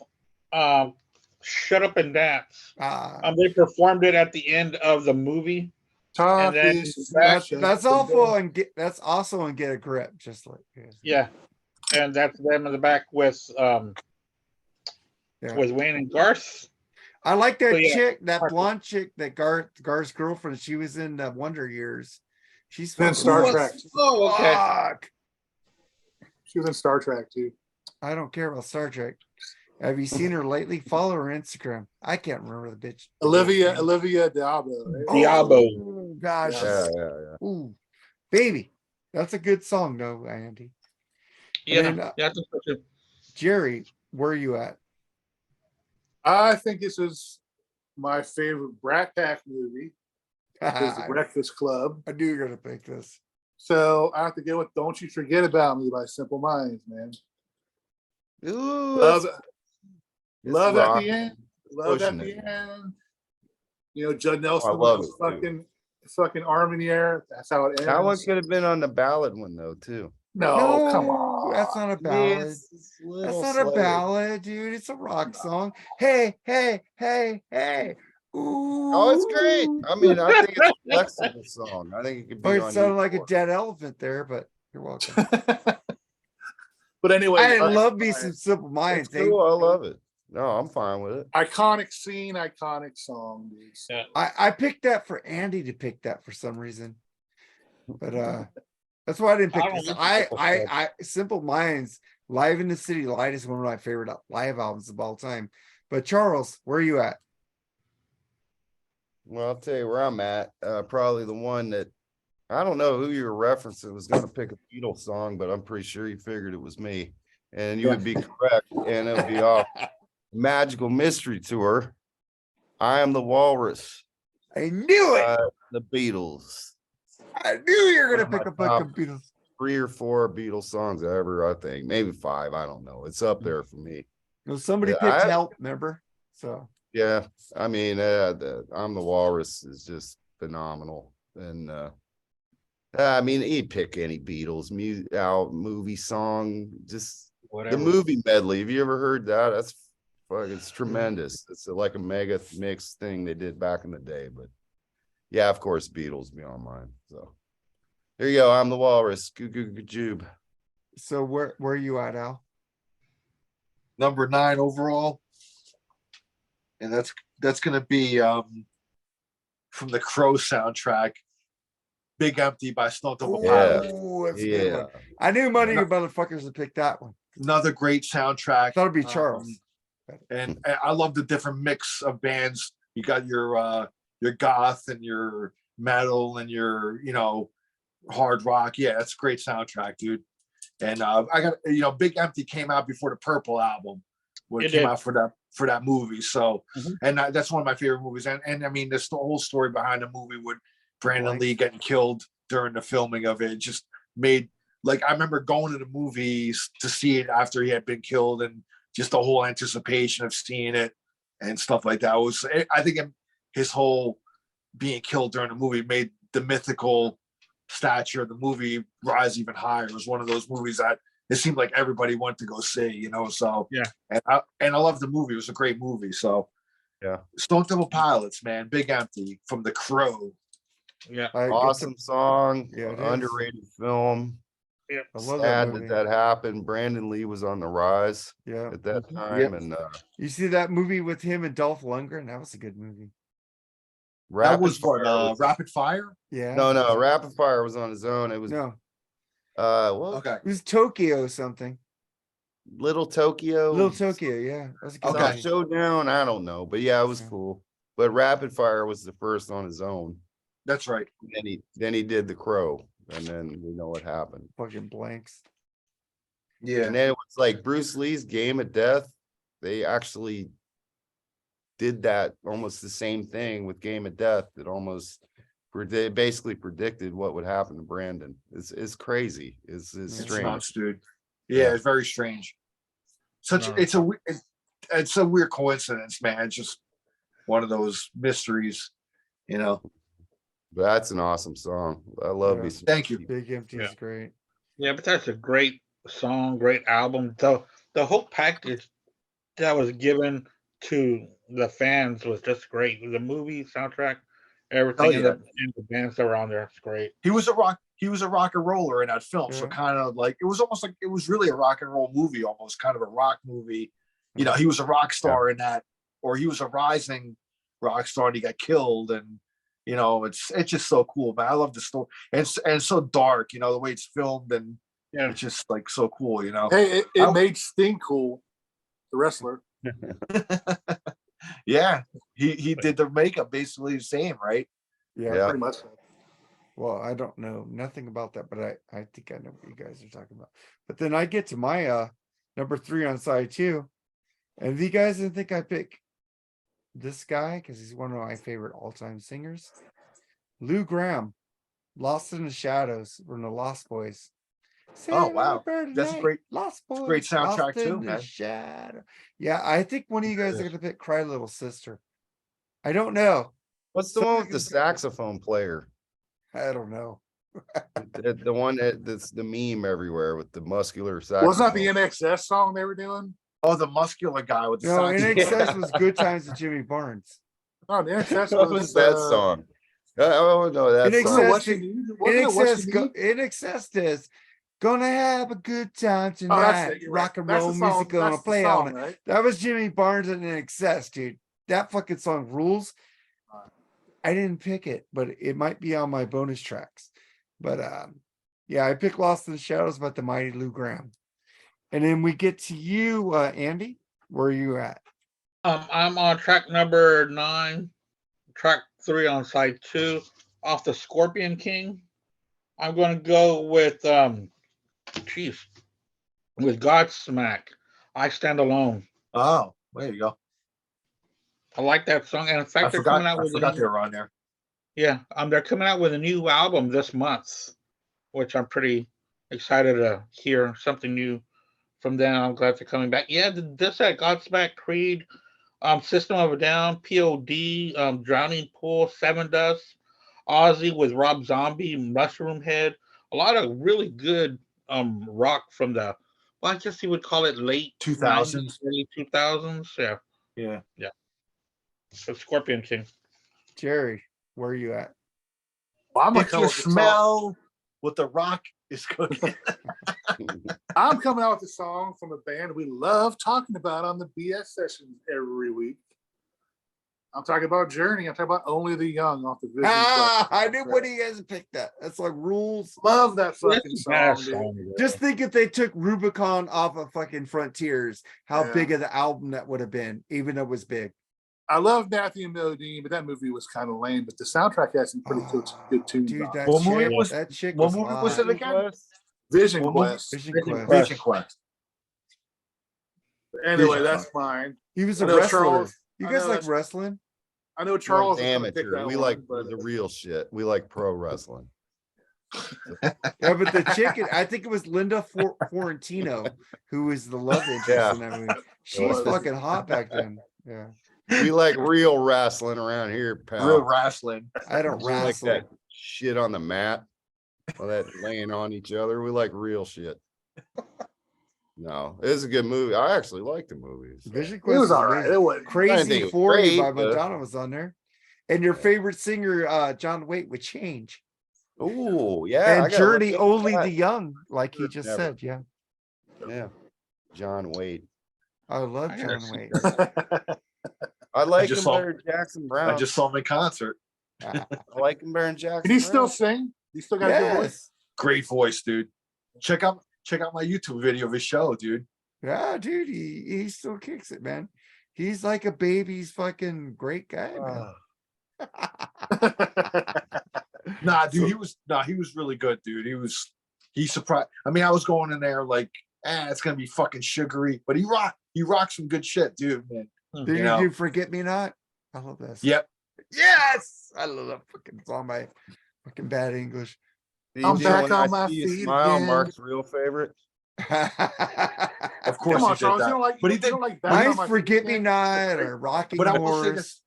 Shut Up and Dance. They performed it at the end of the movie.
Talk
then
is
that's awful and that's also and Get a Grip, just like
yeah, and that's them in the back with Wayne and Garth.
I like that
So, yeah.
chick, that blonde chick, that Garth's girlfriend. She was in Wonder Years. She's
Then
fucking
Star
awesome.
Trek.
Oh, okay.
Fuck.
She was in Star Trek too.
I don't care about Star Trek. Have you seen her lately? Follow her Instagram. I can't remember the bitch.
Olivia Diabo. Right?
Diabo.
Oh, gosh.
Yeah.
Ooh, baby. That's a good song, though, Andy.
Yeah,
And then,
yeah, that's a-
Jerry, where are you at?
I think this is my favorite Brat Pack movie. Is The
I
Breakfast Club.
knew you were gonna pick this.
So I have to go with "Don't You Forget About Me" by Simple Minds, man.
Ooh,
Love,
it's
love at
rock.
the end. Love at
Pushing
the
it.
end. You know, Judd Nelson
I love
with
it,
his fucking arm in the air. That's how it ends.
That one could have been on the ballad one though, too.
No, come on.
That's not a ballad. That's not a ballad, dude. It's a rock song. Hey, hey, hey, hey. Ooh.
Oh, it's great. I mean, I think it's a flexible song. I think it could be
It
on
sounded like a
U4.
dead elephant there, but you're welcome.
But anyway,
I love me some Simple Minds.
It's cool. I love it. No, I'm fine with it.
iconic scene, iconic song, dude.
Yeah.
I picked that for Andy to pick that for some reason, but that's why I didn't pick
I don't
this.
listen
to
I Simple Minds Live in the City Light is one of my favorite live albums of all time. But Charles, where are you at?
Well, I'll tell you where I'm at. Probably the one that I don't know who you were referencing was going to pick a Beatles song, but I'm pretty sure you figured it was me, and you would be correct, and it would be off Magical Mystery Tour. I Am the Walrus.
I knew it.
The Beatles.
I knew you were
one
gonna
of my
pick a bunch
top
of Beatles.
3 or 4 Beatles songs ever, I think. Maybe 5. I don't know. It's up there for me.
No, somebody
Yeah,
picked
I-
Help, remember? So
Yeah, I mean, I'm the Walrus is just phenomenal, and I mean, he'd pick any Beatles movie song, just
whatever.
the movie medley. Have you ever heard that? That's fucking, it's tremendous. It's like a mega mix thing they did back in the day, but yeah, of course, Beatles be on mine. So there you go. I'm the Walrus. Goo goo goo joob.
so where are you at, Al?
Number 9 overall, and that's gonna be from the Crow soundtrack, "Big Empty" by Stone Temple Pilots.
Oh, that's a good
Yeah.
one. I knew one of you motherfuckers would pick that one.
Another great soundtrack.
That'll be Charles.
And I love the different mix of bands. You got your goth and your metal and your hard rock. Yeah, that's a great soundtrack, dude. And I got Big Empty came out before the Purple album, when it came out for that movie. So and that's one of my favorite movies. And I mean, there's the whole story behind the movie with Brandon Lee getting killed during the filming of it. It just made, like, I remember going to the movies to see it after he had been killed, and just the whole anticipation of seeing it and stuff like that. I think his whole being killed during the movie made the mythical stature of the movie rise even higher. It was one of those movies that it seemed like everybody wanted to go see, so
yeah.
And I love the movie. It was a great movie. So
Yeah.
Stone Temple Pilots, man, Big Empty from The Crow.
Yeah.
Awesome song.
Yeah, it is.
Underrated film.
Yeah.
I love
Sad
movie.
that happened. Brandon Lee was on the rise
Yeah.
at that
Mhm.
time,
Yep.
and
You see that movie with him and Dolph Lundgren? That was a good movie.
That was what,
Fire was-
Rapid Fire?
Yeah.
No, Rapid Fire was on his own. It was
No,
well,
Okay.
it was Tokyo something.
Little Tokyo.
Little Tokyo, yeah. That was a good
Okay.
movie.
Showdown. I don't know, but yeah, it was
Yeah.
cool. But Rapid Fire was the first on his own.
That's right.
Then he did The Crow, and then we know what happened.
Fucking blanks.
Yeah.
And then it was like Bruce Lee's Game of Death. They actually did that almost the same thing with Game of Death. They basically predicted what would happen to Brandon. It's crazy. It's
It's
strange.
nuts, dude. Yeah, it's very strange. It's a weird coincidence, man. It's just one of those mysteries,
That's an awesome song. I love
Yeah.
me. Some
Thank you.
Big Empty is
Yeah.
great.
Yeah, but that's a great song, great album. The whole package that was given to the fans was just great. The movie soundtrack, everything,
yeah.
and the bands that were on there. It's great.
He was a rock and roller in that film. So
Yeah.
kind of like it was almost like it was really a rock and roll movie, almost kind of a rock movie. You know, he was a rock star in that, or he was a rising rock star and he got killed. And you know, it's just so cool, man. I love the story. And it's so dark, you know, the way it's filmed, and
Yeah.
it's just like so cool, you know.
Hey, it made Sting cool, the wrestler.
Yeah, he did the makeup basically the same, right?
Yeah.
Yeah.
Pretty much.
Well, I don't know nothing about that, but I think I know what you guys are talking about. But then I get to my number 3 on side 2. And if you guys didn't think I pick this guy, because he's one of my favorite all-time singers, Lou Gramm, Lost in the Shadows from the Lost Boys.
Oh, wow.
Sailor
That's a
Night,
great-
Lost
it's a
Boys,
great soundtrack
Lost
too,
in the
man.
Shadow. Yeah, I think one of you guys are
Yeah.
gonna pick Cry Little Sister. I don't know.
What's the one with the saxophone player?
I don't know.
The one that's the meme everywhere with the muscular saxophone.
Wasn't that the NXS song they were doing?
Oh, the muscular guy with the
No, in
saxophone.
excess was Good Times with Jimmy Barnes.
No, the NXS
What
was
was that song? Oh no, that
In
song.
What
excess,
You Need?
in
Wasn't it What
excess,
You Need?
in excess is gonna have a good time
Oh, that's
tonight.
it. You're right.
Rock and
That's
roll
the song.
music gonna
That's the
play
song,
on it.
right?
That was Jimmy Barnes and In Excess, dude. That fucking song rules. I didn't pick it, but it might be on my bonus tracks. But yeah, I picked Lost in the Shadows about the mighty Lou Gramm. And then we get to you, Andy. Where are you at?
I'm on track number 9, track 3 on side 2, off the Scorpion King. I'm going to go with with Godsmack, I Stand Alone.
Oh, there you go.
I like that song, and in
I
fact, they're
forgot.
coming out
I
with
forgot
a
they were on there.
they're coming out with a new album this month, which I'm pretty excited to hear something new from them. I'm glad they're coming back. Yeah, this had Godsmack, Creed, System of a Down, POD, Drowning Pool, Seven Dust, Ozzy with Rob Zombie, Mushroom Head. A lot of really good rock from the, well, I guess you would call it late
2000s.
90s, early 2000s. Yeah,
Yeah.
the Scorpion King.
Jerry, where are you at?
Well, I'm gonna
If
come
you
with the song.
smell what the rock is cooking.
I'm coming out with a song from a band we love talking about on the BS sessions every week. I'm talking about Journey. I'm talking about Only the Young off the Vision Quest
I knew
soundtrack.
when you guys picked that. That's like rules.
Love that fucking
That's a badass
song, dude.
Just think if they took Rubicon off of fucking Frontiers, how
Yeah.
big of the album that would have been, even though it was big.
I love Matthew Modine, but that movie was kind of lame. But the soundtrack has some pretty good tunes.
Dude,
on it.
that
What movie
chick,
was-
that chick
what
was
movie was
hot.
it again?
Vision
What movie?
Quest.
Vision
Vision
Quest.
Quest.
Vision Quest.
Anyway,
Vision
that's mine.
He was
I
a
know
wrestler.
Charles-
You
I
guys
know
like
that's-
wrestling?
I know Charles is gonna pick
Amateur.
that
We
one,
like
but
the real shit. We like pro wrestling.
Yeah, but the chick, I think it was Linda Florentino, who was the love interest
Yeah.
in that movie. She was
was.
fucking hot back then. Yeah,
We like real wrestling around here, pal.
Real wrestling.
I don't
We like
wrestle.
that shit on the mat. All that laying on each other. We like real shit. No, it was a good movie. I actually like the movies.
Vision
it
Quest
was
is
all right.
amazing.
It was
I didn't think
Crazy
it was
for You by
great, but-
Madonna was on there. And your favorite singer, John Waite, would change.
Oh, yeah. I
And
gotta
Journey,
look
Only
into
the Young, like he just
Never.
said. Yeah,
that. Yeah. John Wade.
I love
I gotta
John
see
Waite.
I like
just
him
saw-
better than Jackson Brown.
I just saw him in concert.
I like him better than Jackson
Can he still
Brown.
sing? He still got a good voice.
Yes.
Great voice, dude. Check out my YouTube video of his show, dude.
Yeah, dude, he still kicks it, man. He's like a baby's fucking great guy, man.
Nah, dude, he was really good, dude. He surprised. I mean, I was going in there like, it's gonna be fucking sugary, but he rocks some good shit, dude, man.
Did you
know.
do Forget Me Not? I love this.
Yep.
Yes, I love that fucking song by fucking bad English.
I'm
DJ,
back
when
on
I
my
see you
feet
smile,
again.
Mark's real favorite.
Of course
Come on,
he did
Charles.
that.
You don't like,
But he
you
did-
don't like Back on
Mine's
My Feet
Forget Me
Again?
Not or Rocking
But I will say
Horse.
this.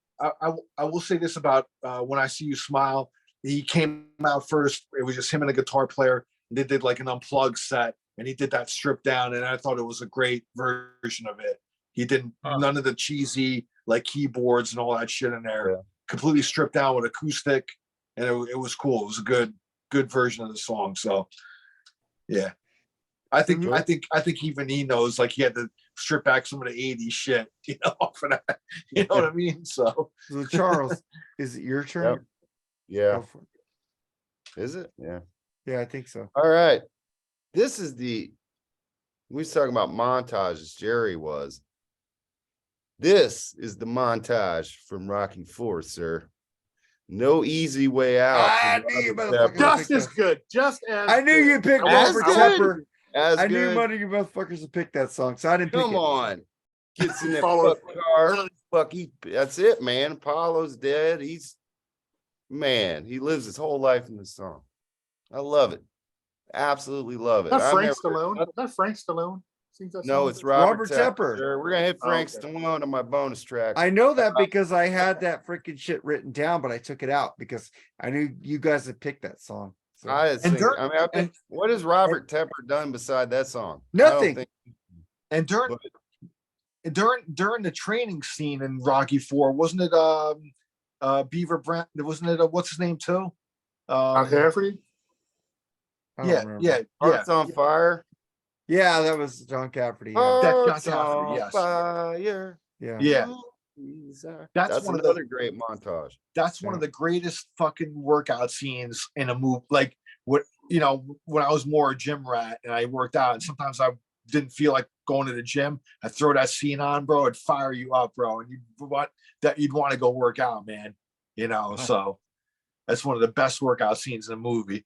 I will say this about when I see you smile. he came out first. It was just him and a guitar player. And they did like an unplugged set, and he did that stripped down, and I thought it was a great version of it. He didn't none of the cheesy like keyboards and all that shit in there.
Yeah.
Completely stripped down with acoustic, and it was cool. It was a good version of the song. So yeah. I think even he knows, like, he had to strip back some of the 80s shit, for that. You know what I mean? So
Charles, is it your turn?
Yeah.
Go for it.
Is it? Yeah.
Yeah, I think so.
All right. This is we was talking about montages. Jerry was. This is the montage from Rocky IV, sir. No easy way out.
I knew you motherfuckers.
Just as good. Just as
I knew you picked
As
Robert
good.
Tepper.
As
I knew
good.
one of you motherfuckers would pick that song, so I didn't pick
Come
it.
on. Gets in that
Follow-
fuck car. That's it, man. Apollo's dead. He lives his whole life in this song. I love it. Absolutely love it.
Not
I
Frank
never-
Stallone. Not Frank Stallone. Sings that
No,
song?
it's Robert
Robert Tepper.
Sure, we're gonna hit Frank
okay.
Stallone on my bonus track.
I know that because I had that freaking shit written down, but I took it out because I knew you guys had picked that song. So.
What has Robert Tepper done beside that song?
Nothing.
and during the training scene in Rocky IV, wasn't it Beaver Brand? Wasn't it what's his name too?
Cafferty?
I don't
Yeah,
remember.
yeah, yeah.
Hearts on Fire.
Yeah, that was John Cafferty. Yeah.
Hearts
John Cafferty,
on
yes.
Fire.
Yeah.
Yeah.
That's
one of
another
the
great montage.
that's one of the greatest fucking workout scenes in a movie. Like when I was more a gym rat and I worked out, and sometimes I didn't feel like going to the gym, I throw that scene on, bro. It'd fire you up, bro, and you'd want to go work out, man. So that's one of the best workout scenes in a movie.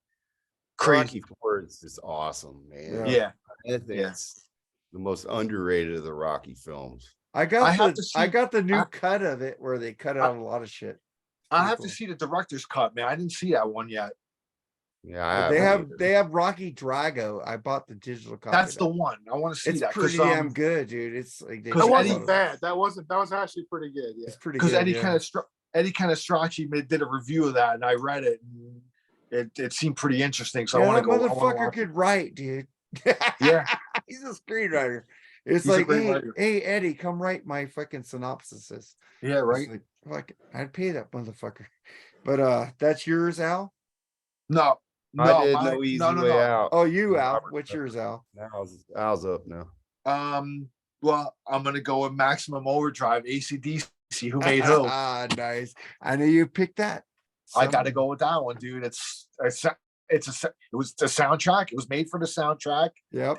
Rocky IV is just awesome, man.
Yeah.
I think it's the most underrated of the Rocky films.
I got the new cut of it where they cut out a lot of shit.
I have to see the director's cut, man. I didn't see that one yet.
Yeah,
they have Rocky Drago. I bought the digital copy.
That's the one. I want to see
it's
that.
pretty damn good, dude. It's like
That wasn't bad. That was actually pretty good. Yeah,
it's pretty
because
good.
Eddie kind of Strachey did a review of that, and I read it. And it seemed pretty interesting. So I want to go.
Motherfucker could write, dude.
Yeah,
he's a screenwriter. It's
He's a
like,
great writer.
hey, Eddie, come write my fucking synopsis.
Yeah, right.
Like, I'd pay that motherfucker. But that's yours, Al?
No,
I did No Easy Way Out.
Oh, you, Al. What's yours, Al?
Now Al's up now.
Well, I'm gonna go with Maximum Overdrive, AC/DC. Who made who?
Ah, nice. I knew you picked that.
I got to go with that one, dude. It was the soundtrack. It was made for the soundtrack.
Yep.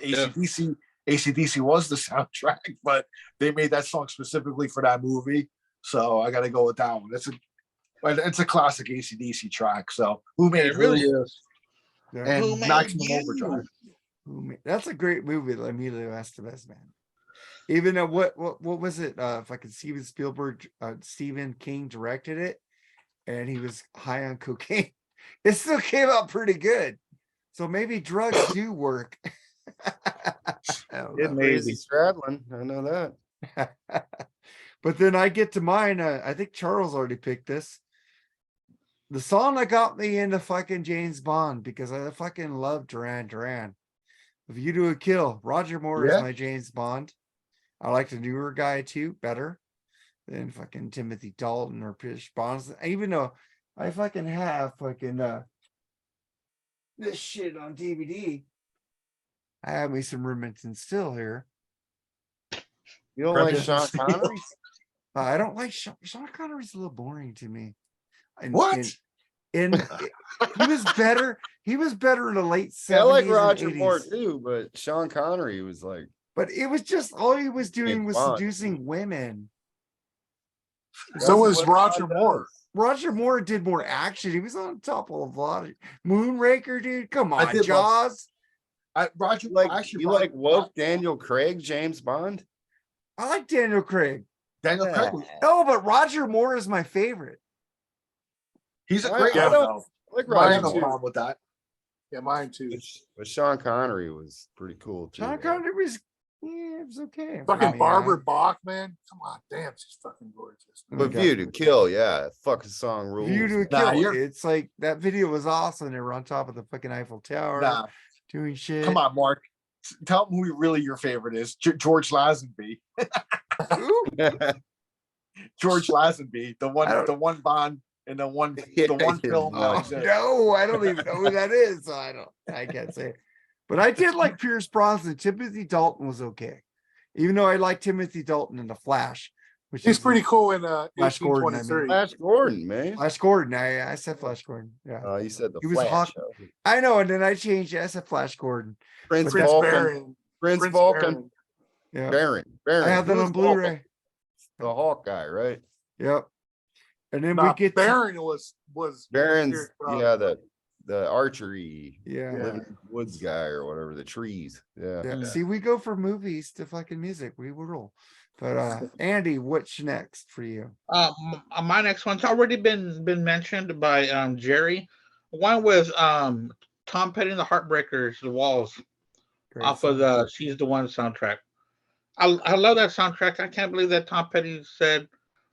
AC/DC was the soundtrack, but they made that song specifically for that movie. So I got to go with that one. It's a classic AC/DC track. So who made
It really
who?
is.
Yeah.
And
Who made
Maximum
you?
Overdrive.
That's a great movie, Emilio Estevez, man. Even though what was it? If I could see Stephen King directed it, and he was high on cocaine. It still came out pretty good. So maybe drugs do work.
It may
Crazy
be.
Stradlin. I know that.
But then I get to mine. I think Charles already picked this. The song that got me into fucking James Bond because I fucking love Duran Duran. If you do a kill, Roger Moore is my James Bond. I like the newer guy too, better than fucking Timothy Dalton or Pierce Brosnan. Even though I fucking have fucking this shit on DVD. I have me some Remington Still here.
You don't like Sean Connery?
I don't like Sean Connery's a little boring to me.
What?
He was better. He was better in the late 70s.
Yeah, I like
and
Roger
80s.
Moore too, but Sean Connery was like.
But it was just all he was doing
James
was
Bond.
seducing women.
So was
what
Roger
Bond
Moore.
does.
Roger Moore did more action. He was on top of a lot of Moonraker, dude. Come on,
did love-
Jaws.
Roger,
You like woke Daniel Craig, James Bond?
I like Daniel Craig.
Daniel Craig.
No, but Roger Moore is my favorite.
He's a
I-
great
I
one,
don't-
though.
I like
I have
Roger
no
too.
problem with that.
Yeah, mine too.
But Sean Connery was pretty cool too.
Sean
man.
Connery Yeah, it was okay.
Fucking
I mean,
Barbara Bach, man. Come on, damn, she's fucking gorgeous.
I
But
got
View to Kill, yeah, fucking song rules.
View to a
man.
Nah,
Kill.
you're-
It's like that video was awesome. They were on top of the fucking Eiffel Tower
Nah,
doing shit.
come on, Mark. Tell them who really your favorite is. George Lazenby.
Ooh,
George Lazenby, the
I don't-
one Bond and the one
Yeah,
film.
no.
oh,
that exists.
no, I don't even know who that is. So I can't say it. But I did like Pierce Brosnan. Timothy Dalton was okay. Even though I like Timothy Dalton in The Flash, which
He's
is
pretty cool in
Flash Gordon, I mean.
1823.
Flash Gordon, man.
Flash Gordon. I said Flash Gordon. Yeah.
You said the
He was
Flash.
Hawk- I know, and then I changed it. I said Flash Gordon.
Prince
Prince
Vulcan.
Baron.
Prince Vulcan.
Baron.
Yeah.
Baron.
I have that
Who's
on
Vulcan?
Blu-ray.
The Hawk guy, right?
Yep. And then
Nah,
we get
Baron was
Baron's,
Pierce Brosnan.
yeah, the archery
yeah.
living in the woods guy or whatever, the trees. Yeah.
Yeah.
Yeah.
See, we go for movies to fucking music. We will roll. But Andy, what's next for you?
My next one's already been mentioned by Jerry. One was Tom Petty and the Heartbreakers, The Walls,
Great
off of
song.
the She's the One soundtrack. I love that soundtrack. I can't believe that Tom Petty said,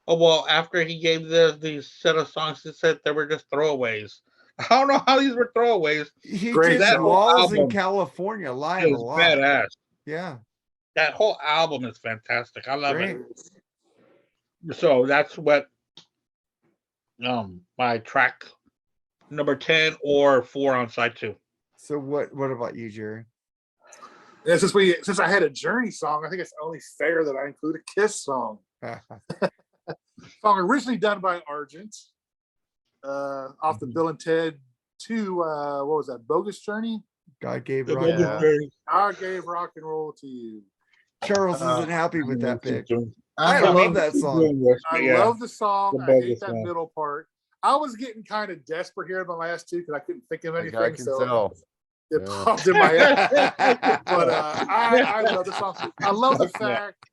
"Oh well," after he gave these set of songs, he said they were just throwaways. I don't know how these were throwaways.
He
Great
did
that
that Walls in
album
California live
It
a
was
lot.
badass.
Yeah.
That whole album is fantastic. I love
Great.
it. So that's what my track number 10 or 4 on side 2.
So what about you, Jerry?
Yeah, since I had a Journey song, I think it's only fair that I include a Kiss song. Song originally done by Argent, off the Bill and Ted 2. What was that? Bogus Journey.
God gave
The
rock.
Yeah.
Bogus Journey.
I gave rock and roll to you.
Charles isn't happy with that pick.
I
I
love
love that song.
I
Yeah.
love the song.
The
I hate
Bogus
that
one.
middle part. I was getting kind of desperate here in the last two because I couldn't think of
I
anything.
can
So
tell.
it
Yeah.
popped in my head. But I love the song. I love the fact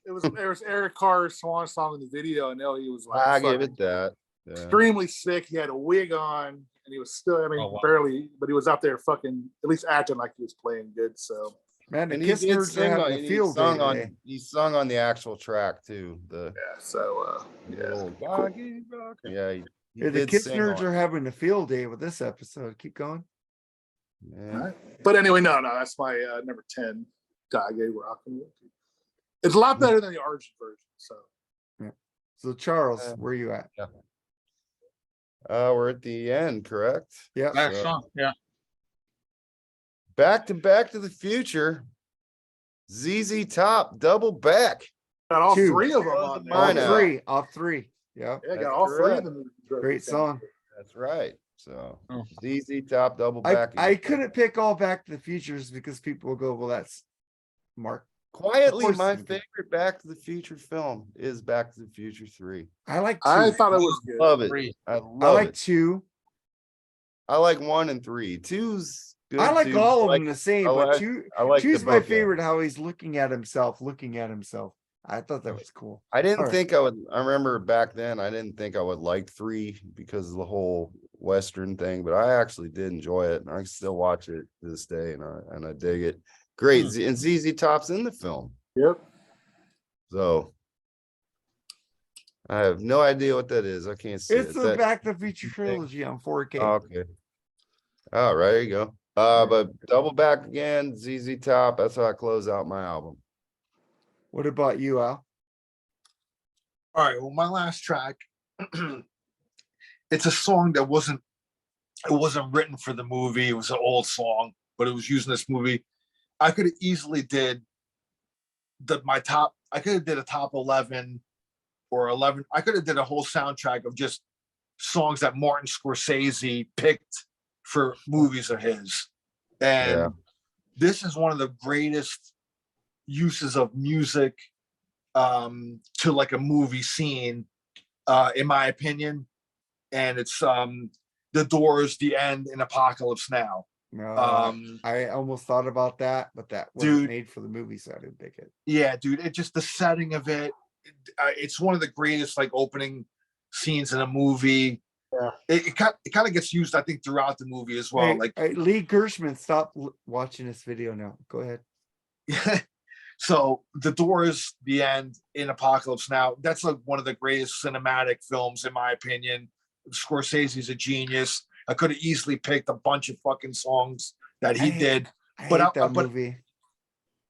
there was Eric Carr's swan song in the video. I know he was like
I give
fucking
it that. Yeah.
extremely sick. He had a wig on and he was still, I mean,
Oh, wow.
barely, but he was out there fucking at least acting like he was playing good. So
Man, the
And he
Kiss
did
nerds are
sing
having
on,
a
he
field day
sung
today.
on, he sung on the actual track too. The
yeah, so
little God gave rock. Yeah, he
Yeah, the
did
Kiss
sing
nerds
on
are
it.
having a field day with this episode. Keep going.
Yeah.
Alright. But anyway, no, that's my number 10. God gave rock and roll. It's a lot better than the Argent version. So
So Charles,
Yeah.
where you at?
We're at the end, correct?
Yeah.
Last
So-
song. Yeah.
Back to the Future. ZZ Top, double back.
got all
Two.
three of them on there.
Mine out.
Off three. Yeah.
Yeah,
That's
got all three of
correct.
them.
Great song.
That's right. So
Oh.
ZZ Top, double
I
back.
couldn't pick all Back to the Futures because people will go, well, that's Mark.
Quietly,
Of course
my
you do.
favorite Back to the Future film is Back to the Future 3.
I like two.
I thought it was good.
Love it.
Three.
I
I
love
like
it.
2.
I like 1 and 3. 2's good.
I like
too.
all of
I
them the same,
I
but
like-
two.
I like the
Two's my
bookend.
favorite. How he's looking at himself. I thought that was cool.
I didn't
All right.
think I would. I remember back then, I didn't think I would like 3 because of the whole Western thing, but I actually did enjoy it, and I still watch it to this day, and I dig it. Great, and ZZ Top's in the film,
Yep.
so I have no idea what that is. I can't see
It's
it.
the
That-
Back to the Future trilogy on 4K.
okay. All right, there you go. But double back again, ZZ Top. That's how I close out my album.
What about you, Al?
All right. Well, my last track, it's a song that wasn't written for the movie. It was an old song, but it was used in this movie. I could have easily did I could have did a top 11 or 11. I could have did a whole soundtrack of just songs that Martin Scorsese picked for movies of his. And
Yeah.
this is one of the greatest uses of music to like a movie scene, in my opinion. And it's The Doors, The End, and Apocalypse Now.
No,
Um,
I almost thought about that, but that wasn't
Dude.
made for the movie, so I didn't pick it.
Yeah, dude, it just the setting of it. It's one of the greatest like opening scenes in a movie.
Yeah.
It kind of gets used, I think, throughout the movie as well.
Hey,
Like,
hey, Lee Gershman, stop watching this video now. Go ahead.
So The Doors, the end in Apocalypse Now. That's like one of the greatest cinematic films, in my opinion. Scorsese's a genius. I could have easily picked a bunch of fucking songs that he did.
I
But
hate that movie.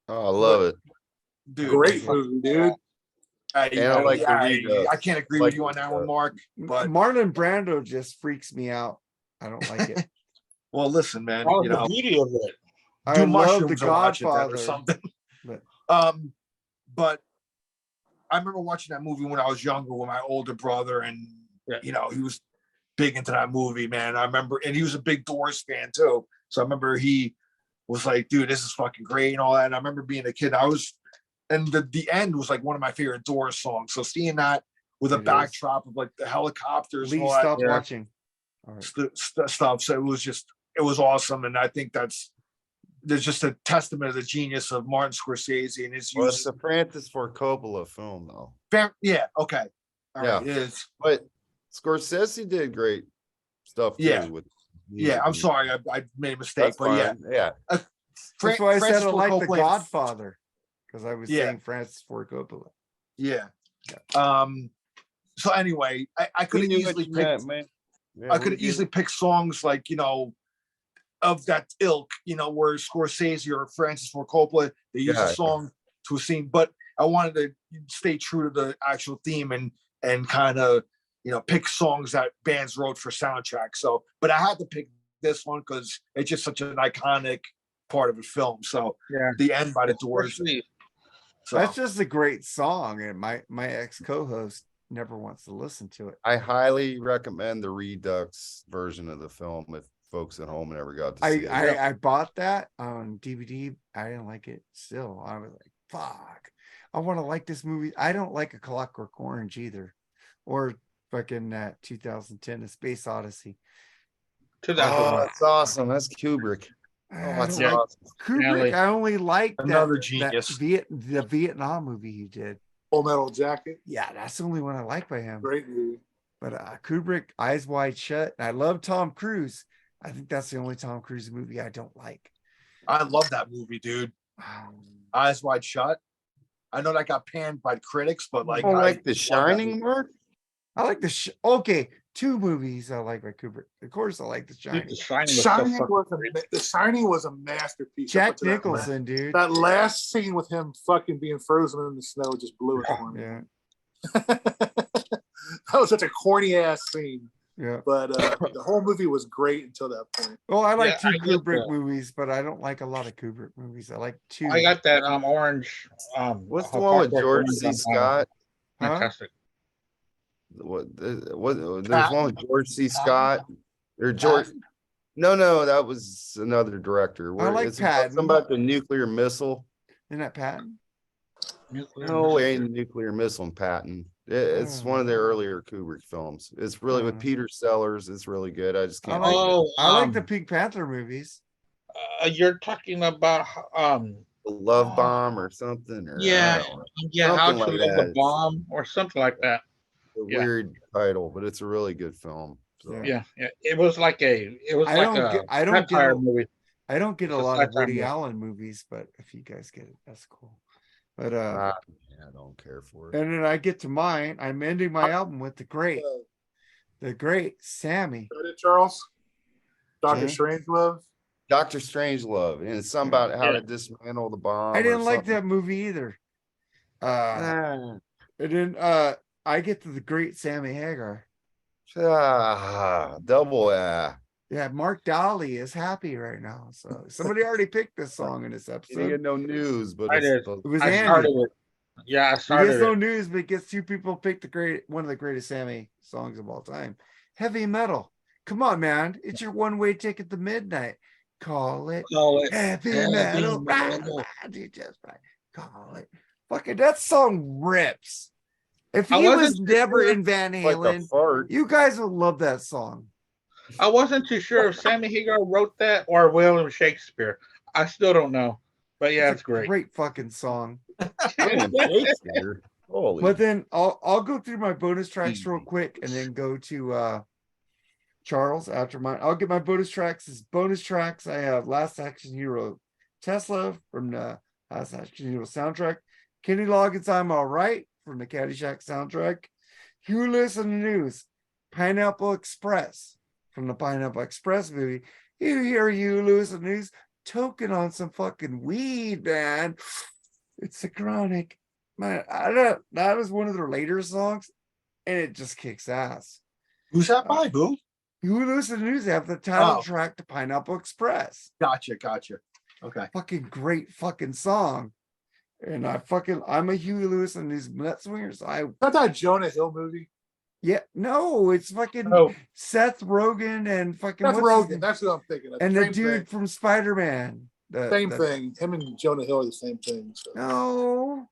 Oh, I love it.
Dude,
Great movie, dude.
And I like the redux.
I can't agree
Like
with you on
the
that one, Mark. But
Marlon Brando just freaks me out. I don't like it.
well, listen, man.
Oh,
You
the
know,
beauty of it.
I
do
love The
mushrooms and watch it then or
Godfather.
something.
But
But I remember watching that movie when I was younger with my older brother, and you know, he was big into that movie, man. I remember, and he was a big Doors fan too. So I remember he was like, dude, this is fucking great and all that. And I remember being a kid, and the end was like one of my favorite Doors songs. So seeing that with a backdrop of like the helicopters and
Lee,
all that
stop watching. All right.
stuff. So it was awesome. And I think there's just a testament to the genius of Martin Scorsese and his
Well,
use.
it's a Francis Ford Coppola film, though.
Yeah, okay. All right,
Yeah.
it is.
But Scorsese did great stuff too.
Yeah.
With
Yeah, I'm
music.
sorry, I made a mistake,
That's
but yeah.
fine. Yeah.
That's why I said
Francis
I
Ford
like The
Coppola-
Godfather, because I was
Yeah.
saying Francis Ford Coppola.
Yeah. So anyway, I could
We
have
knew what
easily
you
picked.
meant, man. Yeah,
I could
we
have
get
easily
it.
picked songs like, you know, of that ilk, you know, where Scorsese or Francis Ford Coppola, they use a
Yeah.
song to a scene, but I wanted to stay true to the actual theme and kind of, you know, pick songs that bands wrote for soundtracks. So, but I had to pick this one because it's just such an iconic part of the film. So
Yeah.
the end by the Doors.
Especially-
So
That's just a great song, and my ex co-host never wants to listen to it.
I highly recommend the Redux version of the film if folks at home never got to see it.
I bought that on DVD. I didn't like it. Still, I was like, "Fuck! I want to like this movie." I don't like A Clockwork Orange either, or fucking 2010: A Space Odyssey.
2001.
Oh, that's awesome. That's Kubrick. Oh, that's
I don't like
awesome.
Kubrick.
Stanley.
I only like
Another
that
genius.
the Vietnam movie he did.
Full Metal Jacket.
Yeah, that's the only one I like by him.
Great movie.
But Kubrick, Eyes Wide Shut. And I love Tom Cruise. I think that's the only Tom Cruise movie I don't like.
I love that movie, dude. Eyes Wide Shut. I know that got panned by critics, but like,
I like
I
The
love that
Shining,
movie.
Mark.
I like okay, two movies I like by Kubrick. Of course, I like The
Dude,
Shining.
The Shining was so
Shining
fucking
was
great.
The Shining was a masterpiece.
Jack
Up to that
Nicholson, dude.
That last scene with him fucking being frozen in the snow just blew it for me.
Yeah,
That was such a corny ass scene.
yeah.
But the whole movie was great until that point.
Well, I like
Yeah, I
two
get
Kubrick
that.
movies, but I don't like a lot of Kubrick movies. I like two.
I got that orange.
What's the one with
Clockwork
George
Orange
C.
on,
Scott?
Huh?
Fantastic.
What? There's one with George C. Scott or George.
Patton?
No, that was another director.
I like
it's about
Patton.
something about the nuclear missile.
Isn't that Patton?
Nuclear
No, it
Missile.
ain't nuclear missile and Patton. It's one of the earlier Kubrick films. It's really with
Oh.
Peter Sellers. It's really good. I just
I
can't.
like,
Oh,
I like the Pink Panther movies.
You're talking about
The Love Bomb or something. Or,
yeah,
I don't know,
yeah, how
something
to
like
live
that.
a bomb or something like that.
a
Yeah.
weird title, but it's a really good film. So.
Yeah, yeah. It was like a
I don't get
satire
a-
movie.
I don't get a
It's a
lot of
satire
Woody
movie.
Allen movies, but if you guys get it, that's cool. But
I don't care for it.
and then I get to mine. I'm ending my album with the great Sammy.
Got it, Charles? Dr.
Okay.
Strangelove?
Dr. Strangelove, and it's something about how to dismantle the bomb.
I
or
didn't like
something.
that movie either.
Ah,
And then I get to the great Sammy Hagar.
double
Yeah, Mark Dolly is happy right now. So somebody already picked this song in this
You didn't
episode.
get no news, but
I
it's
did.
supposed-
It was
I
Andy.
started it. Yeah, I
He gets
started
no
it.
news, but gets two people picked one of the greatest Sammy songs of all time. Heavy metal. Come on, man. It's your one-way ticket to midnight. Call it
Call it
heavy
heavy
metal.
metal.
You just call it. Fucking that song rips. If
I
he was
wasn't
never
sure.
in Van
like a
Halen,
fart.
you guys will love that song.
I wasn't too sure if Sammy Hagar wrote that or William Shakespeare. I still don't know. But yeah, it's
a
great.
great fucking song.
William Shakespeare. Holy.
But then I'll go through my bonus tracks real
Easy.
quick and then go to Charles after mine. I'll get my bonus tracks. As bonus tracks, I have Last Action Hero Tesla from the That's actually the soundtrack. Kenny Loggins, I'm All Right from the Caddyshack soundtrack. Hugh Lewis in the News, Pineapple Express from the Pineapple Express movie. You hear Hugh Lewis in the News toking on some fucking weed, man. It's a chronic. Man, I don't, that was one of their later songs, and it just kicks ass.
Who's that by? Who?
Hugh Lewis in the News, they have the title
Oh.
track to Pineapple Express.
Gotcha. Okay.
Fucking great fucking song. And I'm a Huey Lewis and these Nut Swingers.
Not that Jonah Hill movie.
Yeah, no, it's fucking
Oh,
Seth Rogen and fucking
That's
what's his
Rogen.
name?
That's what I'm thinking of.
And the
Same
dude
thing.
from Spider-Man.
Same thing. Him and Jonah Hill are the same thing. So.
No,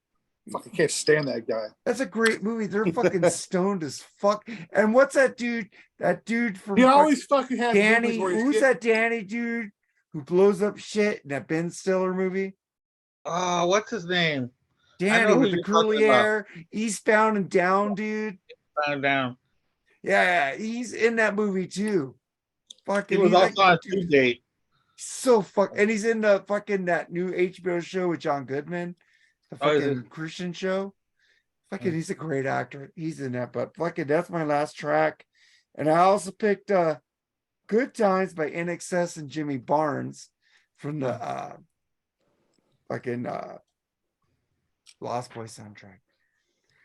Fucking can't stand that guy.
that's a great movie. They're fucking stoned as fuck. And what's that dude? That dude from
He always fucking has
Danny.
movies where he's
Who's
getting-
that Danny dude who blows up shit in that Ben Stiller movie?
oh, what's his name?
Danny
who
with the
you're
curly
talking about.
hair, Eastbound and Down, dude.
Down.
Yeah, he's in that movie too.
He
Fucking,
was
he's
also on Tuesday.
so and he's in the fucking that new HBO show with John Goodman, the
Oh, is
fucking Christian show. Fucking,
Mm.
he's a great actor. He's in that, but fucking, that's my last track. And I also picked "Good Times" by NXS and Jimmy Barnes from the fucking Lost Boys soundtrack.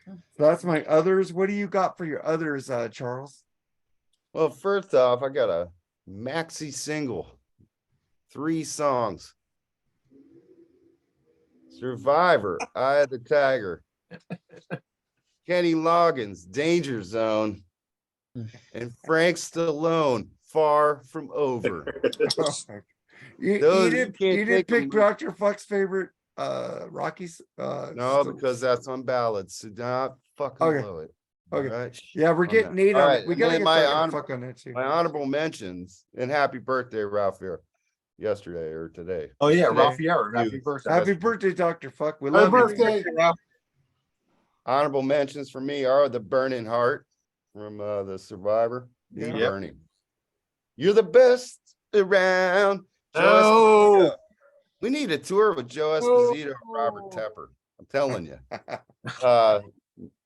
So that's my others. What do you got for your others, Charles?
Well, first off, I got a maxi single, 3 songs. Survivor, Eye of the Tiger. Kenny Loggins, Danger Zone. And Frank Stallone, Far From Over.
You
Those- you
didn't
can't take
pick
them-
Dr. Fuck's favorite Rockies?
No, because that's on ballads. So not fucking
Okay.
blow it.
Okay.
Alright?
yeah, we're
on
getting
that.
Nate
All
on
right,
it. We
and
gotta
then
get
my
Dr.
honor-
Fuck on that too.
My honorable mentions, and happy birthday, Ralph, here yesterday or today.
Oh yeah,
Today.
Ralph Yarra. Happy
Dude.
birthday.
Happy birthday, Dr. Fuck. We
Happy
love you.
birthday.
Honorable mentions for me are The Burning Heart from the Survivor.
Yeah.
The
Yep.
Burning. You're the best around. Joe
No.
Esposito. We need a tour with Joe Esposito and Robert Tepper. I'm telling you.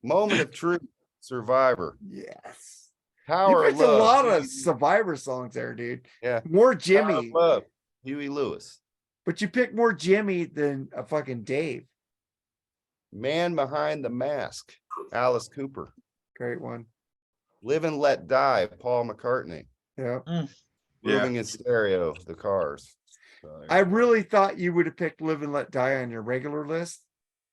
Moment of Truth, Survivor.
Yes.
Power
You
of
picked a
Love.
lot of Survivor songs there, dude.
Yeah.
More
Power of
Jimmy,
Love, Huey Lewis.
but you picked more Jimmy than a fucking Dave.
Man Behind the Mask, Alice Cooper.
Great one.
Live and Let Die, Paul McCartney.
Yeah.
Yeah.
Moving in Stereo, The Cars. So,
I really thought you would have picked Live and Let Die on your regular list.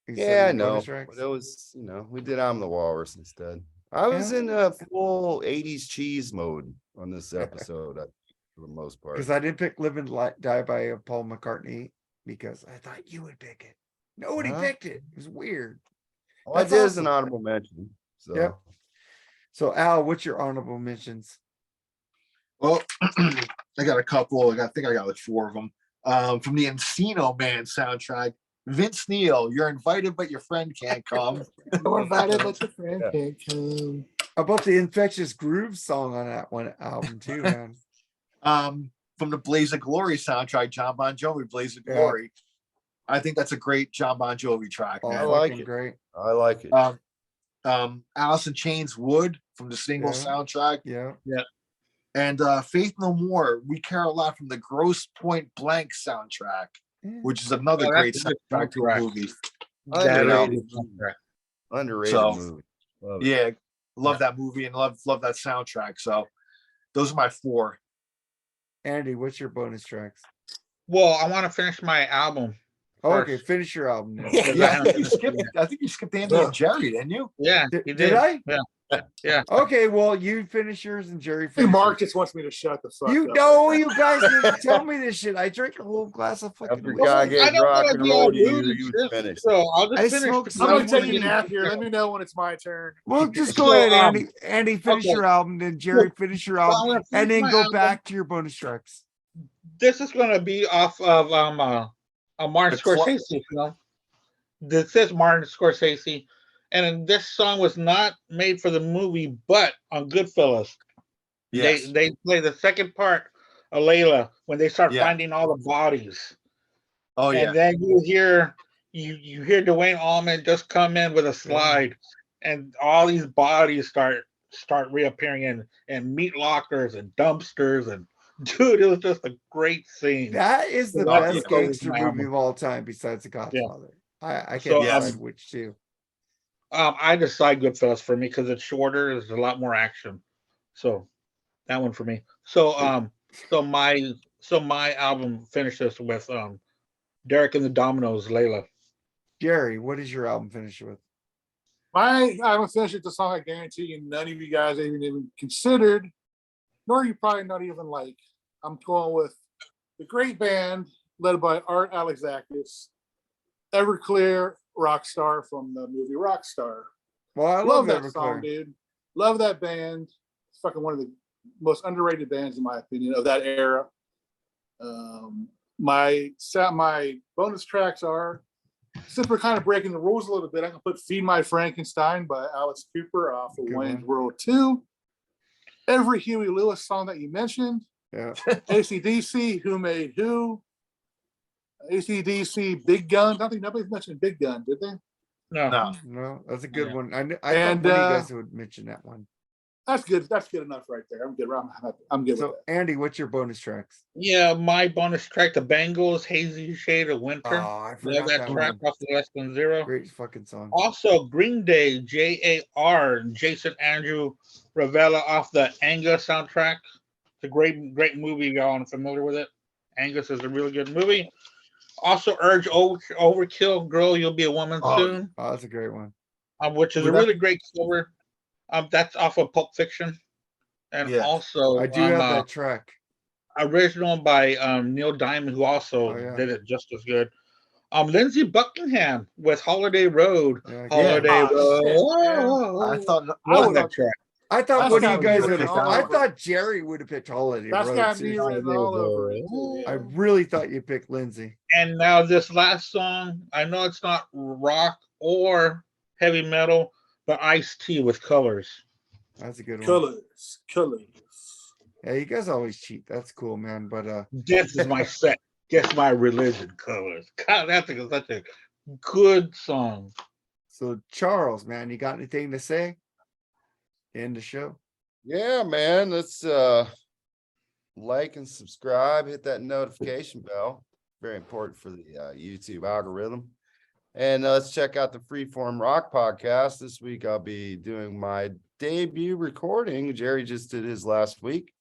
instead
yeah, I
of the
know.
bonus tracks.
But it was, we did I'm the Walrus instead. I was in a full 80s cheese mode on this episode for the most part.
Because I didn't pick Live and Let Die by Paul McCartney because I thought you would pick it. Nobody
Huh?
picked it. It was weird.
All I
That's
did is an
awesome.
honorable mention. So
Yep. So Al, what's your honorable mentions?
Well, I got a couple. I think I got like 4 of them. From the Encino Man soundtrack, Vince Neil, you're invited, but your friend can't come.
You're invited, but your friend
Yeah.
can't come.
How about the Infectious Groove song on that one album too, man?
From the Blaze of Glory soundtrack, John Bon Jovi, Blaze of
Yeah.
Glory. I think that's a great John Bon Jovi track.
Oh,
I
Man.
like
fucking
it.
great.
I like it.
Alice in Chains Wood from the single
Yeah.
soundtrack.
Yeah.
And Faith No More, We Care a Lot from the Gross Point Blank soundtrack,
Yeah.
which is another
Oh,
great
that's a good
soundtrack to a
soundtrack.
movie.
That
Underrated.
is a good soundtrack.
Underrated
So,
movie. Love it.
Yeah, love that movie and love that soundtrack. So those are my 4.
Andy, what's your bonus tracks?
Well, I want to finish my album.
Oh, okay,
First.
finish your album. Then.
Yeah, I think you skipped Andy and Jerry, didn't you?
Yeah,
Did,
you
did I?
Yeah. Yeah.
Okay, well, you finish yours and Jerry
Hey,
finish
Mark
yours.
just wants me to shut the fuck
You
up.
know, you guys didn't tell me this shit. I drank a whole glass of fucking
After
whiskey.
God
I
gave
don't
rock
wanna
and
be all
roll to you,
rude and
you
shit,
finished.
So I'll just
I
finish.
smoked
because
I'm
some
gonna
I'm
take
gonna
a
be-
nap here. Let me know when it's my turn.
Well, just
So,
go ahead, Andy. Andy, finish
okay.
your album, then Jerry, finish your
So I'm
album,
gonna
and
finish
then
my
go
album.
back to your bonus tracks.
This is gonna be off of a Martin
The cl-
Scorsese film. This is Martin Scorsese, and this song was not made for the movie, but on Goodfellas.
Yes.
They play the second part of Layla when they start
Yeah.
finding all the bodies.
Oh yeah.
And then you hear you hear Dwayne Allman just come in with a slide, and all these bodies start reappearing in meat lockers and dumpsters, and dude, it was just a great scene.
That is the
That's
best
the colors
gangster
of my
movie
album.
of all time besides The Godfather. I
So,
can't decide which two.
I decide Goodfellas for me because it's shorter. There's a lot more action. So that one for me. So my album finishes with Derek and the Dominoes, Layla.
Jerry, what is your album finish with?
I haven't finished the song. I guarantee you, none of you guys even considered, nor you probably not even like. I'm going with the great band led by Art Alexakis, Everclear Rockstar from the movie Rockstar.
Well, I
Love
love
that song,
Everclear.
dude. Love that band. It's fucking one of the most underrated bands in my opinion of that era. My bonus tracks are, since we're kind of breaking the rules a little bit, I can put Feed My Frankenstein by Alice Cooper off of
Good
Wayne's
one.
World 2. Every Huey Lewis song that you mentioned.
Yeah.
AC/DC, Who Made Who. AC/DC, Big Gun. I don't think nobody's mentioned Big Gun, did they?
No.
No, that's a good
Yeah.
one. I thought
And,
one of you guys would mention that one.
That's good. That's good enough right there. I'm good. I'm good
So,
with that.
Andy, what's your bonus tracks?
Yeah, my bonus track, the Bangles, Hazy Shade of Winter.
Oh, I
Love
forgot
that
that
track
one.
off of Less Than Zero.
Great fucking song.
Also, Green Day, JAR, Jason Andrew Ravella off the Angus soundtrack. It's a great movie, y'all aren't familiar with it. Angus is a really good movie. Also, Urge Overkill, Girl, You'll Be a Woman Soon,
Oh, that's a great one.
which is a really great cover. That's off of Pulp Fiction. And also,
I do have that track.
original by Neil Diamond, who also did it just as good. Lindsey Buckingham with Holiday Road. Holiday Road.
Shit,
I thought
Love that track.
I thought
That's
one of
got
you
me
guys would
written
have.
all
I
over.
thought Jerry would have picked Holiday
that's
Road.
got me
seriously.
written all over it too.
I
Yeah.
really thought you picked Lindsay.
And now this last song, I know it's not rock or heavy metal, but Ice-T with Colors.
That's a good one.
Colors.
Yeah, you guys always cheat. That's cool, man. But
This is my set. Guess my religion, Colors. God, that's such a good song.
so Charles, man, you got anything to say? End the show.
Yeah, man. Let's like and subscribe, hit that notification bell. Very important for the YouTube algorithm. And let's check out the Freeform Rock podcast. This week I'll be doing my debut recording. Jerry just did his last week.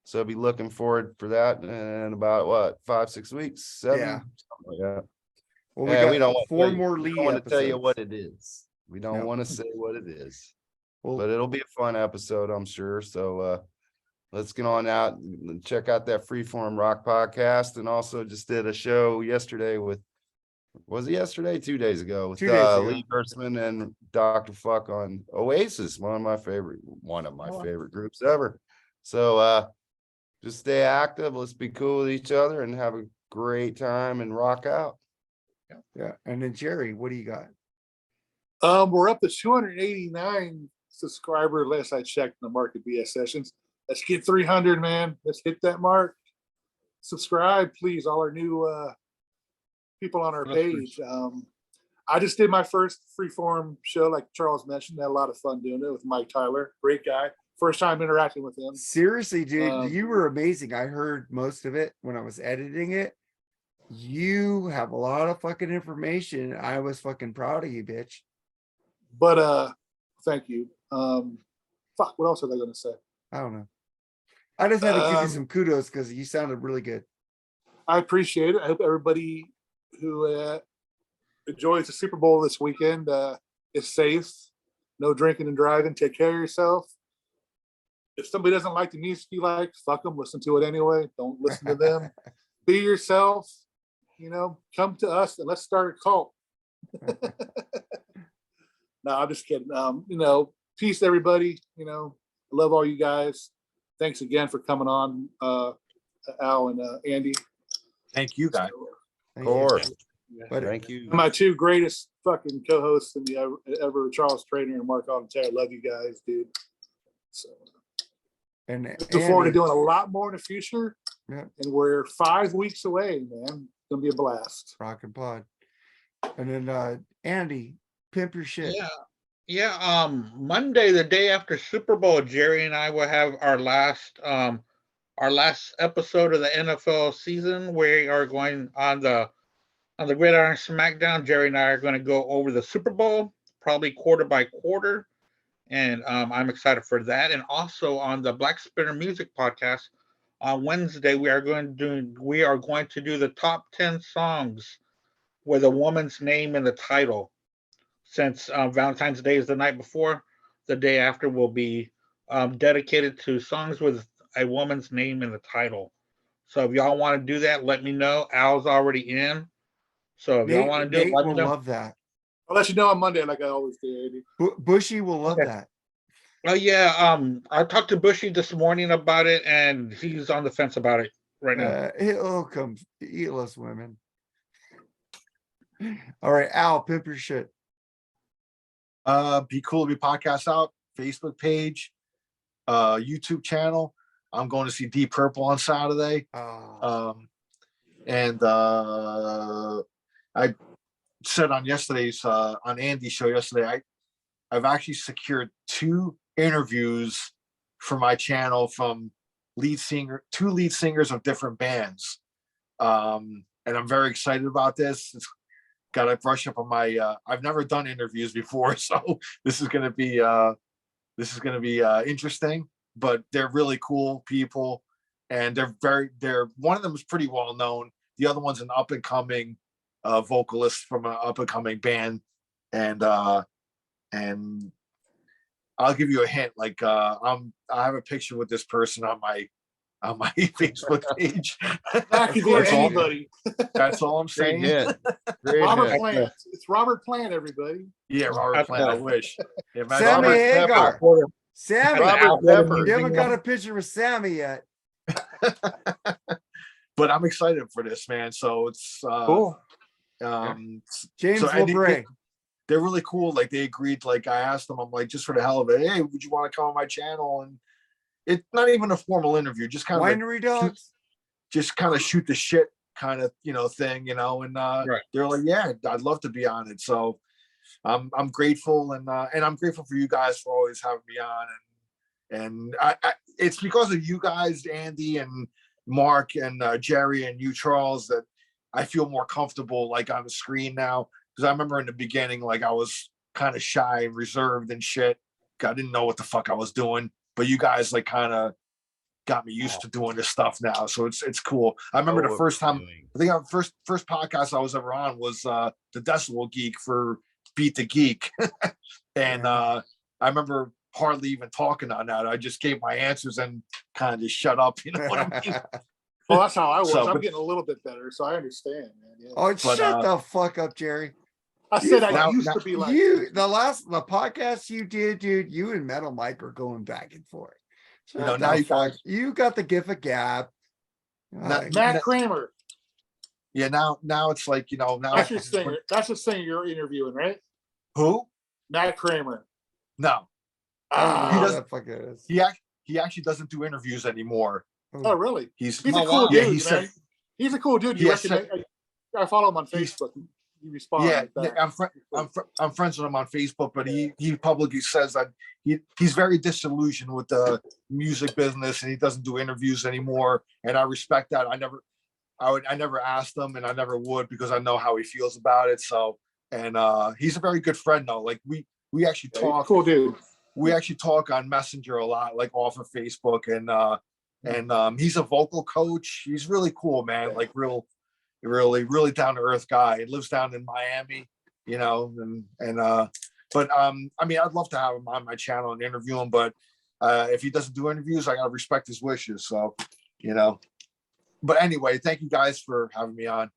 So I'll be looking forward for that in about 5-6 weeks, 7,
Yeah.
something like that.
Well,
Yeah,
we got 4 more
we
lead
don't want to tell you
episodes.
what it is. We don't
No.
want to say what it is.
Well,
But it'll be a fun episode, I'm sure. So let's get on out and check out that Freeform Rock podcast. And also just did a show yesterday with, was it yesterday? 2 days ago with
2 days ago.
Lee Gertzman and Dr. Fuck on Oasis, one of my favorite groups ever. So just stay active. Let's be cool with each other and have a great time and rock out.
yeah. And then Jerry, what do you got?
We're up to 289 subscribers last I checked in the Market BS sessions. Let's get 300, man. Let's hit that mark. Subscribe, please. All our new people on our page. I just did my first Freeform show, like Charles mentioned. Had a lot of fun doing it with Mike Tyler. Great guy. First time interacting with him.
Seriously, dude, you were amazing. I heard most of it when I was editing it. You have a lot of fucking information. I was fucking proud of you, bitch.
But thank you. Fuck, what else are they gonna say?
I don't know. I just had to give you some kudos because you sounded really good.
I appreciate it. I hope everybody who enjoys the Super Bowl this weekend is safe. No drinking and driving. Take care of yourself. If somebody doesn't like the music you like, fuck them. Listen to it anyway. Don't listen to them. Be yourself. Come to us and let's start a cult. No, I'm just kidding. Peace, everybody. I love all you guys. Thanks again for coming on, Al and Andy.
Thank you, guys.
Of course.
But
Thank you.
My two greatest fucking co-hosts in the ever, Charles Trainer and Mark Alcantara. Love you guys, dude. So,
and
look forward to doing a lot more in the future.
Yeah.
And we're 5 weeks away, man. It's gonna be a blast.
Rock and Pod. And then Andy, pimp your shit.
Yeah. Monday, the day after Super Bowl, Jerry and I will have our last episode of the NFL season. We are going on the Gridiron SmackDown. Jerry and I are going to go over the Super Bowl, probably quarter by quarter, and I'm excited for that. And also on the Blackspinner Music Podcast on Wednesday, we are going to do the top 10 songs with a woman's name in the title. Since Valentine's Day is the night before, the day after will be dedicated to songs with a woman's name in the title. So if y'all want to do that, let me know. Al's already in. So if y'all want to do it,
Nate
let me
will
know.
love that.
I'll let you know on Monday, like I always do, Andy.
Bushy will love
Okay.
that.
Oh yeah, I talked to Bushy this morning about it, and he's on the fence about it right now.
He'll come eatless women. All right, Al, pimp your shit.
Be Cool to Be Podcast Out, Facebook page, YouTube channel. I'm going to see Deep Purple on Saturday. And I said on yesterday's on Andy's show yesterday, I've actually secured 2 interviews for my channel from two lead singers of different bands. And I'm very excited about this. It's got to brush up on my I've never done interviews before, so this is going to be interesting, but they're really cool people, and they're one of them is pretty well known. The other one's an up and coming vocalist from an up and coming band, and I'll give you a hint. Like I have a picture with this person on my Facebook page.
That could be anybody.
That's all I'm
Great
saying.
hint. Great
Robert
hint.
Plant. It's Robert Plant, everybody.
Yeah, Robert Plant. I wish. Yeah, man,
Sammy
Robert
Hagar. Sammy,
Robert Pepper.
you haven't got a picture with Sammy yet.
But I'm excited for this, man. So it's
Cool.
James
so Andy-
LeBray.
they're really cool. Like they agreed. Like I asked them, I'm like, just for the hell of it, hey, would you want to come on my channel? And it's not even a formal interview, just kind of
Winery Dogs.
just kind of shoot the shit kind of thing, and
Right.
they're like, yeah, I'd love to be on it. So I'm grateful, and I'm grateful for you guys for always having me on, and I it's because of you guys, Andy and Mark and Jerry and you, Charles, that I feel more comfortable like on the screen now. Because I remember in the beginning, like I was kind of shy and reserved and shit. I didn't know what the fuck I was doing. But you guys like kind of got me used to doing this stuff now. So it's cool. I remember the first time, I think our first podcast I was ever on was the Decibel Geek for Beat the Geek. And I remember hardly even talking on that. I just gave my answers and kind of just shut up. You know what I mean?
Well, that's how I was.
So,
I'm
but-
getting a little bit better, so I understand, man. Yeah.
Oh,
But,
shut the fuck up, Jerry.
I said I
now-
used
now-
to be like
The podcast you did, dude, you and Metal Mike are going back and forth. Shut
now
the
you
fuck-
guys-
you got the gift of gab.
Matt Kramer.
Yeah, now it's like, now
That's your singer. That's the singer you're interviewing, right?
who?
Matt Kramer.
No,
I don't know
He
who
does-
that fuck is.
he actually doesn't do interviews anymore.
Oh, really?
He's
He's a
Oh,
cool
wow.
dude,
Yeah, he
man.
said-
He's a cool dude.
He
You
has
recognize, I follow him on
He's-
Facebook. He responds.
yeah,
back.
I'm friends with him on Facebook, but he publicly says that he's very disillusioned with the music business and he doesn't do interviews anymore. And I respect that. I never asked him, and I never would, because I know how he feels about it. So, and he's a very good friend though. Like we actually
Yeah, he's a
talk.
cool dude.
We actually talk on Messenger a lot, like off of Facebook, and he's a vocal coach. He's really cool, man. Like really down to earth guy. He lives down in Miami, but I mean, I'd love to have him on my channel and interview him, but if he doesn't do interviews, I gotta respect his wishes. So, but anyway, thank you guys for having me on.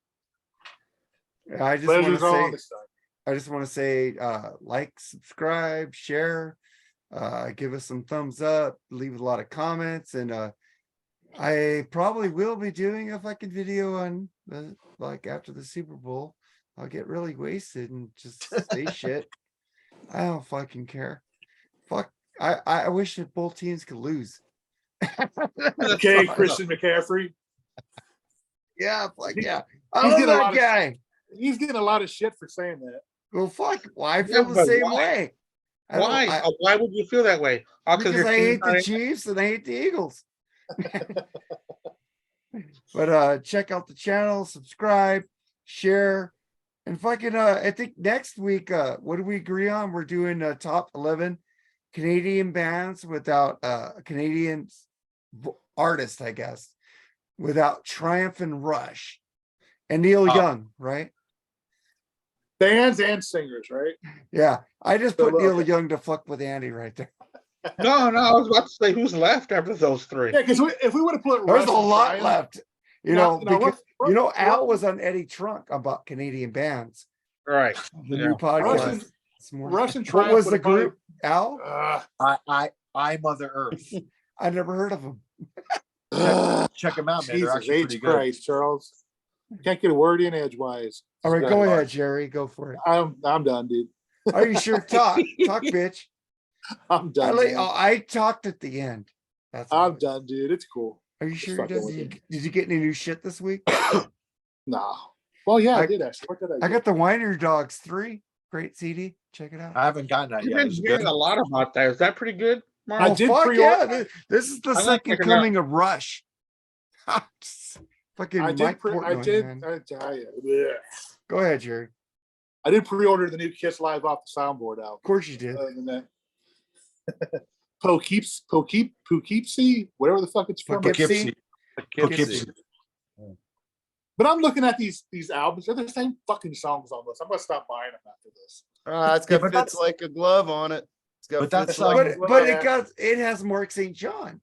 I just want to
Pleasure's all on
say,
this side.
I just want to say, like, subscribe, share, give us some thumbs up, leave a lot of comments, and I probably will be doing a fucking video on like after the Super Bowl. I'll get really wasted and just say shit. I don't fucking care. Fuck. I wish that both teams could lose.
Okay, Christian McCaffrey.
Yeah, fuck yeah.
He's
I love
getting a lot
that
of-
guy.
He's getting a lot of shit for saying that.
Well, fuck. Well, I
Yeah,
feel the
but
same
why?
way. I don't-
Why?
I-
Why would you feel that way?
because
your
I
team's
hate
not
the
in-
Chiefs and I hate the Eagles. But check out the channel, subscribe, share, and fucking I think next week, what do we agree on? We're doing top 11 Canadian bands without Canadian artist, I guess, without Triumph and Rush and Neil Young, right?
Bands and singers, right?
Yeah, I just
So,
put Neil
okay.
Young to fuck with Andy right there.
No, I was about to say who's left after those three.
Yeah, because if we would have put
There's
Rush
a
and
lot
Triumph-
left. You
Now-
know,
now
because,
Rush-
you know,
Rush-
Al was on Eddie Trunk about Canadian bands.
Right.
The
Yeah.
new
Rush
podcast.
and-
this morning.
Rush and
What
Triumph
was the
would've probably-
group? Al?
I Mother Earth.
I never heard of them.
Check them out, man. They're
Jesus
actually
H
pretty good.
Christ, Charles. Can't get a word in edgewise.
All right,
Yeah.
go ahead, Jerry. Go for it.
I'm done, dude.
Are you sure? Talk, bitch.
I'm done. man.
I talked at the end. That's all.
I'm done, dude. It's cool.
Are you sure
Fucking
you're done?
with
Did you get any new shit this week?
Nah. Well, yeah, I
I-
did actually. What did I?
I
do?
got the Whiner Dogs 3. Great CD. Check it out.
I haven't gotten that
You've
yet.
been
Is it
hearing
good?
a lot about that. Is that pretty good, Mark?
I
Oh,
did
fuck
pre-order-
yeah. This is the
like
second
checking it out.
coming of Rush. Fucking
I
Mike
did.
Portnoy, man.
I tell you. Yeah.
Go ahead, Jerry.
I did pre-order the new Kiss Live off the soundboard out.
Of course you did.
Other than that, Poughkeepsie, whatever the fuck it's from.
Poughkeepsie?
Poughkeepsie.
But I'm looking at these albums. They're the same fucking songs almost. I'm gonna stop buying them after this.
It's got
but
fits
that's-
like a glove on it. It's got
But that's,
fits like a
But
glove.
it has Mark St. John.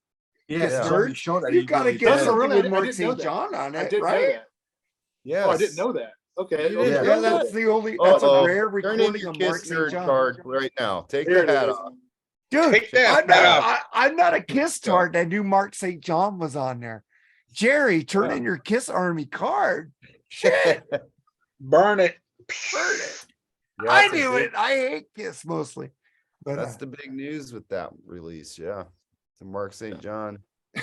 Yeah,
Kiss
it's
Nerd.
on the show that
You
he
gotta
really
get
did.
Doesn't
something
really-
with
I
Mark
didn't know
St.
that.
John on
I
it,
didn't know
right?
that.
Yes.
Oh, I didn't know that. Okay.
You
okay,
didn't
I
know
didn't
that's
that.
the only. That's a
Uh-oh.
rare
Turn in
recording
your
of Mark
Kiss
St.
nerd
John.
card right now. Take
Here
your
it
hat
is.
off.
Dude,
Take that
I'm
hat
not,
off.
I'm not a Kiss tart. I knew Mark St. John was on there. Jerry, turn in your Kiss Army card. Shit,
Burn it.
burn it.
Yeah,
I
that's a
knew
big-
it. I hate Kiss mostly. But
That's the big news with that release. Yeah. The Mark St. John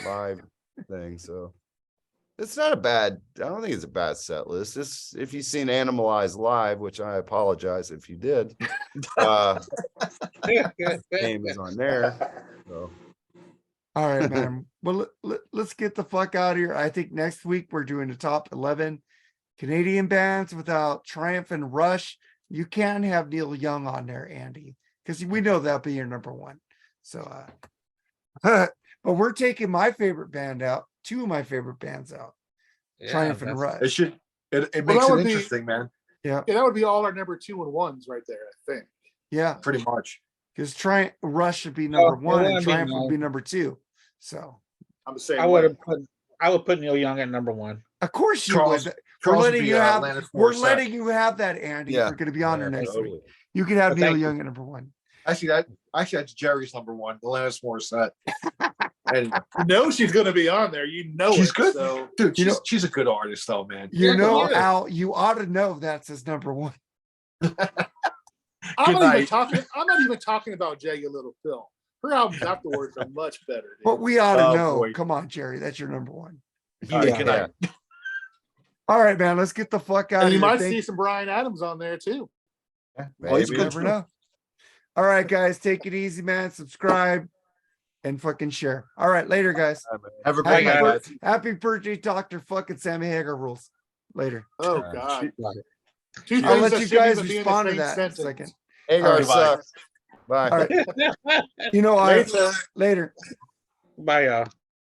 live thing. So it's not a bad, I don't think it's a bad set list. It's if you've seen Animalize live, which I apologize if you did. Name is on there. So
all right, man. Well, let's get the fuck out of here. I think next week we're doing the top 11 Canadian bands without Triumph and Rush. You can have Neil Young on there, Andy, because we know that'll be your number one. So, but we're taking my favorite band out, two of my favorite bands out, Triumph and
It
Rush.
should. It
Well,
makes
that
it
would be-
interesting, man.
Yeah, that would be all our number 2 and 1s right there. I think.
Yeah,
Pretty much.
because Rush should be number
it
one and
wouldn't be
Triumph would
no.
be number two. So,
I'm the same.
I would put Neil Young at number one.
of course you
Charles-
would.
Charles would
letting
be,
you have.
Alanis
We're
Morissette.
letting you have that, Andy.
Yeah.
We're going to be on
yeah,
there next
totally.
week. You can have
Well,
Neil
thank you.
Young at number one.
Actually, that's Jerry's number one. Alanis Morissette. Anyway,
You know she's gonna be on there. You know
She's
it,
good.
So
dude,
You
she's,
know-
she's a good artist, though, man.
You
Yeah,
know,
yeah.
Al, you ought to know that's his number one.
I'm
Good
not even
night.
talking. I'm not even talking about Jagged Little Pill. Her albums afterwards are much better. Dude.
But we ought to
Oh,
know.
boy.
Come on, Jerry. That's your number one.
All right,
Yeah.
good night.
All right, man. Let's get the fuck out
And
of
you
here.
might
Thank-
see some Brian Adams on there too.
Well, he's
Maybe.
good
never
too.
know. All right, guys. Take it easy, man. Subscribe and fucking share. All right, later, guys.
Have a
Happy,
great night, guys.
happy birthday, Dr. fucking Sammy Hagar rules. Later.
Oh
Yeah.
God.
Like,
Two
I'll
things
let
that
you
shouldn't
guys
even be in the
respond to
same
that in a
sentence.
second.
Hagar
All right,
sucks. Bye.
All right. You know,
Later.
later.
Bye, y'all.